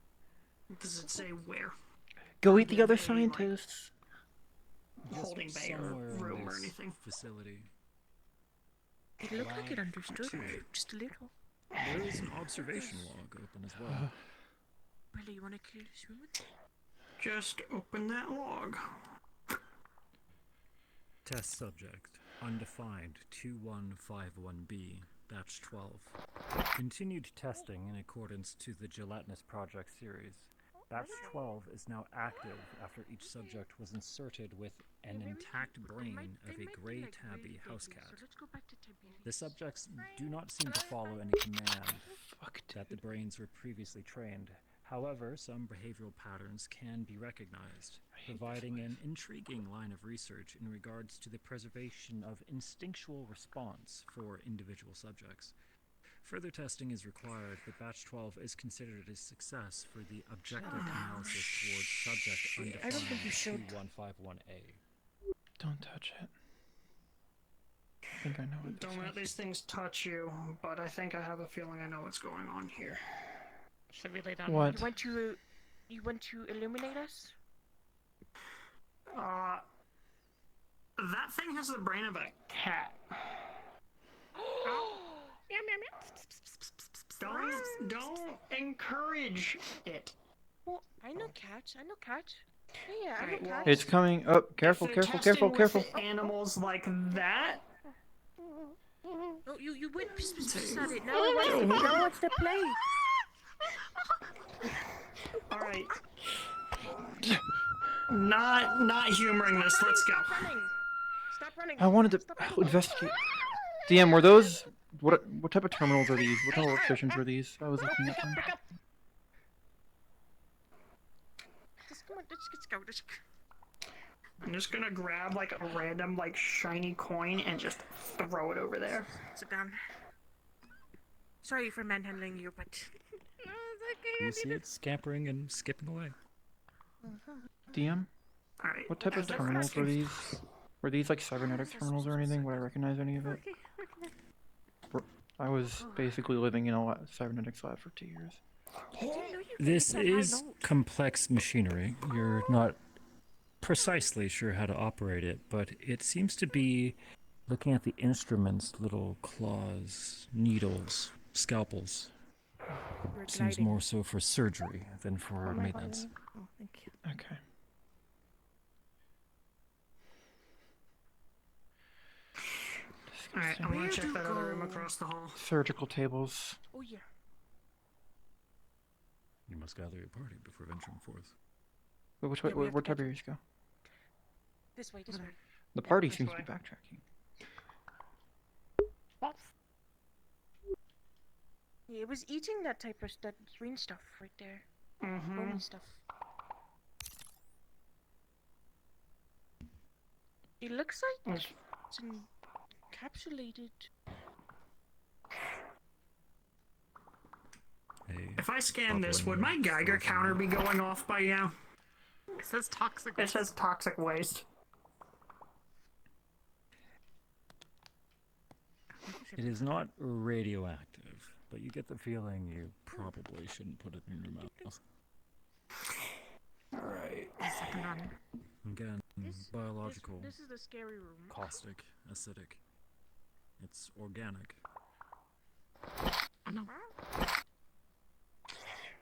Does it say where? Go eat the other There's a, like, scientists. Holding bay or Somewhere in room or this anything? facility. It looked like it understood. Two. Just a little. There is an observation log open as well. Really, you want to clear this room with me? Just open that log. Test subject, undefined 2151B, batch 12. Continued testing in accordance to the Gelatinous Project series. Batch 12 is now active after each subject was inserted with an intact brain of a gray tabby house cat. The subjects do not seem to follow any command that the brains were previously trained. However, some behavioral patterns can be recognized, providing an intriguing line of research in regards to the preservation of instinctual response for individual subjects. Further testing is required, but Batch 12 is considered a success for the objective analysis towards subject I don't think you undefined should. 2151A. Don't touch it. I think I know what this Don't let is. these things touch you, but I think I have a feeling I know what's going on here. Should we lay down? What? You want to illuminate us? That thing has the brain of a cat. Don't encourage it. Well, I know cats. I know cats. Yeah, I know Alright, well, cats. It's coming. Oh, careful, If they're careful, testing careful, with careful. Animals like that. Oh, you went at it. Now what's the play? All right. Not humoring this. Let's go. Stop running. I wanted to investigate. DM, were those what type of terminals are these? What type of workstations were these? I was looking at them. Just come on, let's go. I'm just gonna grab like a random like shiny coin and just throw it over there. Sit down. Sorry for manhandling you, but You see it scampering and skipping away. DM, All right. what type of terminals were these? Were these like cybernetic terminals or anything? Would I recognize any of it? I was basically living in a cybernetics lab for 2 years. This is complex machinery. You're not precisely sure how to operate it, but it seems to be, looking at the instruments, little claws, needles, scalpels. Seems more so for surgery than for maintenance. Oh, thank you. Okay. All right, I'm gonna check that other room across the hall. Surgical tables. Oh yeah. You must gather your party before venturing forth. Wait, which way? Yeah, we have Where to type get of yours go? This way, this way. The party this seems to way. be backtracking. Yeah, it was eating that type of that green stuff right there. Mm-hmm. Bony stuff. It looks like it's encapsulated. If I scan this, would my Geiger counter be going off by now? It says toxic. It says toxic waste. It is not radioactive, but you get the feeling you probably shouldn't put it in your mouth. Alright. Second run. Again, biological, This is the scary room. caustic, acidic. It's organic. No.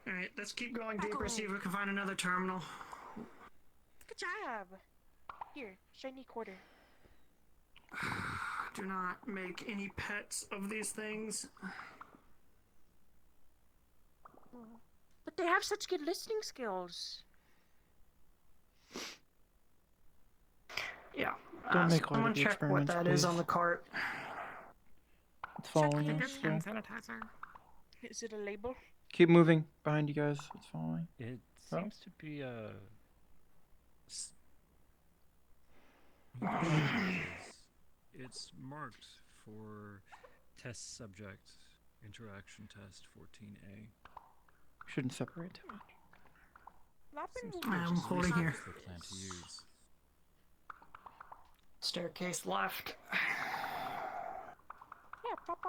Alright, let's keep going deeper, see if we can find another terminal. Good job. Here, shiny quarter. Do not make any pets of these things. But they have such good listening skills. Yeah. Don't make light someone of the check what experiments, that is please. on the cart. It's following Get us. hand sanitizer. Is it a label? Keep moving behind you guys. It's following. It Oh. seems to be a. It's marked for test subject interaction test 14A. Shouldn't separate too much. I'm holding here. They plan to use. Staircase left.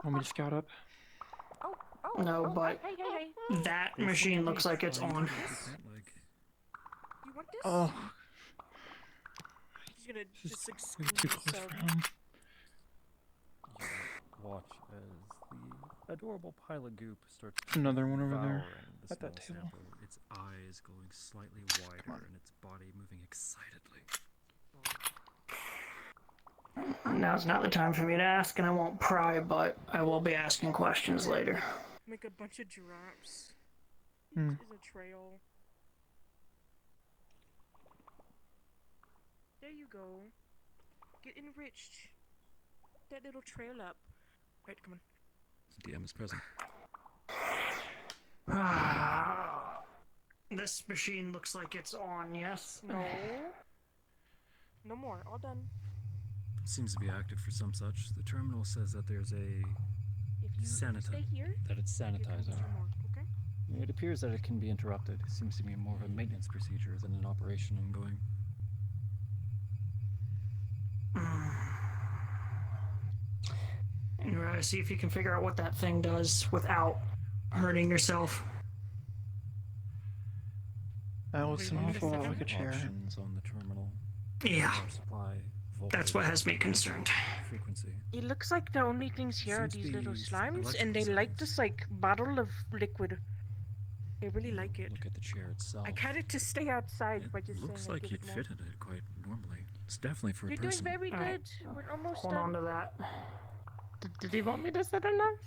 Want me to scout up? No, but that machine looks like it's on. You want this? Oh, He's gonna this just like is way squeeze too close some. for him. You watch as the adorable pile of goop starts Another one over there, devouring the at that small table. sample, its eyes going slightly wider and its body moving excitedly. Now's not the time for me to ask, and I won't pry, but I will be asking questions later. Make a bunch of drops. Hmm. Is a trail. There you go. Get enriched. That little trail up. Right, come on. DM is present. This machine looks like it's on, yes? No. No more. All done. Seems to be active for some such. The terminal says that there's a If you stay here, that it's here comes sanitizer. some more, okay? It appears that it can be interrupted. It seems to be more of a maintenance procedure than an operation ongoing. And see if you can figure out what that thing does without hurting yourself. That looks an awful lot like a chair. Options on the terminal. Yeah. Power supply, That's what has me concerned. frequency. It looks like the only things here are Seems these to little be slimes, and they electrical like this like bottle of liquid. They really like it. Look at the chair itself. I got it to stay outside by just Looks saying. like you'd fit in it quite normally. It's definitely for You're a doing person. very Alright. good. We're almost Hold done. on to that. Did he want me to sit in this?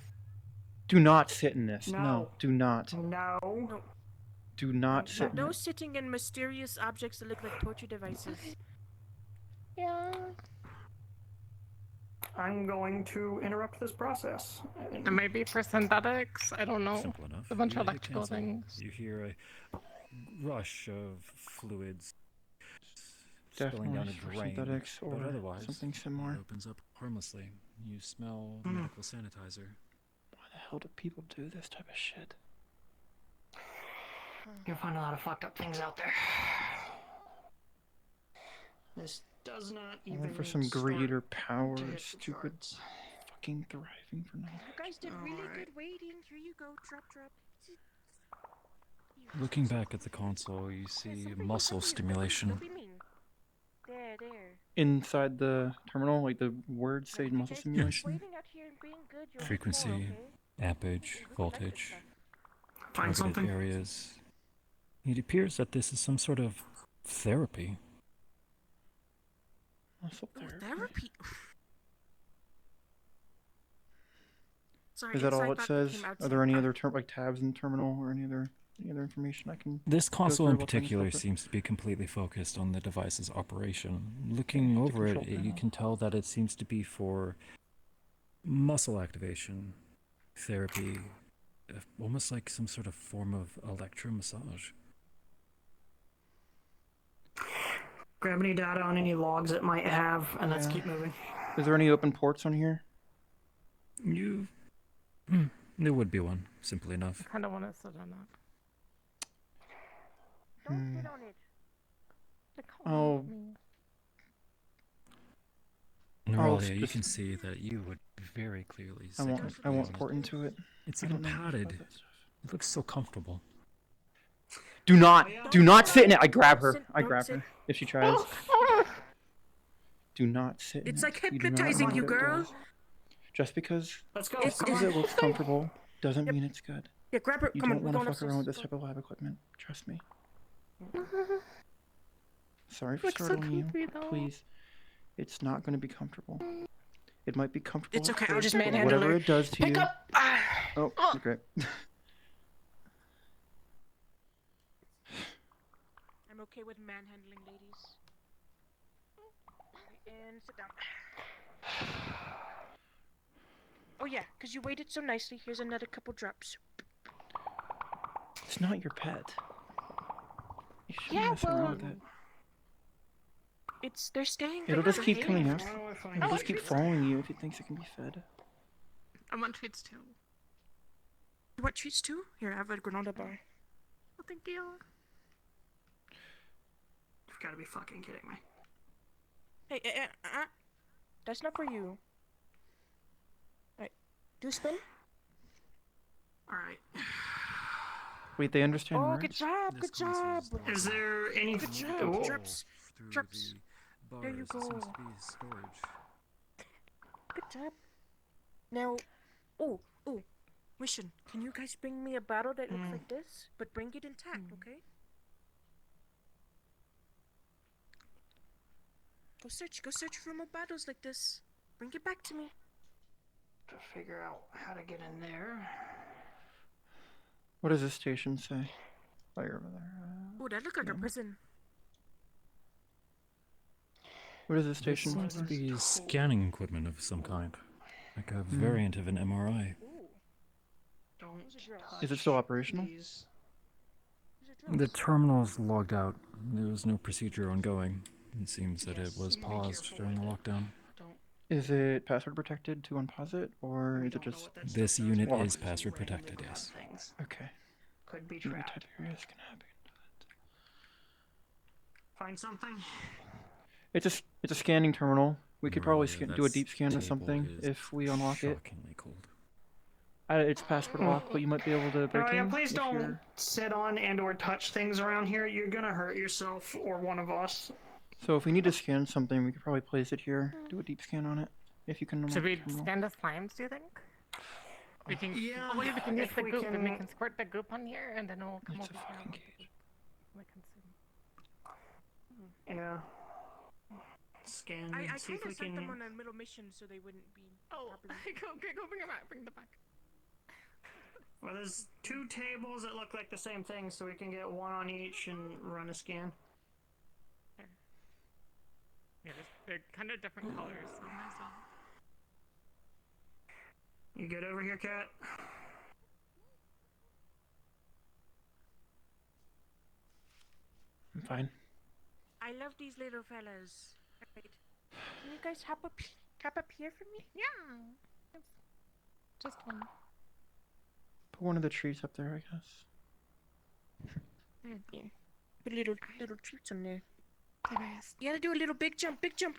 Do not sit in this. No. No, do not. No. Do not sit in No it. sitting in mysterious objects that look like torture devices. Yeah. I'm going to interrupt this process. And maybe for synthetics, I don't know. Simple enough. A bunch You of hit electrical cancel. things. You hear a rush of fluids spilling Definitely down a for drain, synthetics or but otherwise something it similar. opens up harmlessly. You smell Mm. medical sanitizer. Why the hell do people do this type of shit? You'll find a lot of fucked up things out there. This does not All even for some greed or power to or hit the stupid charts. fucking thriving for nothing. You guys did really Alright. good waiting. Here you go. Drop. Looking back at the console, you see muscle stimulation. Don't be mean. There. Inside the terminal, like the words say muscle Just simulation. waiting out here and being good. You'll Frequency, be more, okay? ampage, voltage, Find targeted something. areas. It appears that this is some sort of therapy. Muscle Oh, therapy. therapy. Sorry, Is that all inside it back says? became Are outside there any back. other like tabs in the terminal or any other information I can? This go console through in while trying to particular stop it? seems to be completely focused on the device's operation. Looking over it, control you panel. can tell that it seems to be for muscle activation, therapy, almost like some sort of form of electromassage. Grab any data on any logs it might have, and let's Yeah. keep moving. Is there any open ports on here? There would be one, simply enough. I kind of want to sit on that. Don't sit on it. Oh, Neuralia, you just- can see that you would very clearly I sit won't comfortably on port into it. It's I even don't know much about padded. that stuff. It looks so comfortable. Do not sit in it. I grab her. Sit- I don't grab sit. her if she tries. Do not sit in It's it. like You do not hypnotizing know you, what it girl. does. Just because Let's go. It's- it looks comfortable doesn't mean it's good. Yeah, grab her. You Come don't on, we're want to going fuck around with this upstairs. type of lab equipment. Trust me. Sorry for Looks so startling you. comfy, though. Please. It's not going to be comfortable. It might be comfortable. It's at okay, I'll first, just but manhandle whatever her. it does to Pick you. up. Oh, great. I'm okay with manhandling, ladies. And sit down. Oh yeah, because you waited so nicely. Here's another couple drops. It's not your pet. You shouldn't Yeah, mess around with well, it. they're staying. It'll they're just keep coming behaved. out. It'll just keep following you if it thinks it can be fed. I want treats too. You want treats too? Here, I have a granola bar. Oh, thank you. You've got to be fucking kidding me. Hey, that's not for you. Alright, do a spin. Alright. Wait, they understand Oh, words? good job, good job. Is there any... Good job, Oh. Drops. Drops. There you go. Storage. Good job. Now, oh, mission. Can you guys bring me a bottle that looks like this, but bring it intact, okay? Go search for more bottles like this. Bring it back to me. To figure out how to get in there. What does this station say? Oh, you're over there. Oh, that looks like a prison. What does this station This seems say? to be scanning equipment of some kind. Like a variant of an MRI. Is it still operational? The terminal's logged out. There was no procedure ongoing. It seems that it was paused during the lockdown. Is it password protected to unpause it, or is it just... This unit is password protected, yes. Okay. Could be Maybe trapped. type areas can happen. Find something? It's a scanning terminal. We could probably do a That's deep scan of table something is if we unlock it. Shockingly cold. It's password locked, but you might be able to break in. Please if don't you're- sit on and or touch things around here. You're gonna hurt yourself or one of us. So if we need to scan something, we could probably place it here. Do a deep scan on it. If you can unlock Should we the terminal. scan the slimes, do you think? We can, Yeah, we can use if the we goop and we can- can squirt the goop on here and then it'll come It's over a here. fucking cage. We can see. Yeah. Scan. I see kind if we of sent can. them on a middle mission so they wouldn't be. Oh, go bring it back, bring it back. Well, there's two tables that look like the same thing, so we can get one on each and run a scan. Yeah, they're kind of different colors. So nice. You good over here, Kat? I'm fine. I love these little fellas. Right. Can you guys hop up here for me? Yeah. Just one. Put one of the trees up there, I guess. Yeah. Put little treats on there. You gotta do a little big jump, big jump.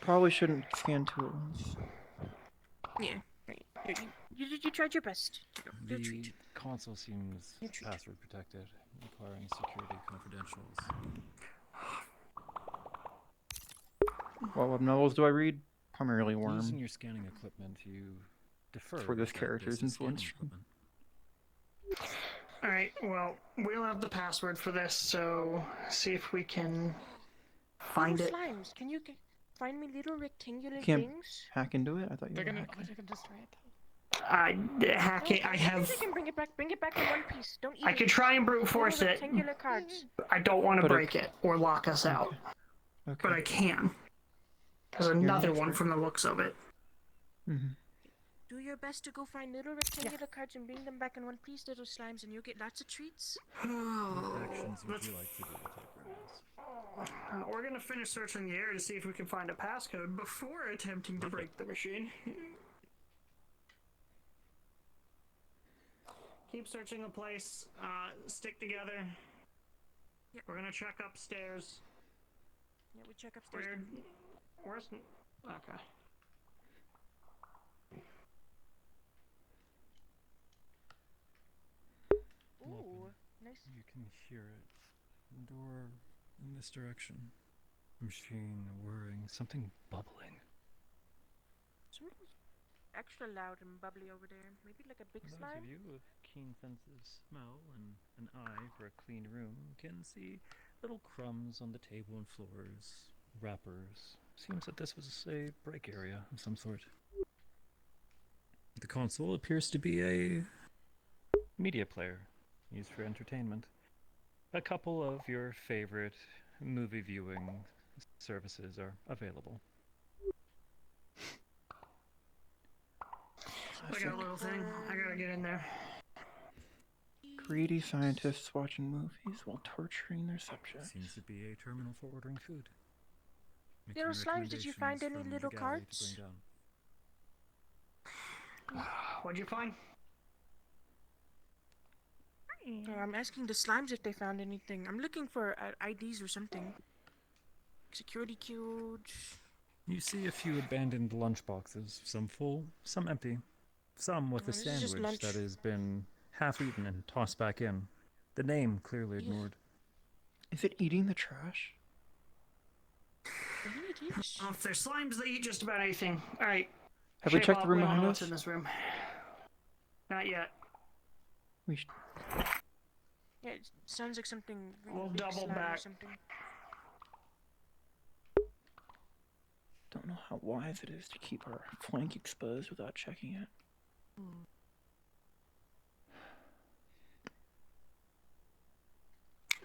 Probably shouldn't scan two at once. Yeah. Right. You tried your best. Do a The treat. console seems password protected, requiring security confidentials. What web novels do I read? Primarily Worm. Using your scanning equipment, you defer. That's where this that character's this is scanning influenced from. equipment. Alright, well, we don't have the password for this, so see if we can find it. Slimes, can you find me little rectangular Can't things? hack into it? I thought you They're were gonna hacking. destroy it. Hacking, I have... You can bring it back in one piece. Don't eat I it. could try and brute force Little it. rectangular cards. I don't want to But it- break it or lock us out. Okay. But I can. There's another one from the looks of it. Mm-hmm. Do your best to go find little rectangular cards and bring them back in one piece, little slimes, and you'll get lots of treats. What actions would you like to do, Tigress? We're gonna finish searching the area to see if we can find a passcode before attempting to break the machine. Keep searching the place. Stick together. Yep. We're gonna check upstairs. Yeah, we check upstairs. Where's... Okay. Ooh, nice. You can hear it. Door in this direction. Machine whirring. Something bubbling. Something extra loud and bubbly over there. Maybe like a big Those slime? of you with keen sense of smell and an eye for a clean room can see little crumbs on the table and floors, wrappers. Seems that this was a break area of some sort. The console appears to be a media player used for entertainment. A couple of your favorite movie viewing services are available. I got a little thing. I gotta get in there. Greedy scientists watching movies while torturing their subjects. Seems to be a terminal for ordering food. Making Little slimes, did you find any recommendations little from the galley to cards? bring down. What'd you find? I'm asking the slimes if they found anything. I'm looking for IDs or something. Security codes. You see a few abandoned lunchboxes, some full, some empty, some with a This is just sandwich lunch. that has been half eaten and tossed back in. The name clearly ignored. Is it eating the trash? Well, if there's slimes, they eat just about anything. Alright. Have we Shape checked up, the room we don't behind know us? what's in this room. Not yet. We should... Yeah, it sounds like something. We'll big double slime or back. something. Don't know how wise it is to keep our flank exposed without checking it.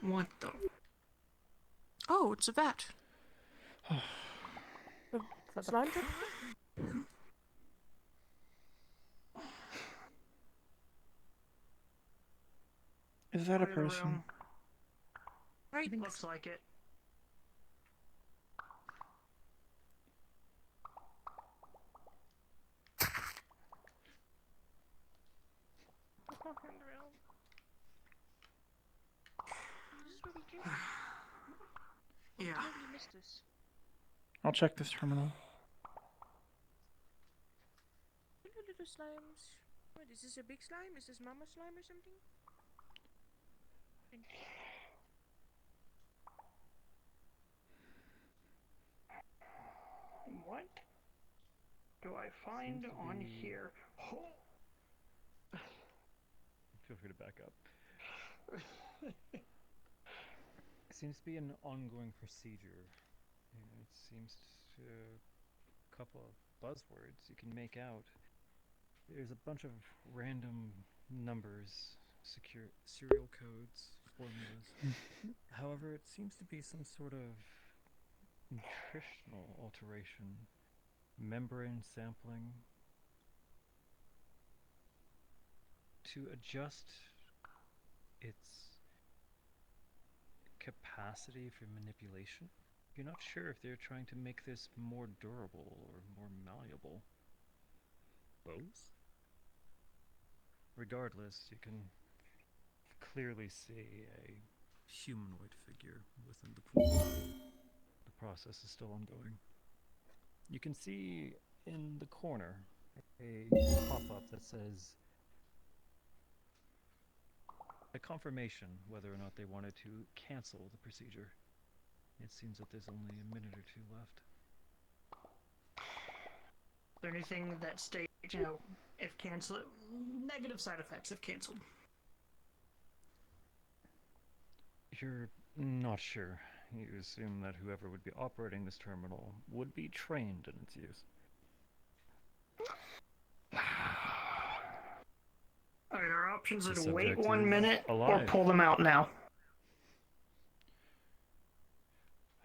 What the? Oh, it's a vat. The slime trap? Is that a Clear the person? room. Right. Looks like it. This is where we came. Yeah. Nobody missed this. I'll check this terminal. Hello, little slimes. What, is this a big slime? Is this mama slime or something? What do I find on here? Oh. Feel free to back up. Seems to be an ongoing procedure. It seems to a couple of buzzwords you can make out. There's a bunch of random numbers, secure serial codes, formulas. However, it seems to be some sort of nutritional alteration, membrane sampling to adjust its capacity for manipulation. You're not sure if they're trying to make this more durable or more malleable. Both? Regardless, you can clearly see a humanoid figure within the pool. The process is still ongoing. You can see in the corner a pop-up that says a confirmation whether or not they wanted to cancel the procedure. It seems that there's only a minute or two left. Is there anything that states, if cancel, negative side effects if canceled? You're not sure. You assume that whoever would be operating this terminal would be trained in its use. Alright, our options are The to wait subject 1 is minute or alive. pull them out now.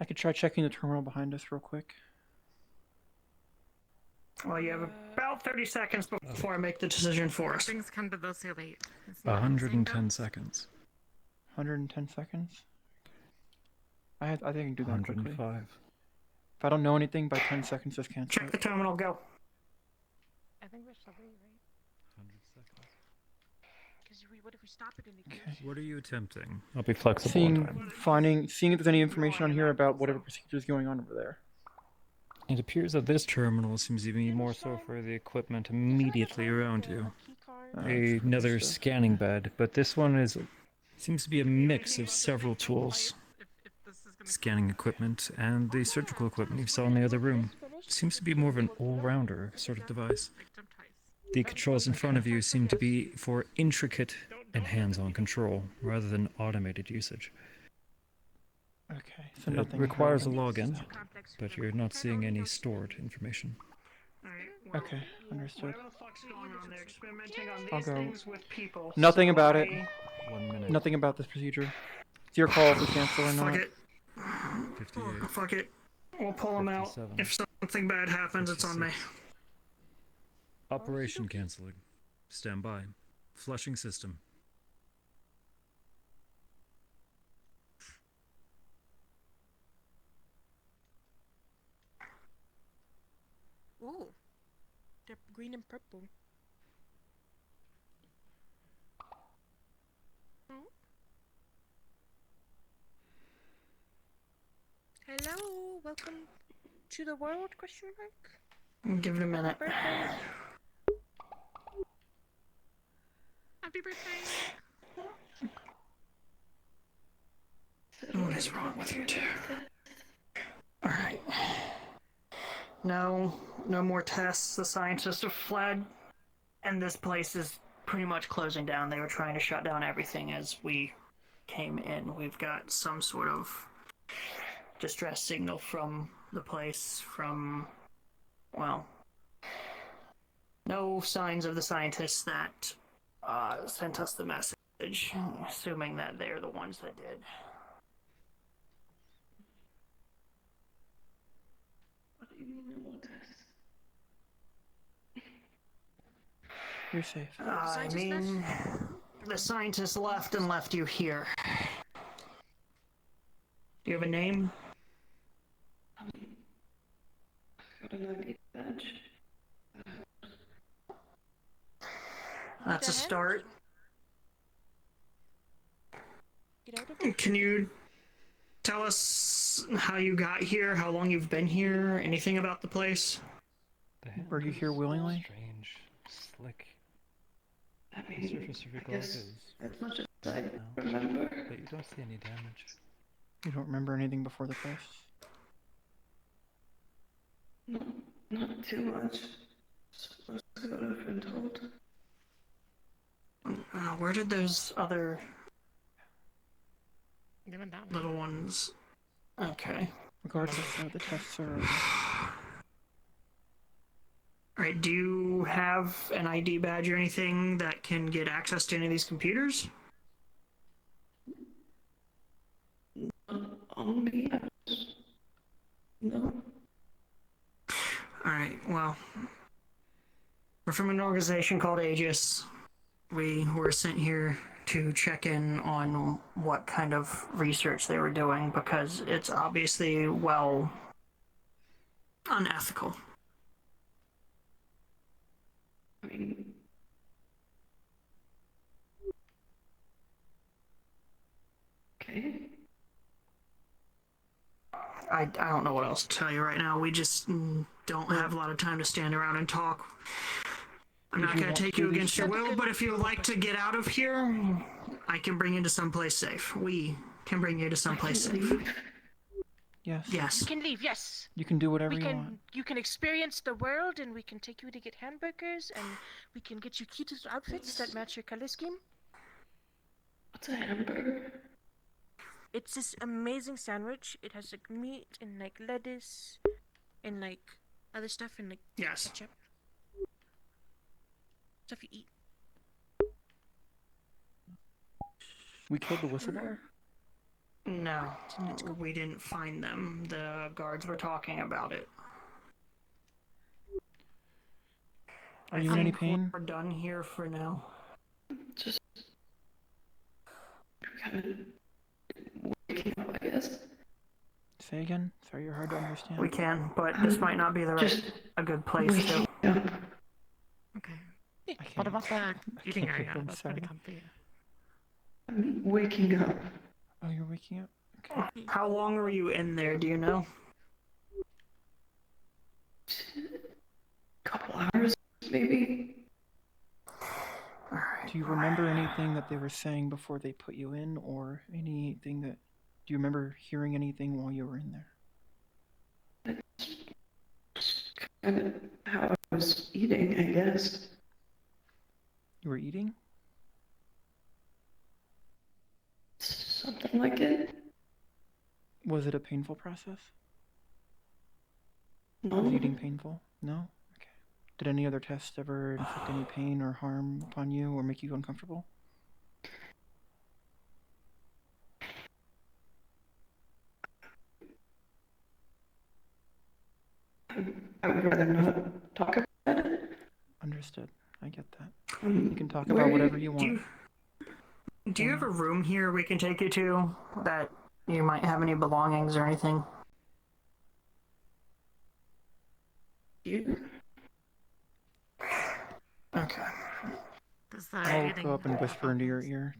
I could try checking the terminal behind us real quick. Well, you have about 30 seconds before I make the decision for us. Things come to those who wait. It's not 110 seconds. 110 seconds? I think I can do that quickly. 105. If I don't know anything, by 10 seconds, just cancel Check the it. terminal, go. I think we should wait, right? 100 seconds. Because what if we stop it and it Okay. What are you attempting? I'll be flexible on time. Seeing if there's any information on here about whatever procedure is going on over there. It appears that this terminal seems to be more so for the equipment immediately around you. Another scanning bed, but this one seems to be a mix of several tools. Scanning equipment and the surgical equipment you saw in the other room. Seems to be more of an all-rounder sort of device. The controls in front of you seem to be for intricate and hands-on control, rather than automated usage. Okay, so It nothing requires a happened. login, but you're not seeing any stored information. Okay, understood. Whatever the fuck's going on, they're experimenting on I'll these go. things with people. Nothing so about it. 1 minute. Nothing about this procedure. It's your call if we cancel or not. Fuck it. 58. Fuck it. We'll pull them out. 57. If something bad happens, it's on me. 56. Operation canceling. Stand by. Flushing system. Oh. They're green and purple. Oh. Hello, welcome to the world, question mark? Give it a minute. Happy birthday. Happy birthday! What is wrong with you two? Alright. No more tests. The scientists have fled, and this place is pretty much closing down. They were trying to shut down everything as we came in. We've got some sort of distress signal from the place, from, well, no signs of the scientists that sent us the message, assuming that they're the ones that did. What do you mean no test? You're safe. I mean, the scientists left and left you here. Do you have a name? Got an ID badge. That's a start. Get out of it. Can you tell us how you got here, how long you've been here, anything about the place? Were you here willingly? Strange, slick. I The mean, surface of your I glove guess is as much as I now, remember. but you don't see any damage. You don't remember anything before the test? No, not too much. Supposed to what I've been told. Where did those other Given that little ones? Okay. Regardless, the tests are. Alright, do you have an ID badge or anything that can get access to any of these computers? On me? No. Alright, well, we're from an organization called Aegis. We were sent here to check in on what kind of research they were doing because it's obviously, well, unethical. I mean, okay. I don't know what else to tell you right now. We just don't have a lot of time to stand around and talk. I'm not going to take you against your will, but if you would like to get out of here, I can bring you to someplace safe. We can bring you to someplace safe. Yes. Yes. You can leave, yes. You can do whatever you want. You can experience the world, and we can take you to get hamburgers, and we can get you cute outfits that match your color scheme. What's a hamburger? It's this amazing sandwich. It has like meat and like lettuce and like other stuff and like yes. ketchup. Stuff you eat. We killed the whistleblower? No, we didn't find them. The guards were talking about it. Are you in any pain? We're done here for now. Just kind of waking up, I guess. Say again? Sorry, you're hard to understand. We can, but this might not be a good place to. Okay. What about the eating area? I'm That's sorry. pretty comfy. I'm waking up. Oh, you're waking up? Okay. How long were you in there, do you know? Couple hours, maybe. Do you remember anything that they were saying before they put you in, or anything that... Do you remember hearing anything while you were in there? Kind of how I was eating, I guess. You were eating? Something like it. Was it a painful process? No. Was eating painful? No? Okay. Did any other tests ever inflict any pain or harm upon you or make you uncomfortable? I would rather not talk about it. Understood. I get that. Um, You can talk about whatever you want. Do you have a room here we can take you to that you might have any belongings or anything? You? Okay. I'll go up and whisper into your ear.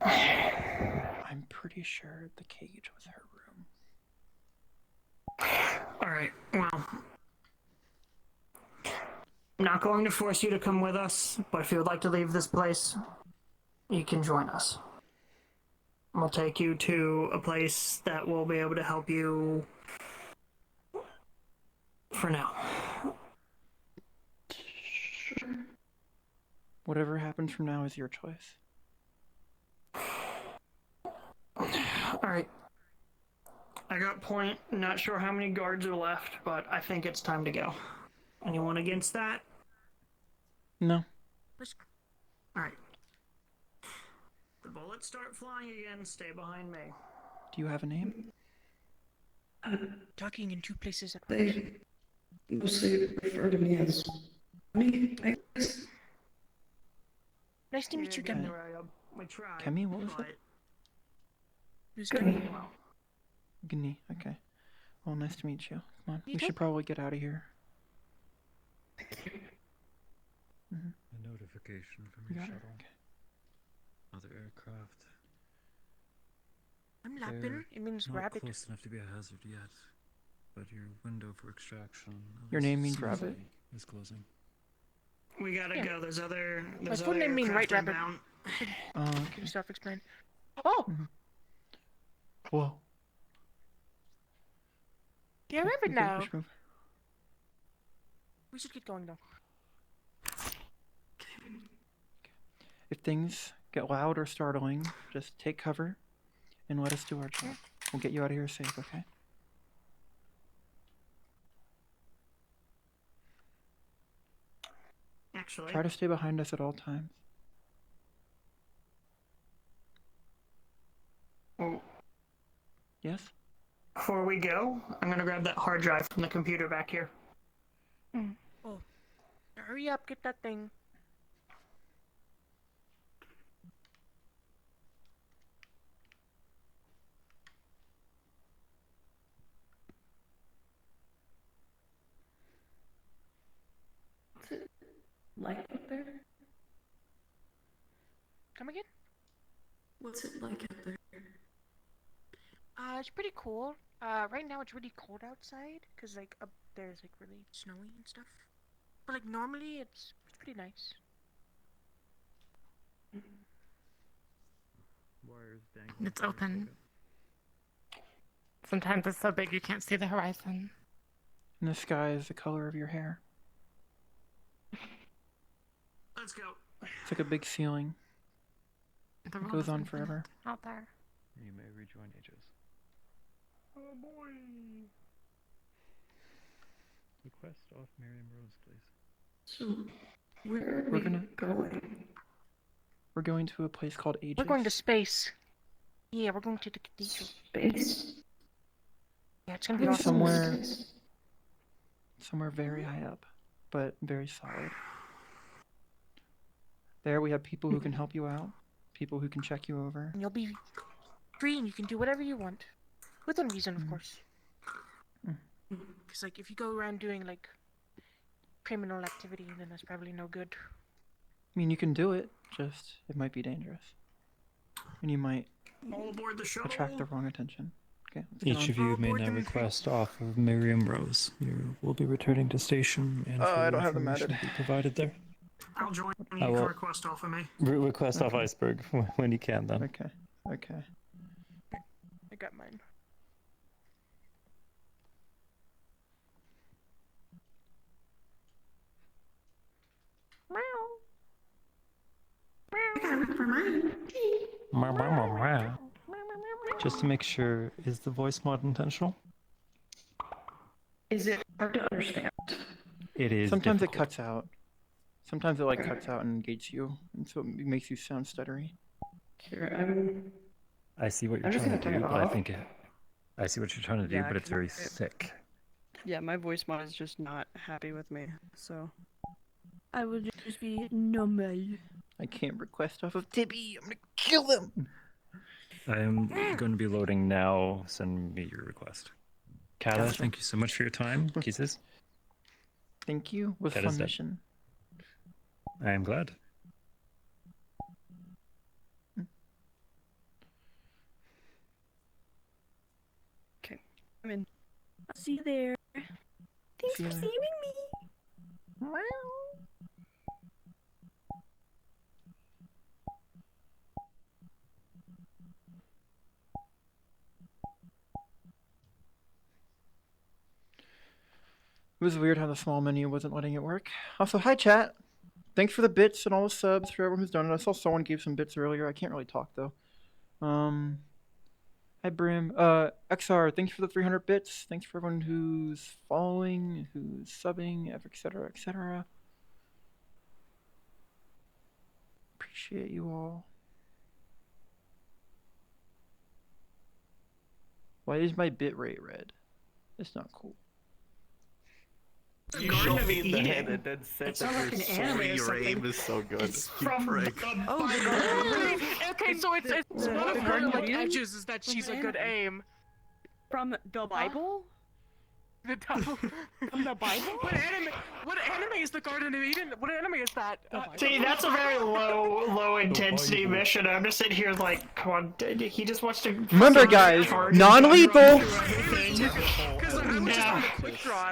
I'm pretty sure the cage was her room. Alright, well. I'm not going to force you to come with us, but if you would like to leave this place, you can join us. We'll take you to a place that will be able to help you for now. Whatever happens from now is your choice. Alright. I got point. Not sure how many guards are left, but I think it's time to go. Anyone against that? No. Alright. The bullets start flying again. Stay behind me. Do you have a name? Talking in two places at They once. mostly refer to me as me, I guess. Nice to meet you, Gummy. We tried. Kemi, what was but... it? Who's Good. Gummy? Gnee, okay. Well, nice to meet you. Come on, You we too. should probably get out of here. A notification from You your got it? shuttle. Okay. Other aircraft. I'm lapping. They're It means not rabbit. close enough to be a hazard yet, but your window for extraction. at Your least name means smoothly, rabbit? Is closing. We gotta Yeah. go. There's other. My There's full other name mean right aircraft rabbit. inbound. Okay. Can you self-explain? Oh! Whoa. Yeah, rabbit Okay, now. we should move. We should get going though. If things get loud or startling, just take cover and let us do our job. We'll get you out of here safe, okay? Actually. Try to stay behind us at all times. Well, Yes? before we go, I'm gonna grab that hard drive from the computer back here. Oh. Hurry up, get that thing. What's it like up there? Come again? What's it like up there? It's pretty cool. Right now it's really cold outside, cause like up there's like really snowy and stuff. But like normally it's pretty nice. Wires dangling. It's open. Sometimes it's so big you can't see the horizon. And the sky is the color of your hair. Let's go. It's like a big ceiling. The It world goes is on infinite forever. out there. You may rejoin Aegis. Oh boy. Request off Miriam Rose, please. So, where are We're we gonna- going? We're going to a place called Aegis. We're going to space. Yeah, we're going to the cathedral. Space? Yeah, it's gonna be Where's awesome. Somewhere very high up, but very solid. There we have people who can help you out, people who can check you over. And you'll be free and you can do whatever you want. Within reason, of course. Because, like, if you go around doing, like, criminal activity, then that's probably no good. I mean, you can do it, just it might be dangerous. And you might All aboard the shuttle. attract the wrong attention. Okay, let's get Each on. of you may now request off of Miriam Rose. You will be returning to station, and I further don't have them information added. will be provided there. I'll join you. I You will- can request off of me. Request off Iceberg when you can, then. Okay, okay. I got mine. Just to make sure, is the voice mod intentional? Is it hard to understand? It is. Sometimes difficult. it cuts out. Sometimes it like cuts out and engages you, and so it makes you sound stuttery. Here, I'm... I see what you're I'm just trying to gonna do, turn it but I off. think I see what you're trying to do, Yeah, but it's 'cause very it- sick. Yeah, my voice mod is just not happy with me, so. I will just be normal. I can't request off of Tibby. I'm gonna kill them. I am going to be loading now. Send me your request. Kata, Gotcha. thank you so much for your time. Kisses. Thank you. Was That fun is it. mission. I am glad. Okay, I'm in. I'll see you there. Thanks for saving me. It was weird how the small menu wasn't letting it work. Also, hi chat. Thanks for the bits and all the subs for everyone who's done it. I saw someone gave some bits earlier. I can't really talk though. Hi Brim. XR, thanks for the 300 bits. Thanks for everyone who's following, who's subbing, etc., etc. Appreciate you all. Why is my bitrate red? It's not cool. You shot me in the head and then said that you're sorry, your aim is so good. You prick. Okay, so it's one of her like edges is that she's a good aim. From the Bible? The devil. From the Bible? What anime is the Garden of Eden? What anime is that? See, that's a very low intensity mission. I'm just sitting here like, come on, he just wants to. Remember, guys, non-lethal.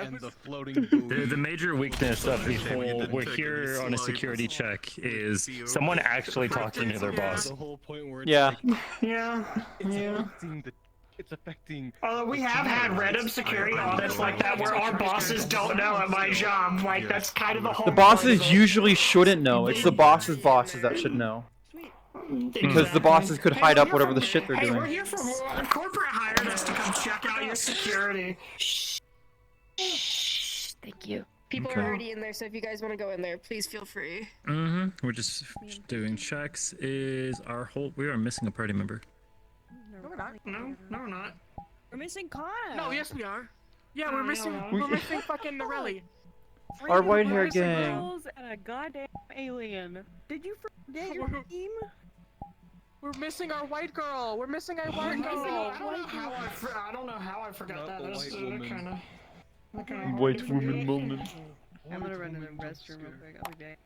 And the floating the major weakness of the whole we're here on a security check is someone actually talking to their boss. The whole point where yeah. It's affecting. We have had random security audits like that where our bosses don't know at my job. Like that's kind of the whole. The bosses usually shouldn't know. It's the boss's bosses that should know. Because the bosses could hide up whatever the shit they're Hey, we're doing. here for corporate hired us to come check out your security. Thank you. People are already in there, so if you guys want to go in there, please feel free. We're just doing checks. We are missing a party member. No, we're not. No, we're not. We're missing Kana. No, yes we are. Yeah, we're missing fucking Norelli. Our white hair Missing gang. girls and a goddamn alien. Did you forget your team? We're missing our white girl. We're missing our white girl. I don't know how I forgot that. That's kind of. White woman moment. I'm gonna run to the restroom real quick. I'll be back.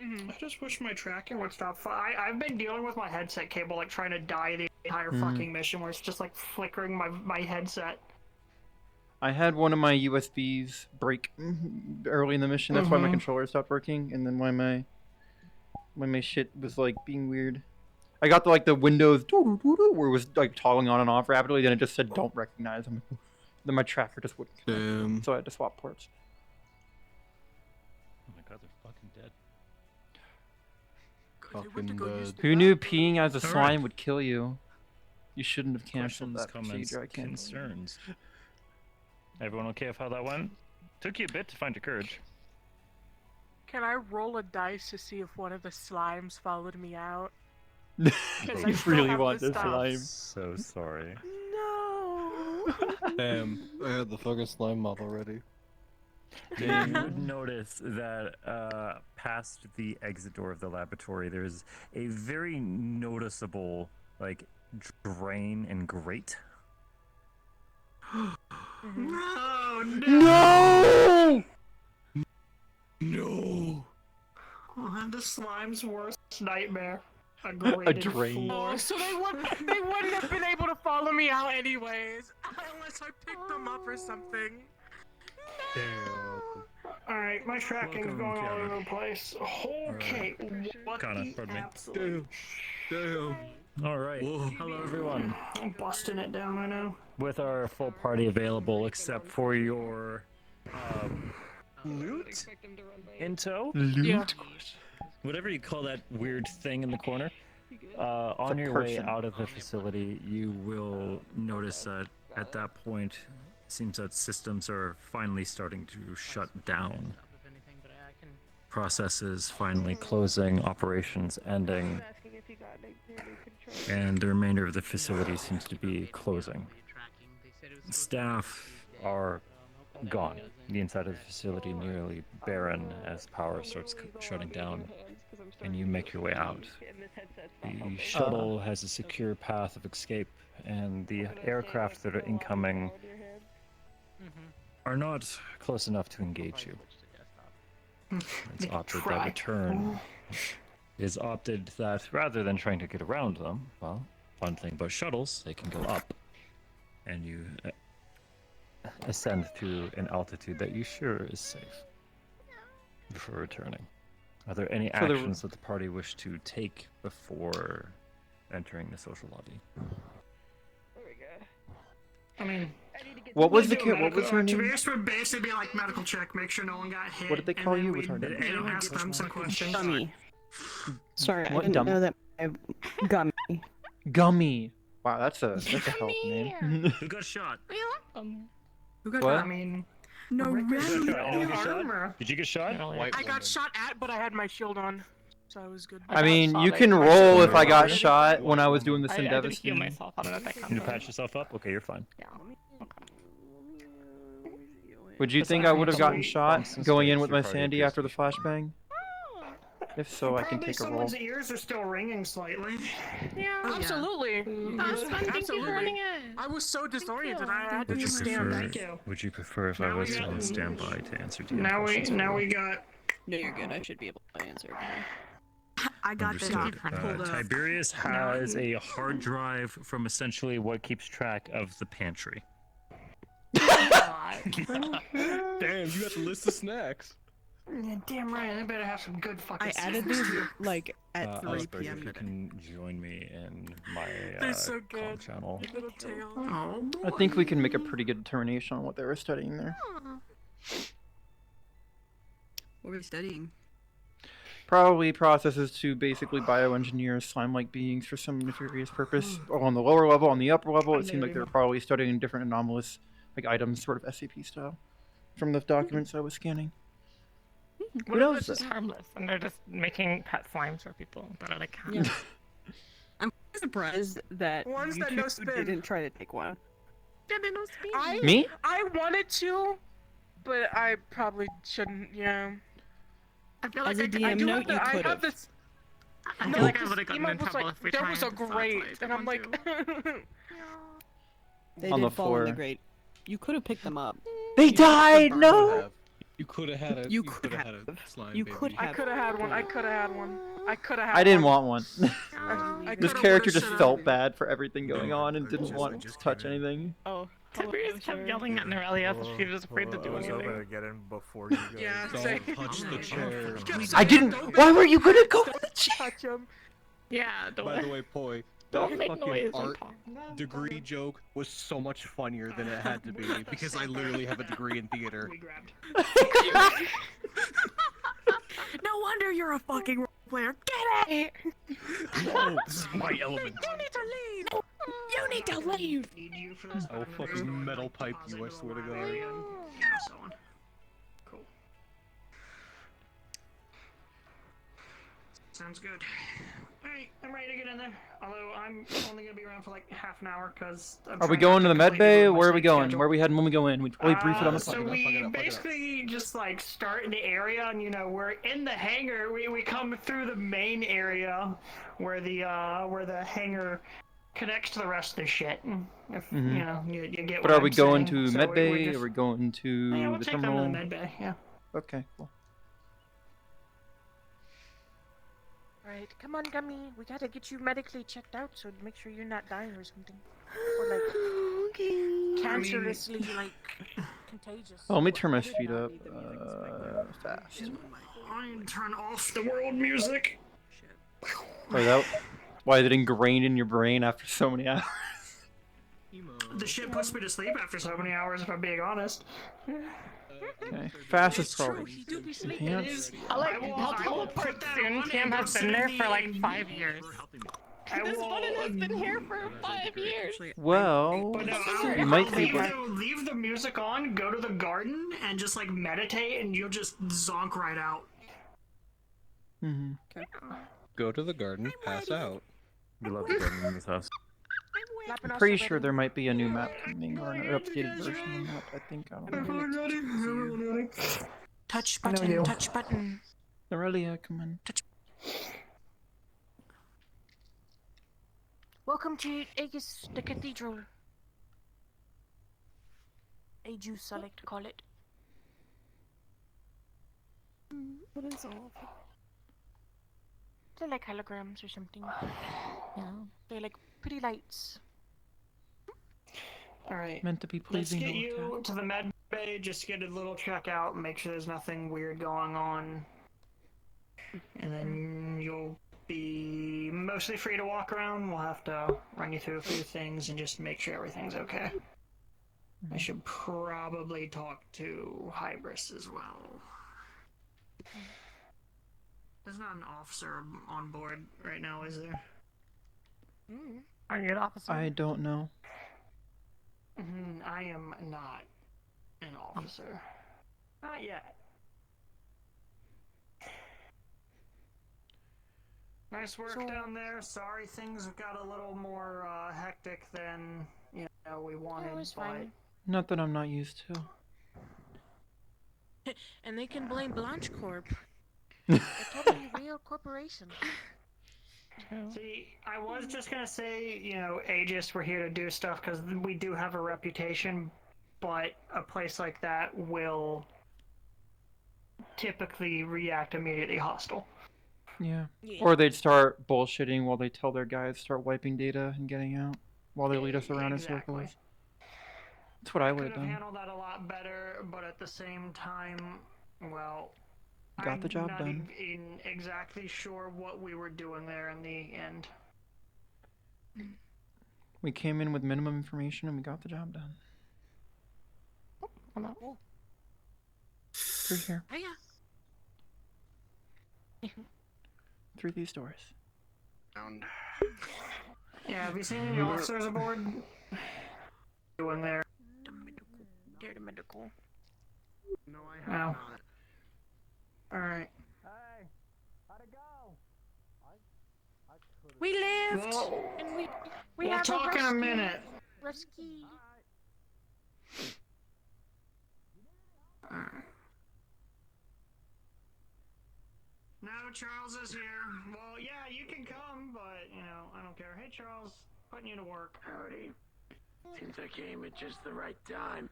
I just wish my tracking would stop. I've been dealing with my headset cable, like trying to die the entire fucking mission, where it's just like flickering my headset. I had one of my USBs break early in the mission. That's why my controller stopped working, and then when my shit was like being weird. I got the Windows where it was like toggling on and off rapidly. Then it just said don't recognize. Then my tracker just wouldn't connect, so I had to swap ports. Oh my god, they're fucking dead. Who knew peeing as a slime would kill you? You shouldn't have canceled that comments, procedure. I can't. concerns. Everyone okay with how that went? Took you a bit to find your courage. Can I roll a dice to see if one of the slimes followed me out? You really want this stuff. slime? So sorry. No. Damn, I had the fucking slime mob already. You would notice that past the exit door of the laboratory, there's a very noticeable drain and grate. No! No! The slime's worst nightmare. A drain. Oh, so they wouldn't have been able to follow me out anyways, unless I picked them up or something. Alright, my tracking's going all over the place. Okay, what Kana, pardon me. absolute... Damn. Alright, hello everyone. I'm busting it down, I know. With our full party available, except for your loot? in tow? Loot? Whatever you call that weird thing in the corner. On your way out of the facility, you will notice that at that point, it seems that systems are finally starting to shut down. Processes finally closing, operations ending, and the remainder of the facility seems to be closing. Staff are gone. The inside of the facility nearly barren as power starts shutting down, and you make your way out. The shuttle has a secure path of escape, and the aircraft that are incoming are not close enough to engage you. It's opted that return is opted that rather than trying to get around them, well, fun thing about shuttles, they can go up, and you ascend to an altitude that you sure is safe before returning. Are there any actions that the party wish to take before entering the social lobby? There we go. I mean, what was her name? Traverse would basically be like medical check, make sure no one got hit. What did they call you? What's her name? And ask them some questions. Gummy. Sorry, I What didn't know that. Gummy. Gummy. Wow, that's a help name. Who got shot? Who got What? shot? I mean, no, Anyone get shot? Did you get shot? I got shot at, but I had my shield on, so I was good. I mean, you can roll if I got shot when I was doing the I did Endeavor heal myself. I don't know if that counts. Can you patch yourself up? Okay, you're fine. Yeah. Would you think I would have gotten shot going in with my Sandy after the flashbang? If so, I can Probably take a roll. someone's ears are still ringing slightly. Yeah. Absolutely. That's fun. Thank you for running it. I was so disoriented. I had to just stand. Would you prefer if I was on standby to answer DM Now questions? we got. No, you're good. I should be able to answer. I got this. Understood. Tiberius has a hard drive from essentially what keeps track of the pantry. Damn, you got the list of snacks. Yeah, damn right, I better have some good fucking. I added these like at 3 Osberg, p.m. if you can join me in my They're so comm good. channel. Little tail. Oh, I think we can make a pretty good determination on what they were studying there. What were we studying? Probably processes to basically bioengineer slime-like beings for some nefarious purpose. On the lower level, on the upper level, it seemed like they were probably studying different anomalous like items, sort of SCP style, from the documents I was scanning. What if it's just harmless and they're just making pet slimes for people that are like Yeah. I'm surprised that Ones you that two no spin. didn't try to take one. Yeah, they know speed. Me? I wanted to, but I probably shouldn't. Yeah. I feel As like a I DM do note, have you the- could have. this. I feel like I would have gotten Ema in was trouble like, if we there tried was a to decide grate, what I and I'm like, They On did the fall in the floor. grate. You could have picked them up. They died! No! You could have had a. You could have had a slime You baby. could I have. could have had one. I could have had one. I could have had. I didn't one. want one. I This coulda, character woulda, just shoulda. felt bad for everything going on and didn't want to touch anything. Oh. Tiberius kept yelling at Norelia, so she was just afraid to do anything. to get in before you go. Yeah, Don't same. touch the chair. I didn't. Why were you gonna go in the chair? Touch him. Yeah, don't By the way, Poi, Don't that make fucking noise and art talk. degree joke was so much funnier than it had to be because I literally have a degree in theater. we grabbed. No wonder you're a fucking role player. Get it! No, this is my element. You need to leave. You need to leave. Need you for this. I will fucking metal pipe you, I swear to God. And so on. Cool. Sounds good. Alright, I'm ready to get in there. Although I'm only gonna be around for like half an hour because. Are we going to the med bay? Where are we going? Where are we heading when we go in? We probably brief it on the So phone. we basically just like start in the area, and you know we're in the hangar. We come through the main area where the hangar connects to the rest of the shit. If you know you get. But what are we I'm going saying. to So med we're bay? just- Are we going to Yeah, we'll the take them to terminal? the med bay. Yeah. Okay, cool. Right, come on, Gummy. We gotta get you medically checked out, so make sure you're not dying or something, or like cancerously like contagious. Oh, let me turn my speed up fast. I turn off the world music. Oh, that why is it ingrained in your brain after so many hours? The shit puts me to sleep after so many hours, if I'm being honest. Okay, fastest probably. Enhance. I like how teleport soon Cam has been there for like 5 years. This button has been here for 5 years. Well, But no, you might leave, think. leave the music on, go to the garden, and just like meditate, and you'll just zonk right out. Go to the garden, pass out. We love the garden in this house. I'm pretty sure there might be a new map coming or an updated version of the map. I think I don't know. Touch I know button, you. touch button. Aurelia, come on. Welcome to Aegis, the cathedral. Aegis, I like to call it. What is off? They're like holograms or something. Yeah. They're like pretty lights. Alright. Meant to be Let's pleasing get to look you at. to the med bay, just get a little check out, make sure there's nothing weird going on. And then you'll be mostly free to walk around. We'll have to run you through a few things and just make sure everything's okay. I should probably talk to Hybris as well. There's not an officer on board right now, is there? Are you an officer? I don't know. I am not an officer. Not yet. Nice work down there. Sorry things have got a little more hectic than, you know, we wanted, was but... fine. Not that I'm not used to. And they can blame Blanche Corp. They're totally real corporation. See, I was just gonna say, you know, Aegis, we're here to do stuff because we do have a reputation, but a place like that will typically react immediately hostile. Yeah. Yeah. Or they'd start bullshitting while they tell their guys start wiping data and getting out while they lead us around in circles. That's what I would Could have have done. handled that a lot better, but at the same time, well, Got the job I'm done. not even exactly sure what we were doing there in the end. We came in with minimum information and we got the job done. Through here. Hiya. Through these doors. Yeah, have you seen any officers aboard? Doing there? They're the medical. No, I have not. Alright. We lived, Well, and we we'll have talk in a minute. Rescue. No, Charles is here. Well, yeah, you can come, but, you know, I don't care. Hey, Charles, putting you to work. Howdy. Seems I came at just the right time.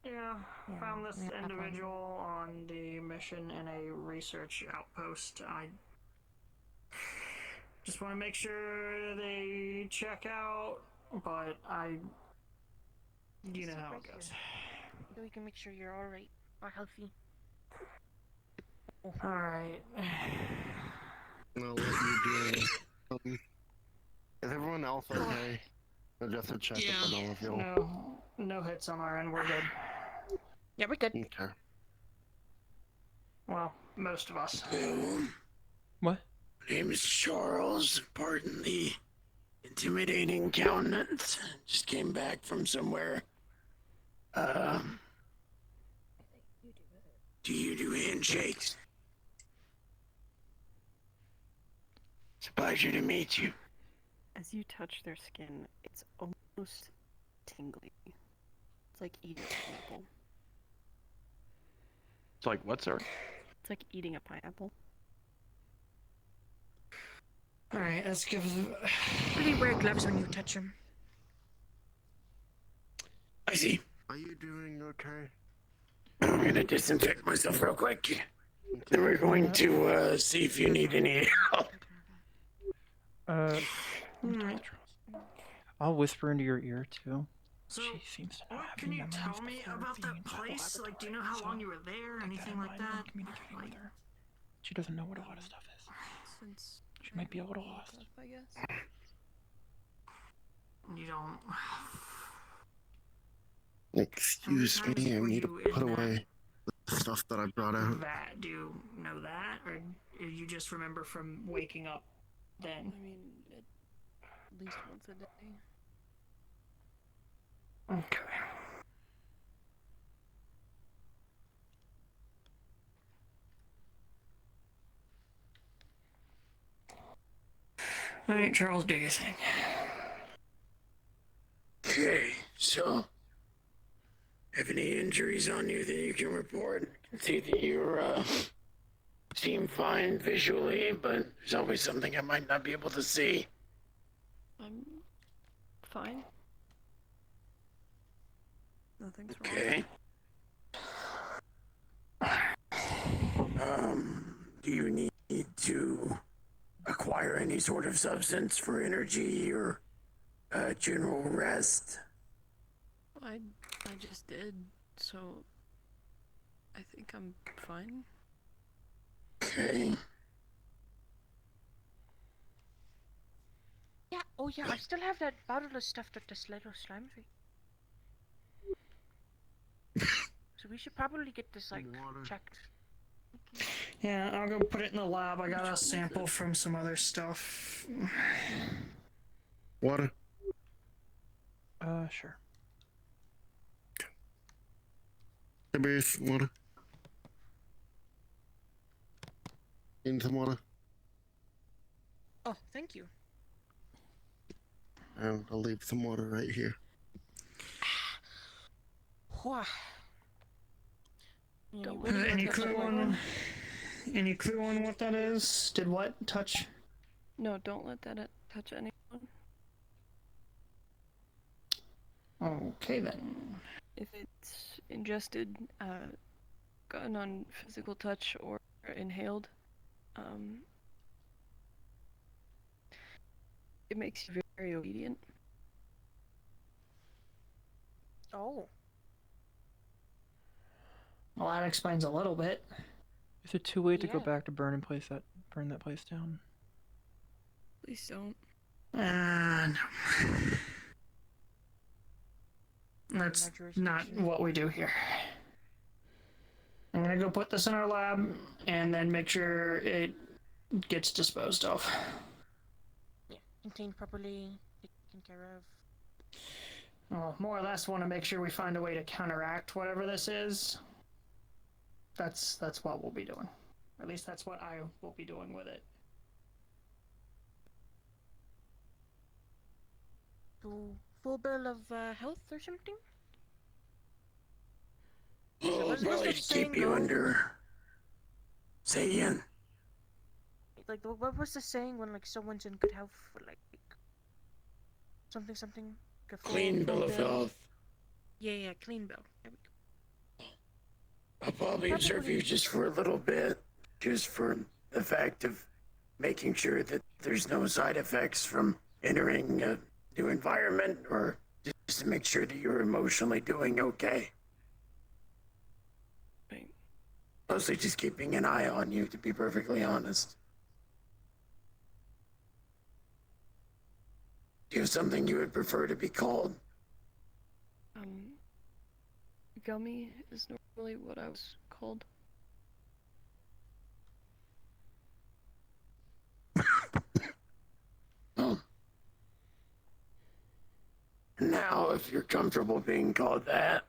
Yeah, found this individual on the mission in a research outpost. I just want to make sure they check out, but you know how it goes. So we can make sure you're alright, or healthy. Alright. Well, what you doing? Is everyone else okay? Or just a check up on all of you? No hits on our end, we're good. Yeah, we're good. Okay. Well, most of us. What? My name is Charles. Pardon the intimidating countenance. Just came back from somewhere. Do you do handshakes? It's a pleasure to meet you. As you touch their skin, it's almost tingly. It's like eating a pineapple. It's like what, sir? It's like eating a pineapple. Alright, let's give... Really wear gloves when you touch them. I see. Are you doing okay? I'm gonna disinfect myself real quick. Then we're going to see if you need any help. I'll whisper into your ear too. So, She seems to know what having can you them tell hands me before about that being place? Like, do you know how long you were there or anything like that? Communicating with her. She doesn't know what a lot of stuff is. Since She might be a little lost. I guess. You don't... Excuse me, I need to put away the stuff that I brought out. That, do you know that? Or you just remember from waking up then? I mean, at least once a day. Okay. Alright, Charles, do your thing. Okay, so have any injuries on you that you can report? I can see that you seem fine visually, but there's always something I might not be able to see. I'm fine. Nothing's wrong. Okay. Do you need to acquire any sort of substance for energy or general rest? I just did, so I think I'm fine. Okay. Yeah, oh yeah, I still have that bottle of stuff that the little slime tree. So we should probably get this, like, checked. Yeah, I'll go put it in the lab. I got a sample from some other stuff. Water. Sure. Hey, Bruce, water. Need some water? Oh, thank you. I'll leave some water right here. Any clue on? Any clue on what that is? Did what touch? No, don't let that touch anyone. Okay then. If it's ingested, gotten on physical touch or inhaled, it makes you very obedient. Oh. Well, that explains a little bit. Is it too late to go Yeah. back to burn that place down? Please don't. No. That's not what we do here. I'm gonna go put this in our lab and then make sure it gets disposed of. Yeah, contained properly, taken care of. Well, more or less want to make sure we find a way to counteract whatever this is. That's what we'll be doing. At least that's what I will be doing with it. Full bill of health or something? Well, what's probably that to saying keep you go? under. Say again. Like, what was the saying when, like, someone's in good health? Like, something. Like a Clean bill of health. Yeah, clean bill. There we go. I'll probably observe you just for a little bit, just for the fact of making sure that there's no side effects from entering a new environment, or just to make sure that you're emotionally doing okay. Right. Mostly just keeping an eye on you, to be perfectly honest. Do you have something you would prefer to be called? Gummy is normally what I was called. Oh. Now, if you're comfortable being called that,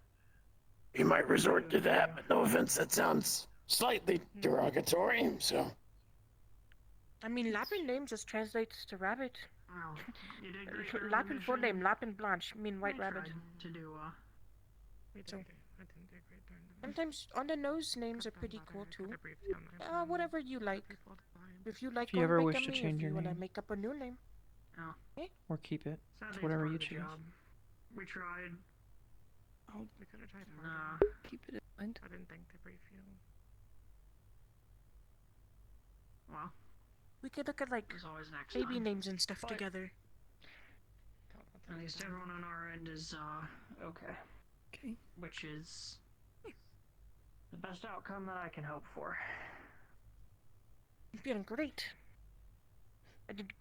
you might resort to that, but no offense, that sounds slightly derogatory, so. I mean, Lapin name just translates to rabbit. Wow. You did great. Lapin full name, Lapin Blanche, mean white rabbit. To do, So, sometimes on the nose names are pretty cool too. Whatever you like. If you like If you ever going by wish to Gummy, change if your you want to name. make up a new name. Oh. Or keep it. Sadly, It's whatever part you of the choose. job. We tried. Oh, We could have tried Nah. harder. keep it in mind. I didn't think to brief you. Well, We could look at, like, there's always next baby time. names and stuff But- together. At least everyone on our end is, okay. Okay. Which is the best outcome that I can hope for. I'm feeling great. I did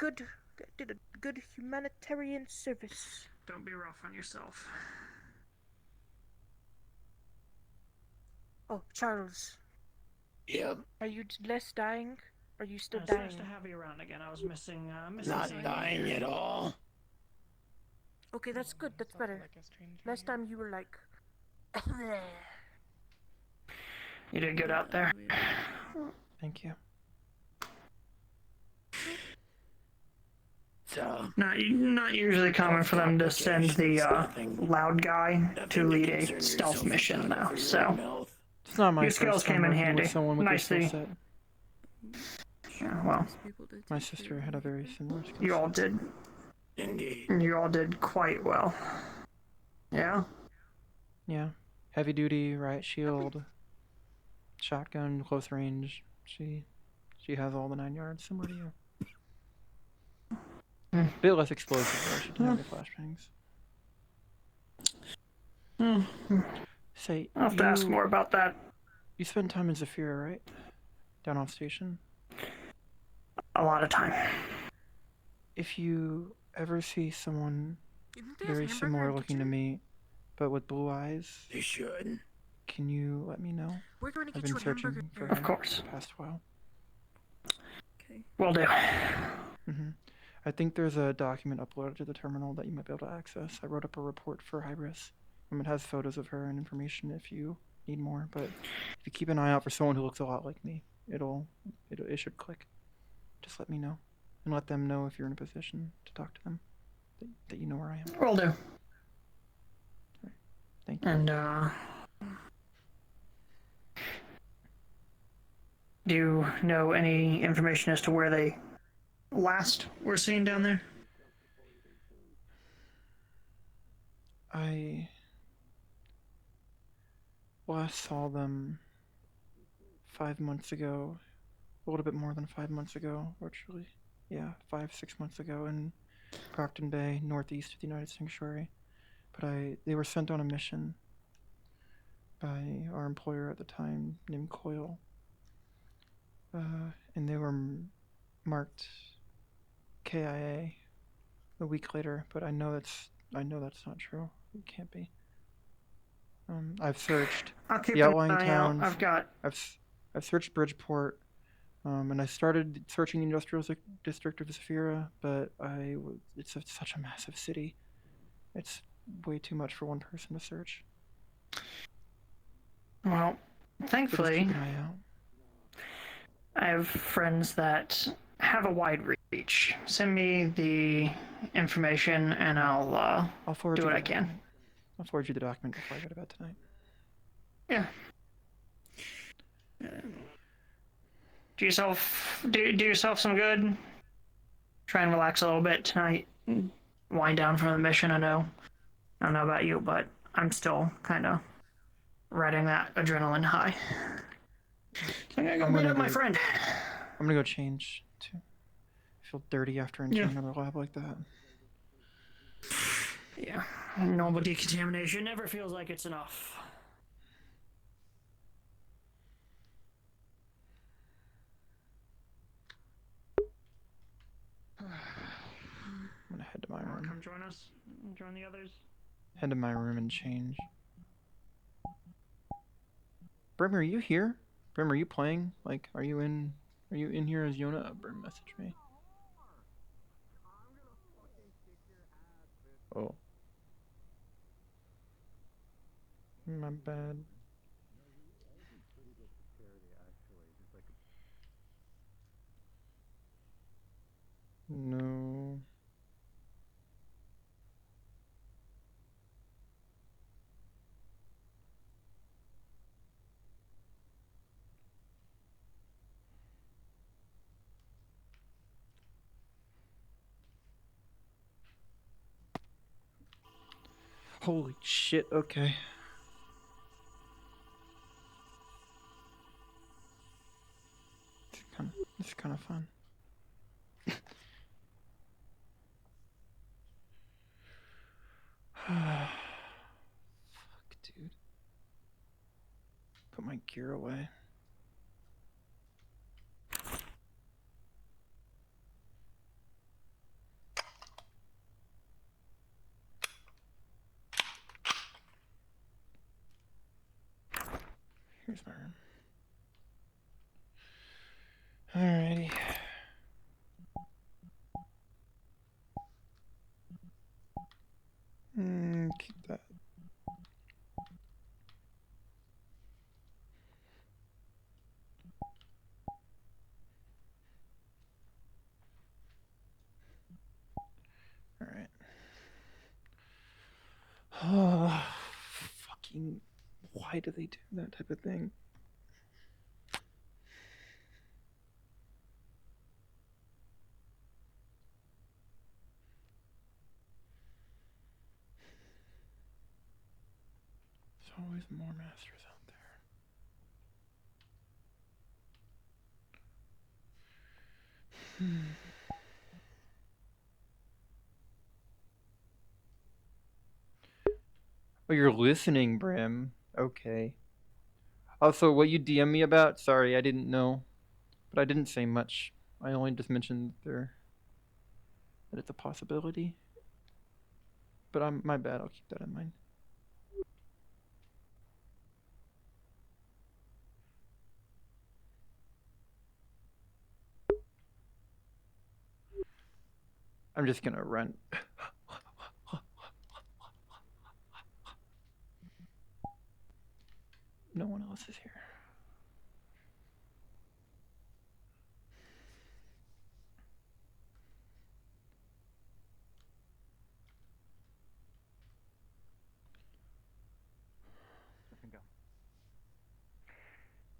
a good humanitarian service. Don't be rough on yourself. Oh, Charles. Yep. Are you less dying? Are you still It's nice dying? to have you around again. I was missing, Not something. dying at all. Okay, that's good. That's better. Last time you were like. You did good out there. Thank you. So, Not usually common for them to send the loud guy to lead a stealth mission though. So It's not my your first skills time came in working handy. with someone with Nice your to- skill set. Yeah, well, My sister had a very similar skill you all set. did. Indeed. You all did quite well. Yeah. Yeah. Heavy duty, riot shield, shotgun, close range. She She has all the 9 yards, similar to you. Hmm. Bit less explosive, though. She didn't have any flashbangs. Say, I'll have to ask more about that. You spend time in Zafira, right? Down off station? A lot of time. If you ever see someone Didn't they have very hamburger similar and looking to ketchup? me, but with blue eyes, They should. can you let me know? We're going to I've get you been a hamburger. searching for Of her course. the past while. Will do. I think there's a document uploaded to the terminal that you might be able to access. I wrote up a report for Hybris. It has photos of her and information if you need more, but if you keep an eye out for someone who looks a lot like me, it should click. Just let me know, and let them know if you're in a position to talk to them, that you know where I am. Will do. Thank you. And, do you know any information as to where they last were seen down there? I last saw them 5 months ago, a little bit more than 5 months ago, actually. Yeah, 5-6 months ago in Brockton Bay, northeast of the United Sanctuary. But they were sent on a mission by our employer at the time, named Coyle. And they were marked KIA a week later, but I know that's not true. It can't be. I've searched I'll keep the an outlying eye out. towns. I've searched Bridgeport, and I started searching the industrial district of Zafira, but it's such a massive city. It's way too much for one person to search. Well, So just thankfully, keep an eye out. I have friends that have a wide reach. Send me the information and I'll forward do you what the I can. document. I'll forward you the document before I go to bed tonight. Yeah. Do yourself some good. Try and relax a little bit tonight. Wind down from the mission. I don't know about you, but I'm still kind of riding that adrenaline high. So I'm gonna go meet up my friend. I'm gonna go change too. I feel dirty after entering another lab like that. Yeah. Normal decontamination never feels like it's enough. I'm gonna head to my room. Come join us. Join the others. Head to my room and change. Brim, are you here? Brim, are you playing? Like, are you in here as Yona? Brim messaged me. Oh. My bad. No. Holy shit, okay. This is kind of fun. Fuck, dude. Put my gear away. Here's my room. Alrighty. Keep that. Alright. Oh, fucking, why do they do that type of thing? There's always more masters out there. Oh, you're listening, Brim. Okay. Also, what you DM me about? Sorry, I didn't know, but I didn't say much. I only just mentioned that it's a possibility. But my bad. I'll keep that in mind. I'm just gonna run. No one else is here.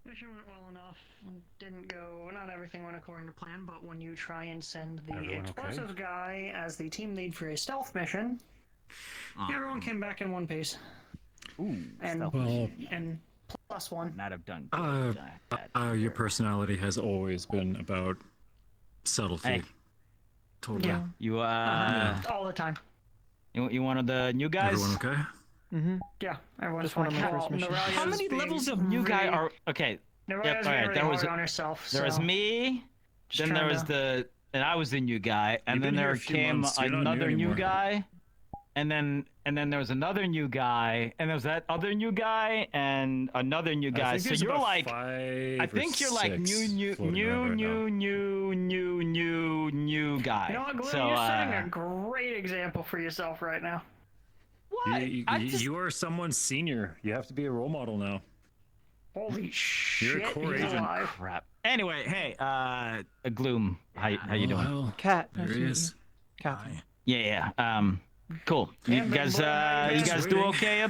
Mission went well enough. Didn't go. Not everything went according to plan, but when you try and send the Everyone explosives okay? guy as the team lead for a stealth mission, everyone came back in one piece. Ooh, And Well, and +1. not have done. Your personality has always been about subtlety. Hey. Totally. Yeah. You all the time. You one of the new guys? Everyone okay? Mm-hmm. Yeah, everyone's Just one of my fine. first missions. How many levels of new guy are okay? Narayya's Yep, all being right. really There was hard on herself. there was so me. just Then there trying was to- and I was the new guy, and You've then been here there a few came months, you're not new another new anymore. guy, and then there was another new guy, and there was that other new guy, and another new guy. I think So there's you're about like, 5 I think or you're like 6 new floating around right now. guy. You know what, Glue? So You're setting a great example for yourself right now. What? You are someone's senior. You have to be a role model now. Holy shit! You're a core he's agent. alive. crap. Anyway, hey, Gloom, how you doing? Well, Cat. there Nice he to meet is. you. Katherine. Yeah. Cool. Yeah, You big guys, boy, how you you guys guys do waiting? okay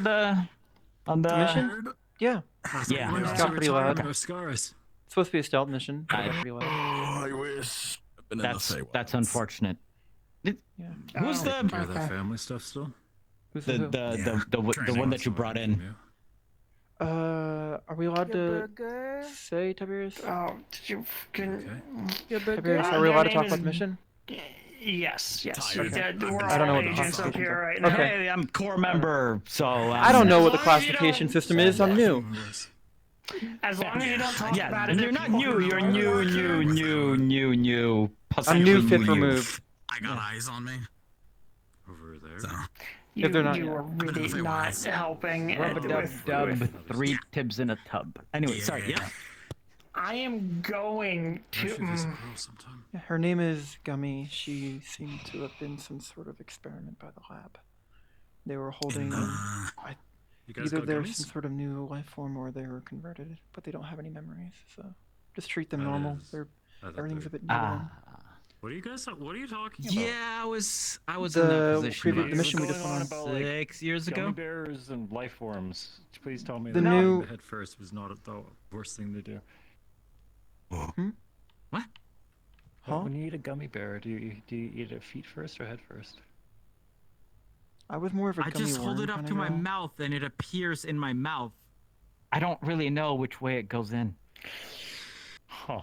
on the Mission? Yeah. Yeah. It got pretty loud. Of scars. It's supposed to be a stealth mission. But it got pretty loud. I wish. That's unfortunate. Who's Oh, the Care of that family stuff still? Who's the who? the one that you brought in? Are we allowed Your to burger. say Tiberius? Oh, did you fucking... Your burger. Tiberius, are we their allowed to name talk is- about the mission? Yes. Okay. We're I don't know all what the agents up classifications here are. right now. Okay. Hey, I'm core member, so I don't know what the as long as you classification don't- system is. I'm new. As long as you don't talk Yeah, about it. you're not new. You're new. I'm new, fifth new. removed. I got eyes on me. Over there. So. You, If they're not- you were really If they not was. helping. Rub-a-dub-dub, 3 tibs in a tub. Anyway, sorry. Yeah. I am going to. Should visit Pearl sometime. Yeah, her name is Gummy. She seemed to have been some sort of experiment by the lab. They were holding You guys either got they're gummies? some sort of new life form or they were converted, but they don't have any memories. So just treat them That normal. is- They're I thought everything's they- a bit new to them. What are you talking about? Yeah, I was The in that position previous- the mission we What's just going went on. about, like, 6 years Gummy ago. bears and life forms. Please tell me The that new- the head first was not the worst thing to do. What? Huh? When you eat a gummy bear, do you eat it feet first or head first? I was more of a I gummy just hold worm it up kinda to my girl. mouth and it appears in my mouth. I don't really know which way it goes in. Huh.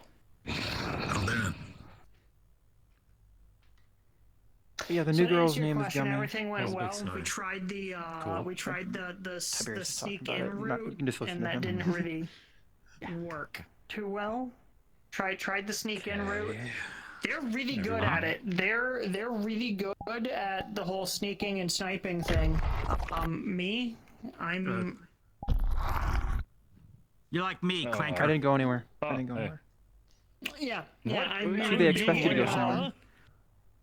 Yeah, the So new to girl's answer your name is question, Gummy. everything went That was a well. big We sigh. tried the Cool. we tried the Tiberius is talking sneak about in it. You route, can just listen and to that him. didn't really work too well. Tried the sneak in route. They're really Never good mind. at it. They're really good at the whole sneaking and sniping thing. Me, I'm You're like me, Oh, Clanker. I didn't go anywhere. I Oh, didn't go hey. anywhere. yeah. What? I'm See, they expect you to go somewhere.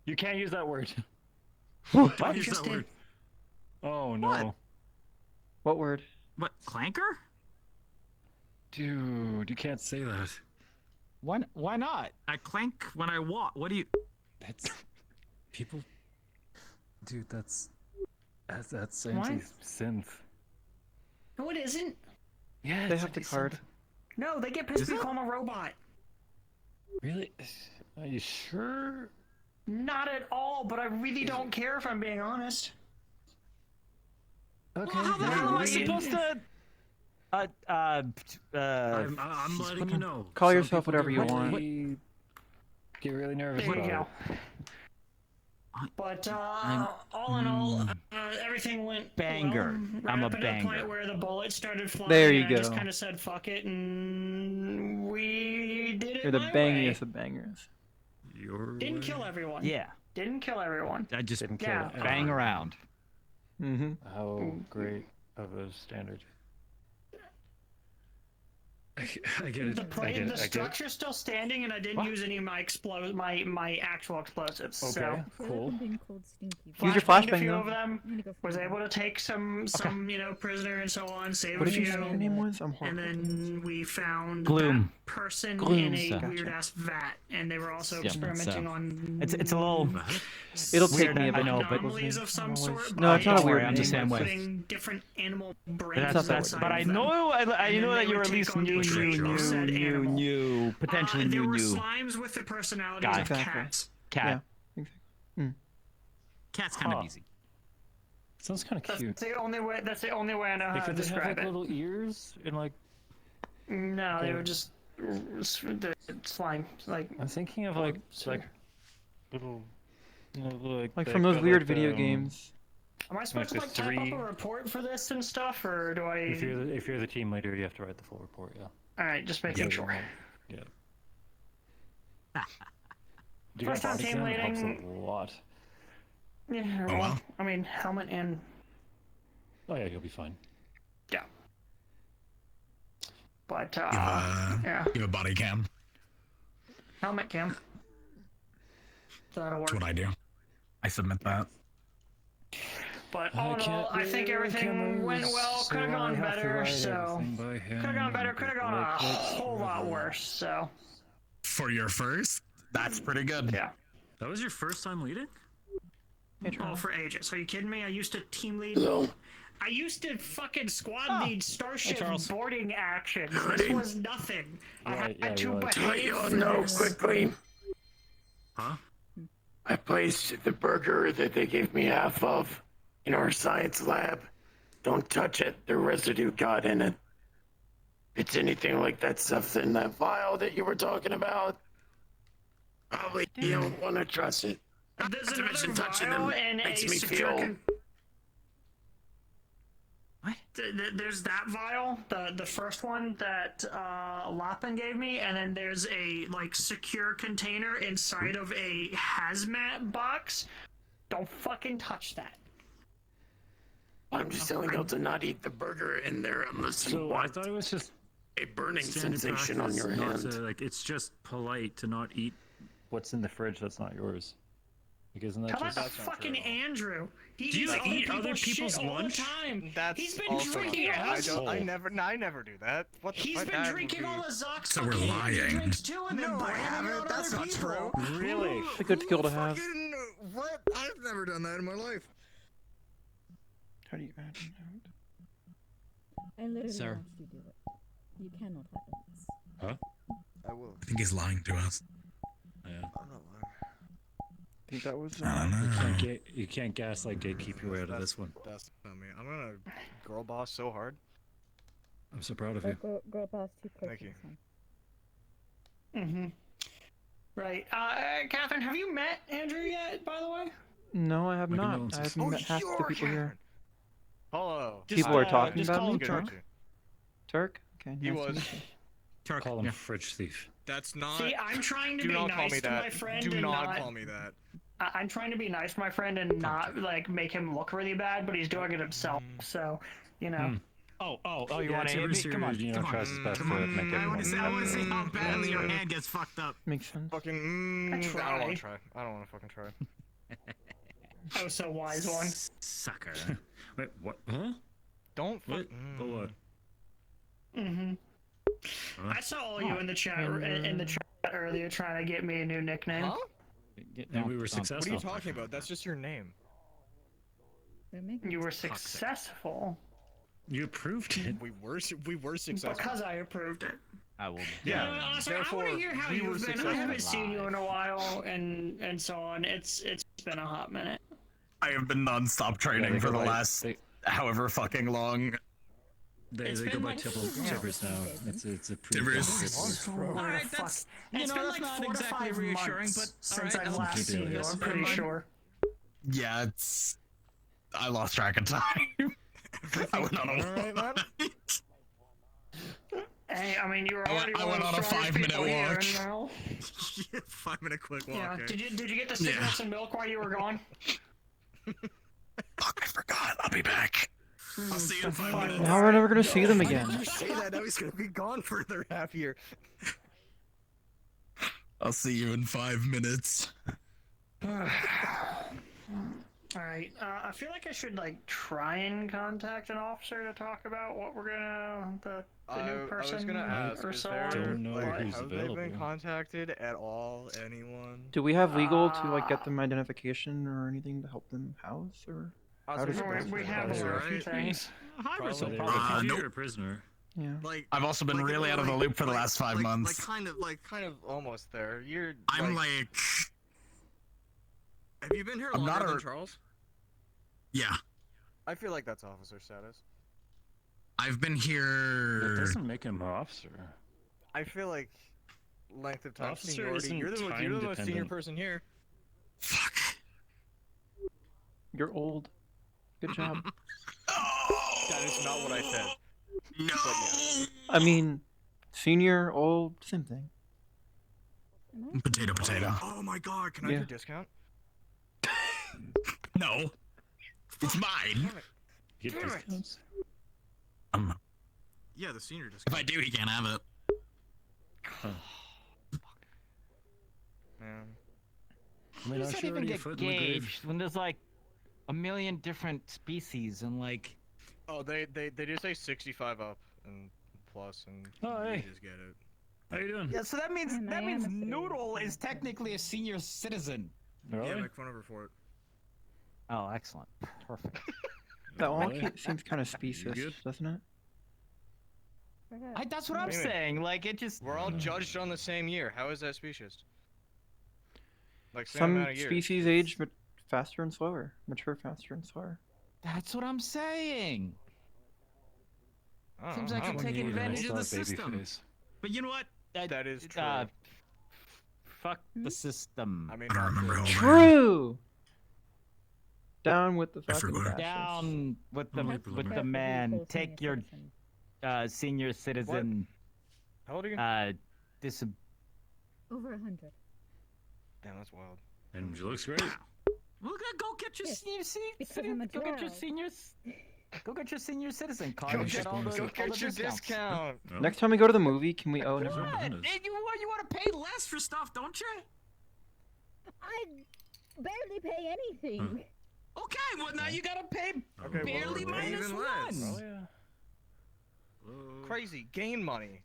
You can't use that word. What? I just did. Oh no. What? What word? What, Clanker? Dude, you can't say that. Why not? I clank when I walk. What do you... That's people. Dude, that's What? anti-synth. No, it isn't. Yeah, They it's have the anti-synth. card. No, they get pissed Is if you it? call them a robot. Really? Are you sure? Not at all, but I really don't care if I'm being honest. Okay. Well, how the hell am I supposed to... I'm letting you know. Call Some yourself people whatever get you really- want. Get really nervous There you about go. it. But all in all, everything went Banger. well. I'm a Right up to the banger. point where the bullets started flying. There you and I just go. kind of said fuck it, and we did it You're the my bangiest way. of bangers. Didn't kill everyone. Yeah. Didn't kill everyone. I just Didn't kill Yeah. it. bang around. Mm-hmm. How great of a standard? I get it. The structure's still standing, and I didn't use any of my my actual explosives. Okay, So. cool. Use your Flashbanged a flashbang few though. of them. Was able to take some prisoner and so on. Save What a did you few. say your name was? I'm And horrible. then we found Gloom. that person Gloom. in a Gotcha. weird ass vat, and they were also Yeah, experimenting so- on. It's a little. It'll take weird, me a bit. I know, but anomalies of some sort. No, it's not a don't worry, weird I'm the name. same way. Putting different animal brains That's, inside but I of them. know, I And know then that they you're would at take least on the traits of said animal. potentially There were new. slimes with the personalities Guy. of cats. Cat. Cat's kind of easy. Sounds kind of cute. That's the only way. That's the only way I know how to Could they have describe like it. little ears and like? No, they were just the slime. Like I'm thinking of like little, Like from those weird video games. Am I supposed to like like the type up three- a report for this and stuff, or do I? If you're the team leader, you have to write the full report. Yeah. All right, just making sure. Yeah. First time team leading. A lot. Yeah. Oh, wow. I mean, helmet and. Oh yeah, you'll be fine. Yeah. But You yeah. have a body cam. Helmet cam. So that'll work. That's what I do. I submit that. But all in all, I think everything went well. Could have gone better. So could have gone better. Could have gone a whole lot worse. So. For your first, that's pretty good. Yeah. That was your first time leading? Oh, for ages. Are you kidding me? I used to team lead. I used to fucking squad lead Starship boarding action. This was nothing. I had to behave for No, this. quickly. Huh? I placed the burger that they gave me half of in our science lab. Don't touch it. The residue got in it. If it's anything like that stuff in that vial that you were talking about, probably you don't want to trust it. There's Not to mention another touching vial them and makes a me secure feel. There's that vial, the first one that Lapin gave me, and then there's a like secure container inside of a hazmat box. Don't fucking touch that. I'm just telling you to not eat the burger in there unless you So I want thought it was just a burning standard sensation on practice your not hand. to, like, it's just polite to not eat what's in the fridge that's not yours. Like, isn't that How about just? the fucking Andrew? He Do you eats eat other people's shit all lunch? the time. That's He's been also drinking not all true. I never do that. What the He's fuck? been That drinking would all be- the Zox So we're fucking lying. drinks too, and then No, I blaming it haven't. on That's other not people. true. Really? It's a good skill to have. Fucking what? I've never done that in my life. How do you add a note? I literally Sir. watched you do it. You cannot have this. Huh? I will. I think he's lying to us. Yeah. I'm not lying. I think that was. I don't know. You can't gaslight gatekeep your way out of this one. That's not me. I'm gonna girl boss so hard. I'm so proud of you. Girl boss too quick. Thank you. Mm-hmm. Right. Catherine, have you met Andrew yet, by the way? No, I have My not. I condolences. haven't met half the people here. Hello. People are talking just about call me. him Turk. Georgie. Turk. Okay. He nice to was. meet you. Turk. Call him Yeah. fridge thief. That's not. See, I'm trying to Do be not call nice me to that. my friend Do and not call me that. I'm trying to be nice to my friend and not like make him look really bad, but he's doing it himself. So, you know. Oh, you Yeah, want to hit me? Timothy, Come on, you know, come on. tries his best Come to on. make I everyone want to see how badly your hand gets fucked up. Makes sense. Fucking. I I don't try. want to try. I don't want to fucking try. Oh, so wise one. Sucker. Wait, what? Huh? Don't. What? Oh, what? Mm-hmm. Huh? I saw all you in the chat in the chat earlier trying to get me a new nickname. Huh? And we were successful. What are you talking about? That's just your name. You were successful. You approved it. We were successful. Because I approved it. I will. Yeah. So I want to hear how we were you've been. I successful. haven't seen you in a while, and so on. It's been a hot minute. I have been non-stop training they for go the by- last however fucking long. They It's go been by like tippers now. It's a Tippers. Alright, that's it's been not like 4 to exactly 5 reassuring, months but since alright, I've I'll last keep seen doing you. this. I'm pretty sure. Yeah, it's. I lost track of time. I went on a Hey, I mean, you were already I one went of on the a strongest 5-minute people here, walk. now. 5-minute quick walk. Yeah. eh? Did you get the cigarettes and milk while you were gone? Fuck, I forgot. I'll be back. I'll see you in 5 minutes. Now we're never gonna see them Why did again. you say that? Now he's gonna be gone for another half year. I'll see you in 5 minutes. Alright, I feel like I should, like, try and contact an officer to talk about what we're gonna, the new person I was gonna ask, or is so there, on. like, have they been contacted at all? Anyone? Do we have legal to like get them identification or anything to help them house or? How does it work? We have a few things. Nope. A prisoner. Yeah. Like I've also been really out of the loop for the last 5 months. kind of almost there. You're. I'm like. Have you been here I'm longer not than a- Charles? Yeah. I feel like that's officer status. I've been here. That doesn't make him an officer. I feel like length of time Officer seniority. isn't You're the most time-dependent. senior person here. You're old. Good job. That is not what I said. No. I mean, senior, old, same thing. Potato, potato. Oh my god, can I Yeah. get a discount? No. It's mine. Get Damn it. discounts? Yeah, the senior discount. If I do, he can't have it. Man. I mean, How does aren't that you even already a get foot in the grave? gauged when there's like a million different species and like? Oh, they just say 65 up and plus, and Oh, you hey. just get it. How you doing? Yeah, so that means I am a citizen. Noodle is technically a senior citizen. Really? Yeah, make fun of her for it. Oh, excellent, perfect. That all Really? seems kind of You specious, good? doesn't it? That's what I'm Wait a minute. saying. Like it just. We're all judged on the same year. How is that specious? Like same Some amount of years. species age faster and slower, mature faster and slower. That's what I'm saying. I don't Seems know, like I you're don't taking know. advantage of the It's not baby system. face. But you know what? That is true. Fuck the system. I mean, I don't remember who I am. True. Down with the I fucking forgot. fascists. Down with the With with the man. Take your senior citizen. How old are you? Over 100. Damn, that's wild. And she looks great. Well, go get your Yes, senior because I'm a Go get your child. seniors. Go get your senior citizen card. Go and get, get all the, go all get the your discounts. discount. Oh. Next time we go to the movie, can we? Oh, never What? mind. Bananas. You want to pay less for stuff, don't you? I barely pay anything. Okay, well now you gotta pay Okay, barely well, minus even one. less. Oh yeah. Whoa. Crazy, gain money.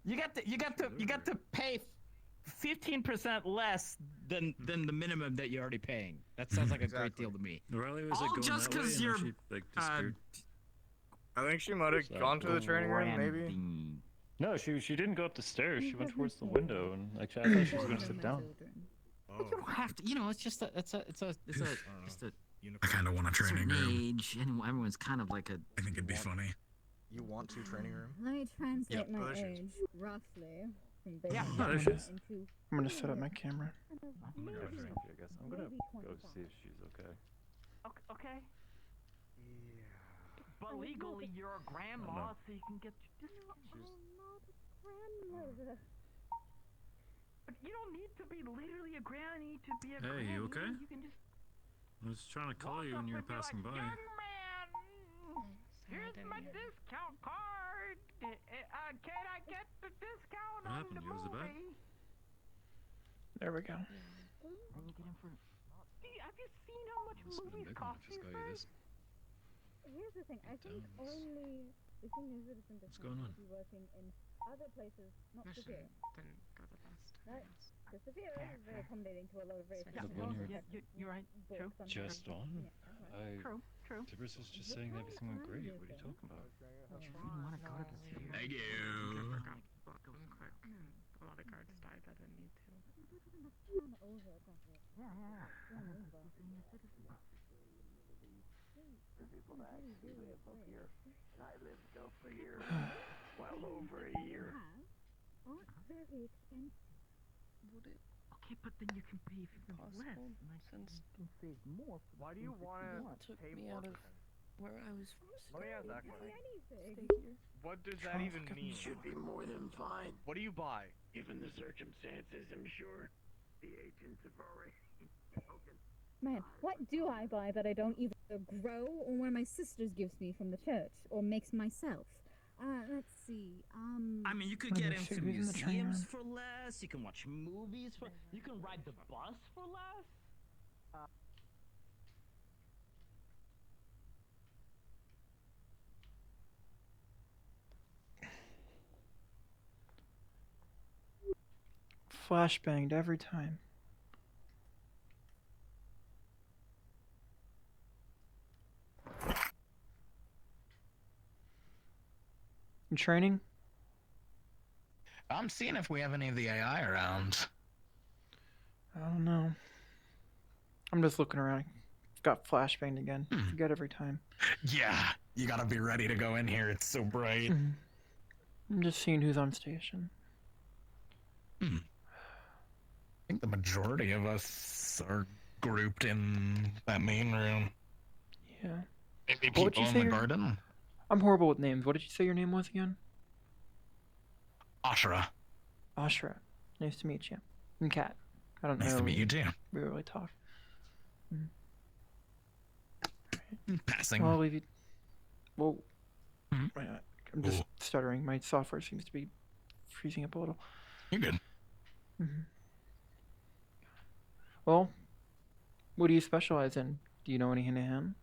You got to pay 15% less than the minimum that you're already paying. That sounds like a great Exactly. deal to me. Riley was like All going just that way, 'cause and then you're, she like disappeared. I think she might have So, gone to the training room, maybe. Branding. No, she didn't go up the stairs. She went towards the window, and like I thought she was gonna sit down. You don't have to. You know, it's just a just a I kind of want a training certain room. age, and everyone's kind of like a. I think it'd be funny. You want to training room? Let me translate Yep. my Oh, there she is. age roughly from Yeah. baby Oh, there she is. into I'm gonna set up my camera. I'm gonna go drink, I guess. I'm gonna maybe go 25. see if she's okay. Okay. Yeah. But legally, you're a grandma, so you can get your discount. I'm not a grandmother. But you don't need to be literally a granny to be a Hey, granny. you okay? You can just I was trying to call you when you were passing by. Young man, here's my discount card. Can I get the discount What on happened? the You was the back? movie? There we go. When you get in for. Have you seen how much Must have been movies big cost enough, these just got you days? this. Here's the thing. I think only the senior citizen discount going on? should be working in other places, not Mission Sophia. didn't go the best. Right? Because Sophia is very accommodating to a lot of very Yeah, specific well, needs. you're right. True. Just on? True. True. Tibbers was just saying everything went great. What are you talking about? You didn't want to go to the theater. Thank you. Forgot book. It was quick. A lot of guards died. I didn't need to. Turn over, Katherine. Yeah. Turn over. Senior citizen. People that actually live up here. I lived up here well over a year. Aren't very expensive. Okay, Okay, but then you can pay even less. Since You can save more. Why do you want to took pay me more out of for things? where I was Let me ask that stay question. here. What does that even mean? Should be more than fine. What do you buy? Given the circumstances, I'm sure the agents have already spoken. Man, what do I buy that I don't either grow or one of my sisters gives me from the church or makes myself? Let's see. I mean, you could Let get me see into who's in the train museums ride. for less. You can watch movies for. You can ride the bus for less. Flashbanged every time. You training? I'm seeing if we have any of the AI around. I don't know. I'm just looking around. Got flashbanged again. Forget every time. Yeah, you gotta be ready to go in here. It's so bright. I'm just seeing who's on station. I think the majority of us are grouped in that main room. Yeah. Maybe What would people you in say the your- garden. I'm horrible with names. What did you say your name was again? Ashra. Ashra. Nice to meet you. And Kat. I don't know. Nice to meet you too. We really talk. Passing. Well, I'll leave you. Whoa. I'm just stuttering. My software seems to be freezing up a little. You're good. Well, what do you specialize in? Do you know any hand-to-hand?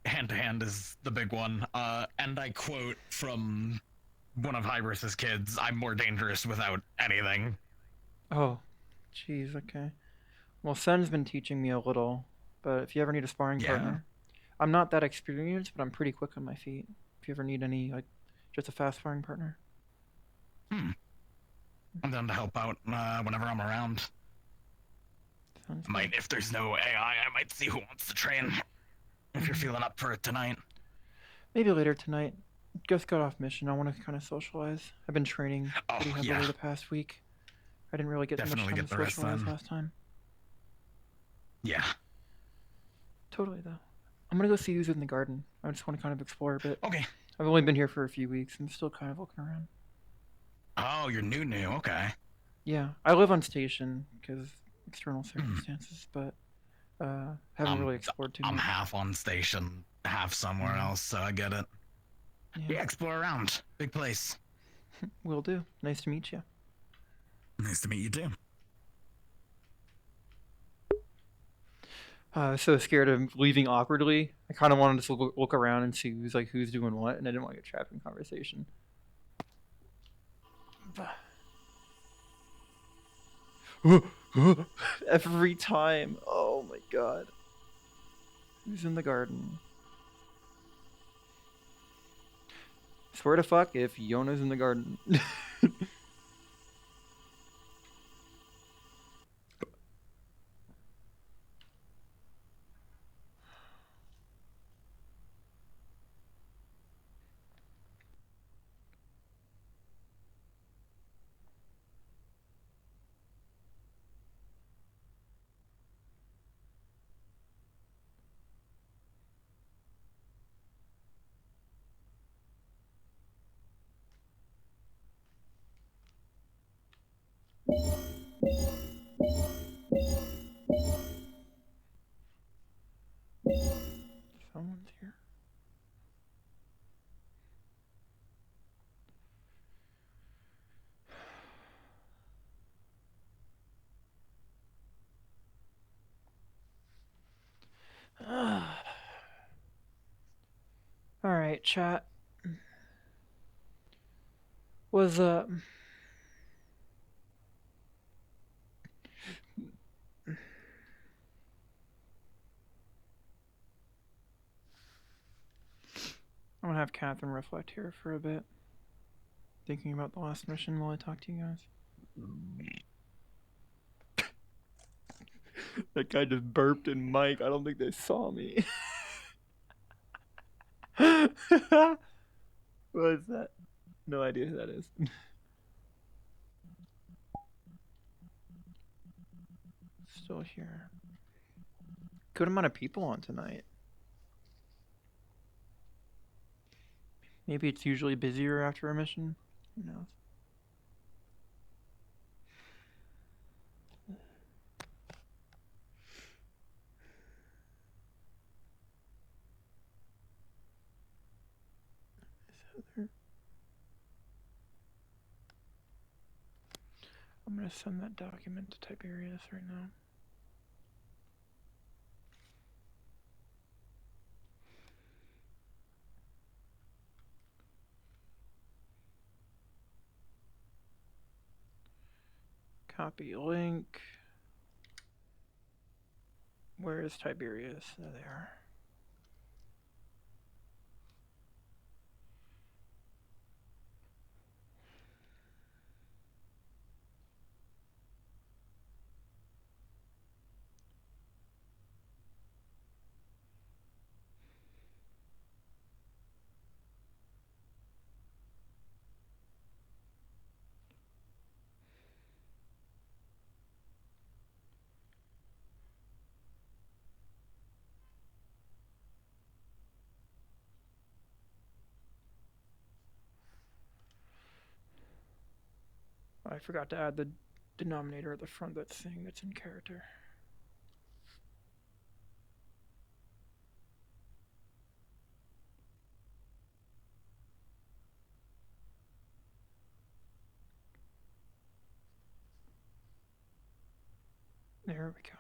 Hand-to-hand is the big one. And I quote from one of Hybris's kids, I'm more dangerous without anything. Oh, jeez, okay. Well, Sen's been teaching me a little, but if you ever need a sparring partner, I'm not that experienced, but I'm pretty quick on my feet. If you ever need any, like, just a fast sparring partner. I'm down to help out whenever I'm around. If there's no AI, I might see who wants to train. If you're feeling up for it tonight. Maybe later tonight. Just got off mission. I want to kind of socialize. I've been training pretty heavily yeah. the past week. I didn't really get Definitely too get much time the to rest socialize then. last time. Yeah. Totally, though. I'm gonna go see who's in the garden. I just want to kind of explore a bit. Okay. I've only been here for a few weeks. I'm still kind of looking around. Oh, you're new. Okay. Yeah, I live on station because external circumstances, but haven't really explored too much. I'm half on station, half somewhere else, so I get it. Yeah, explore around. Big place. Will do. Nice to meet you. Nice to meet you too. I was so scared of leaving awkwardly. I kind of wanted to look around and see who's doing what, and I didn't want to get trapped in conversation. Every time. Oh my god. Who's in the garden? Swear to fuck if Yona's in the garden. Someone's here. All right, chat. Was I'm gonna have Katherine reflect here for a bit. Thinking about the last mission while I talk to you guys. That guy just burped in mic. I don't think they saw me. What is that? No idea who that is. Still here. Good amount of people on tonight. Maybe it's usually busier after a mission. Who knows? I'm gonna send that document to Tiberius right now. Copy link. Where is Tiberius? There they are. I forgot to add the denominator at the front of that thing that's in character. There we go.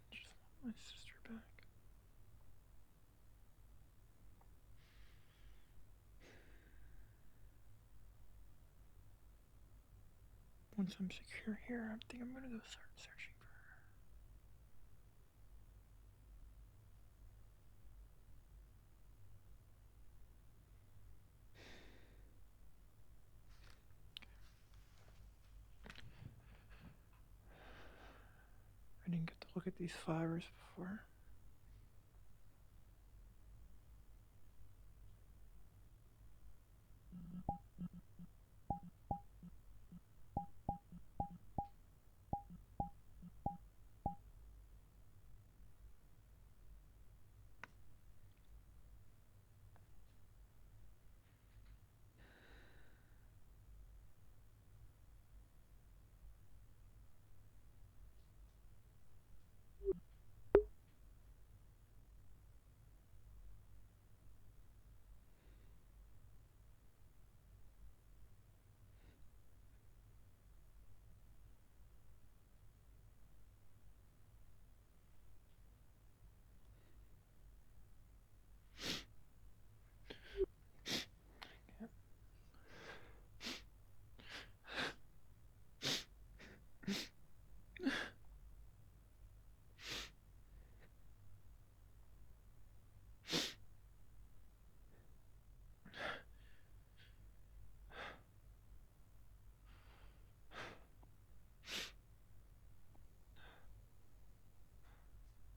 Just want my sister back. Once I'm secure here, I think I'm gonna go start searching for her. I didn't get to look at these flowers before.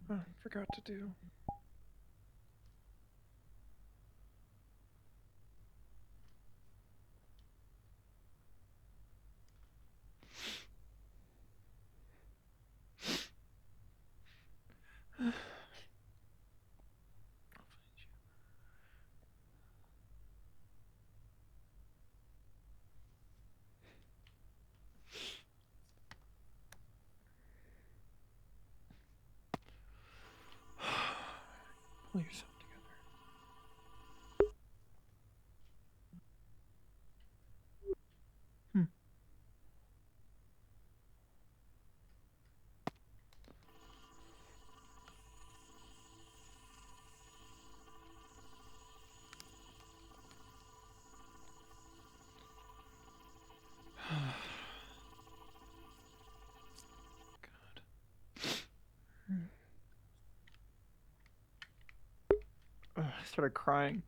Oh, I forgot to do. Pull yourself together. I started crying.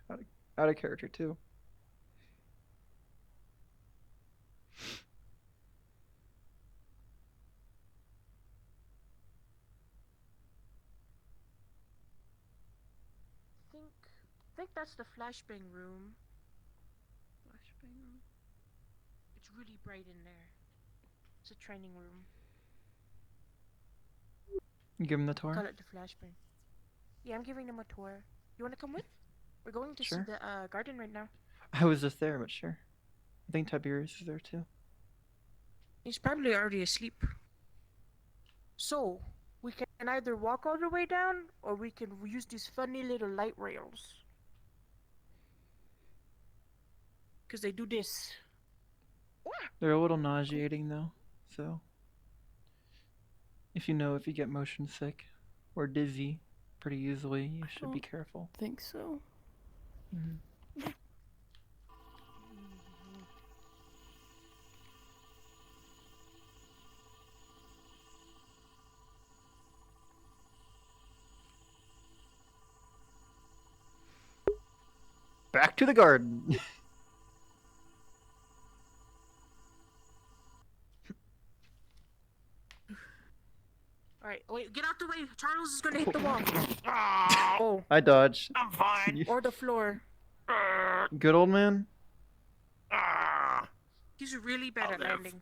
Out of character too. I think think that's the flashbang room. Flashbang room. It's really bright in there. It's a training room. You give him the tour? Call it the flashbang. Yeah, I'm giving them a tour. You want to come with? We're going to Sure. see the garden right now. I was just there, but sure. I think Tiberius is there too. He's probably already asleep. So, we can either walk all the way down, or we can use these funny little light rails. Because they do this. They're a little nauseating though, so if you get motion sick or dizzy pretty easily, you should be careful. Think so. Mhm. Back to the garden. Alright, wait, get out the way. Charles is gonna hit the wall. Oh. I dodged. I'm fine. Or the floor. Good old man. He's really bad at landing.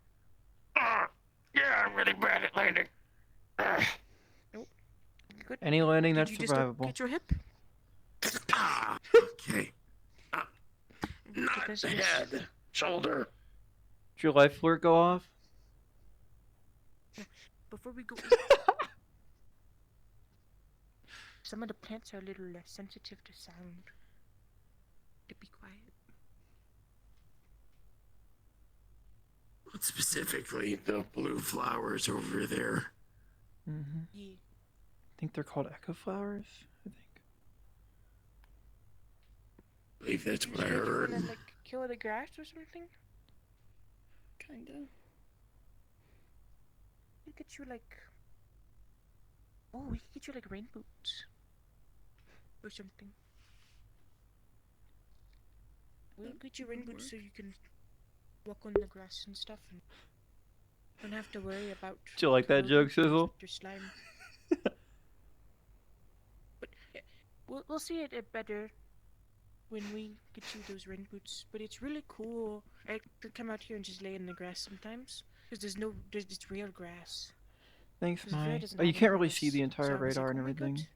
Yeah, I'm really bad at landing. Nope. Good. Any landing Did that's you just survivable. get your hip? Okay. Not the head. Shoulder. Did your life alert go off? Before we go... Some of the plants are a little less sensitive to sound. To be quiet. Specifically, the blue flowers over there. Mm-hmm. Yeah. I think they're called echo flowers. I think. I believe that's what I You heard. wanna, like, kill the grass or something? Kinda. We could get you, like... Oh, we could get you, like, rain boots. Or something. We'll get you rain boots so you can walk on the grass and stuff and don't have to worry about... Do you like that joke, Sizzle? Your slime. But yeah, we'll see it better when we get you those rain boots. But it's really cool. I could come out here and just lay in the grass sometimes. Because there's just real grass. Thanks, This radar Mai. doesn't Oh, you have can't any really grass. see the entire So I was radar like, and oh my God, everything.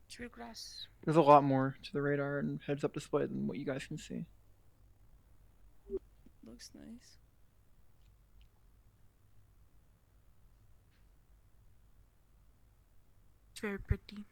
it's real grass. There's a lot more to the radar and heads-up display than what you guys can see. Looks nice. It's very pretty.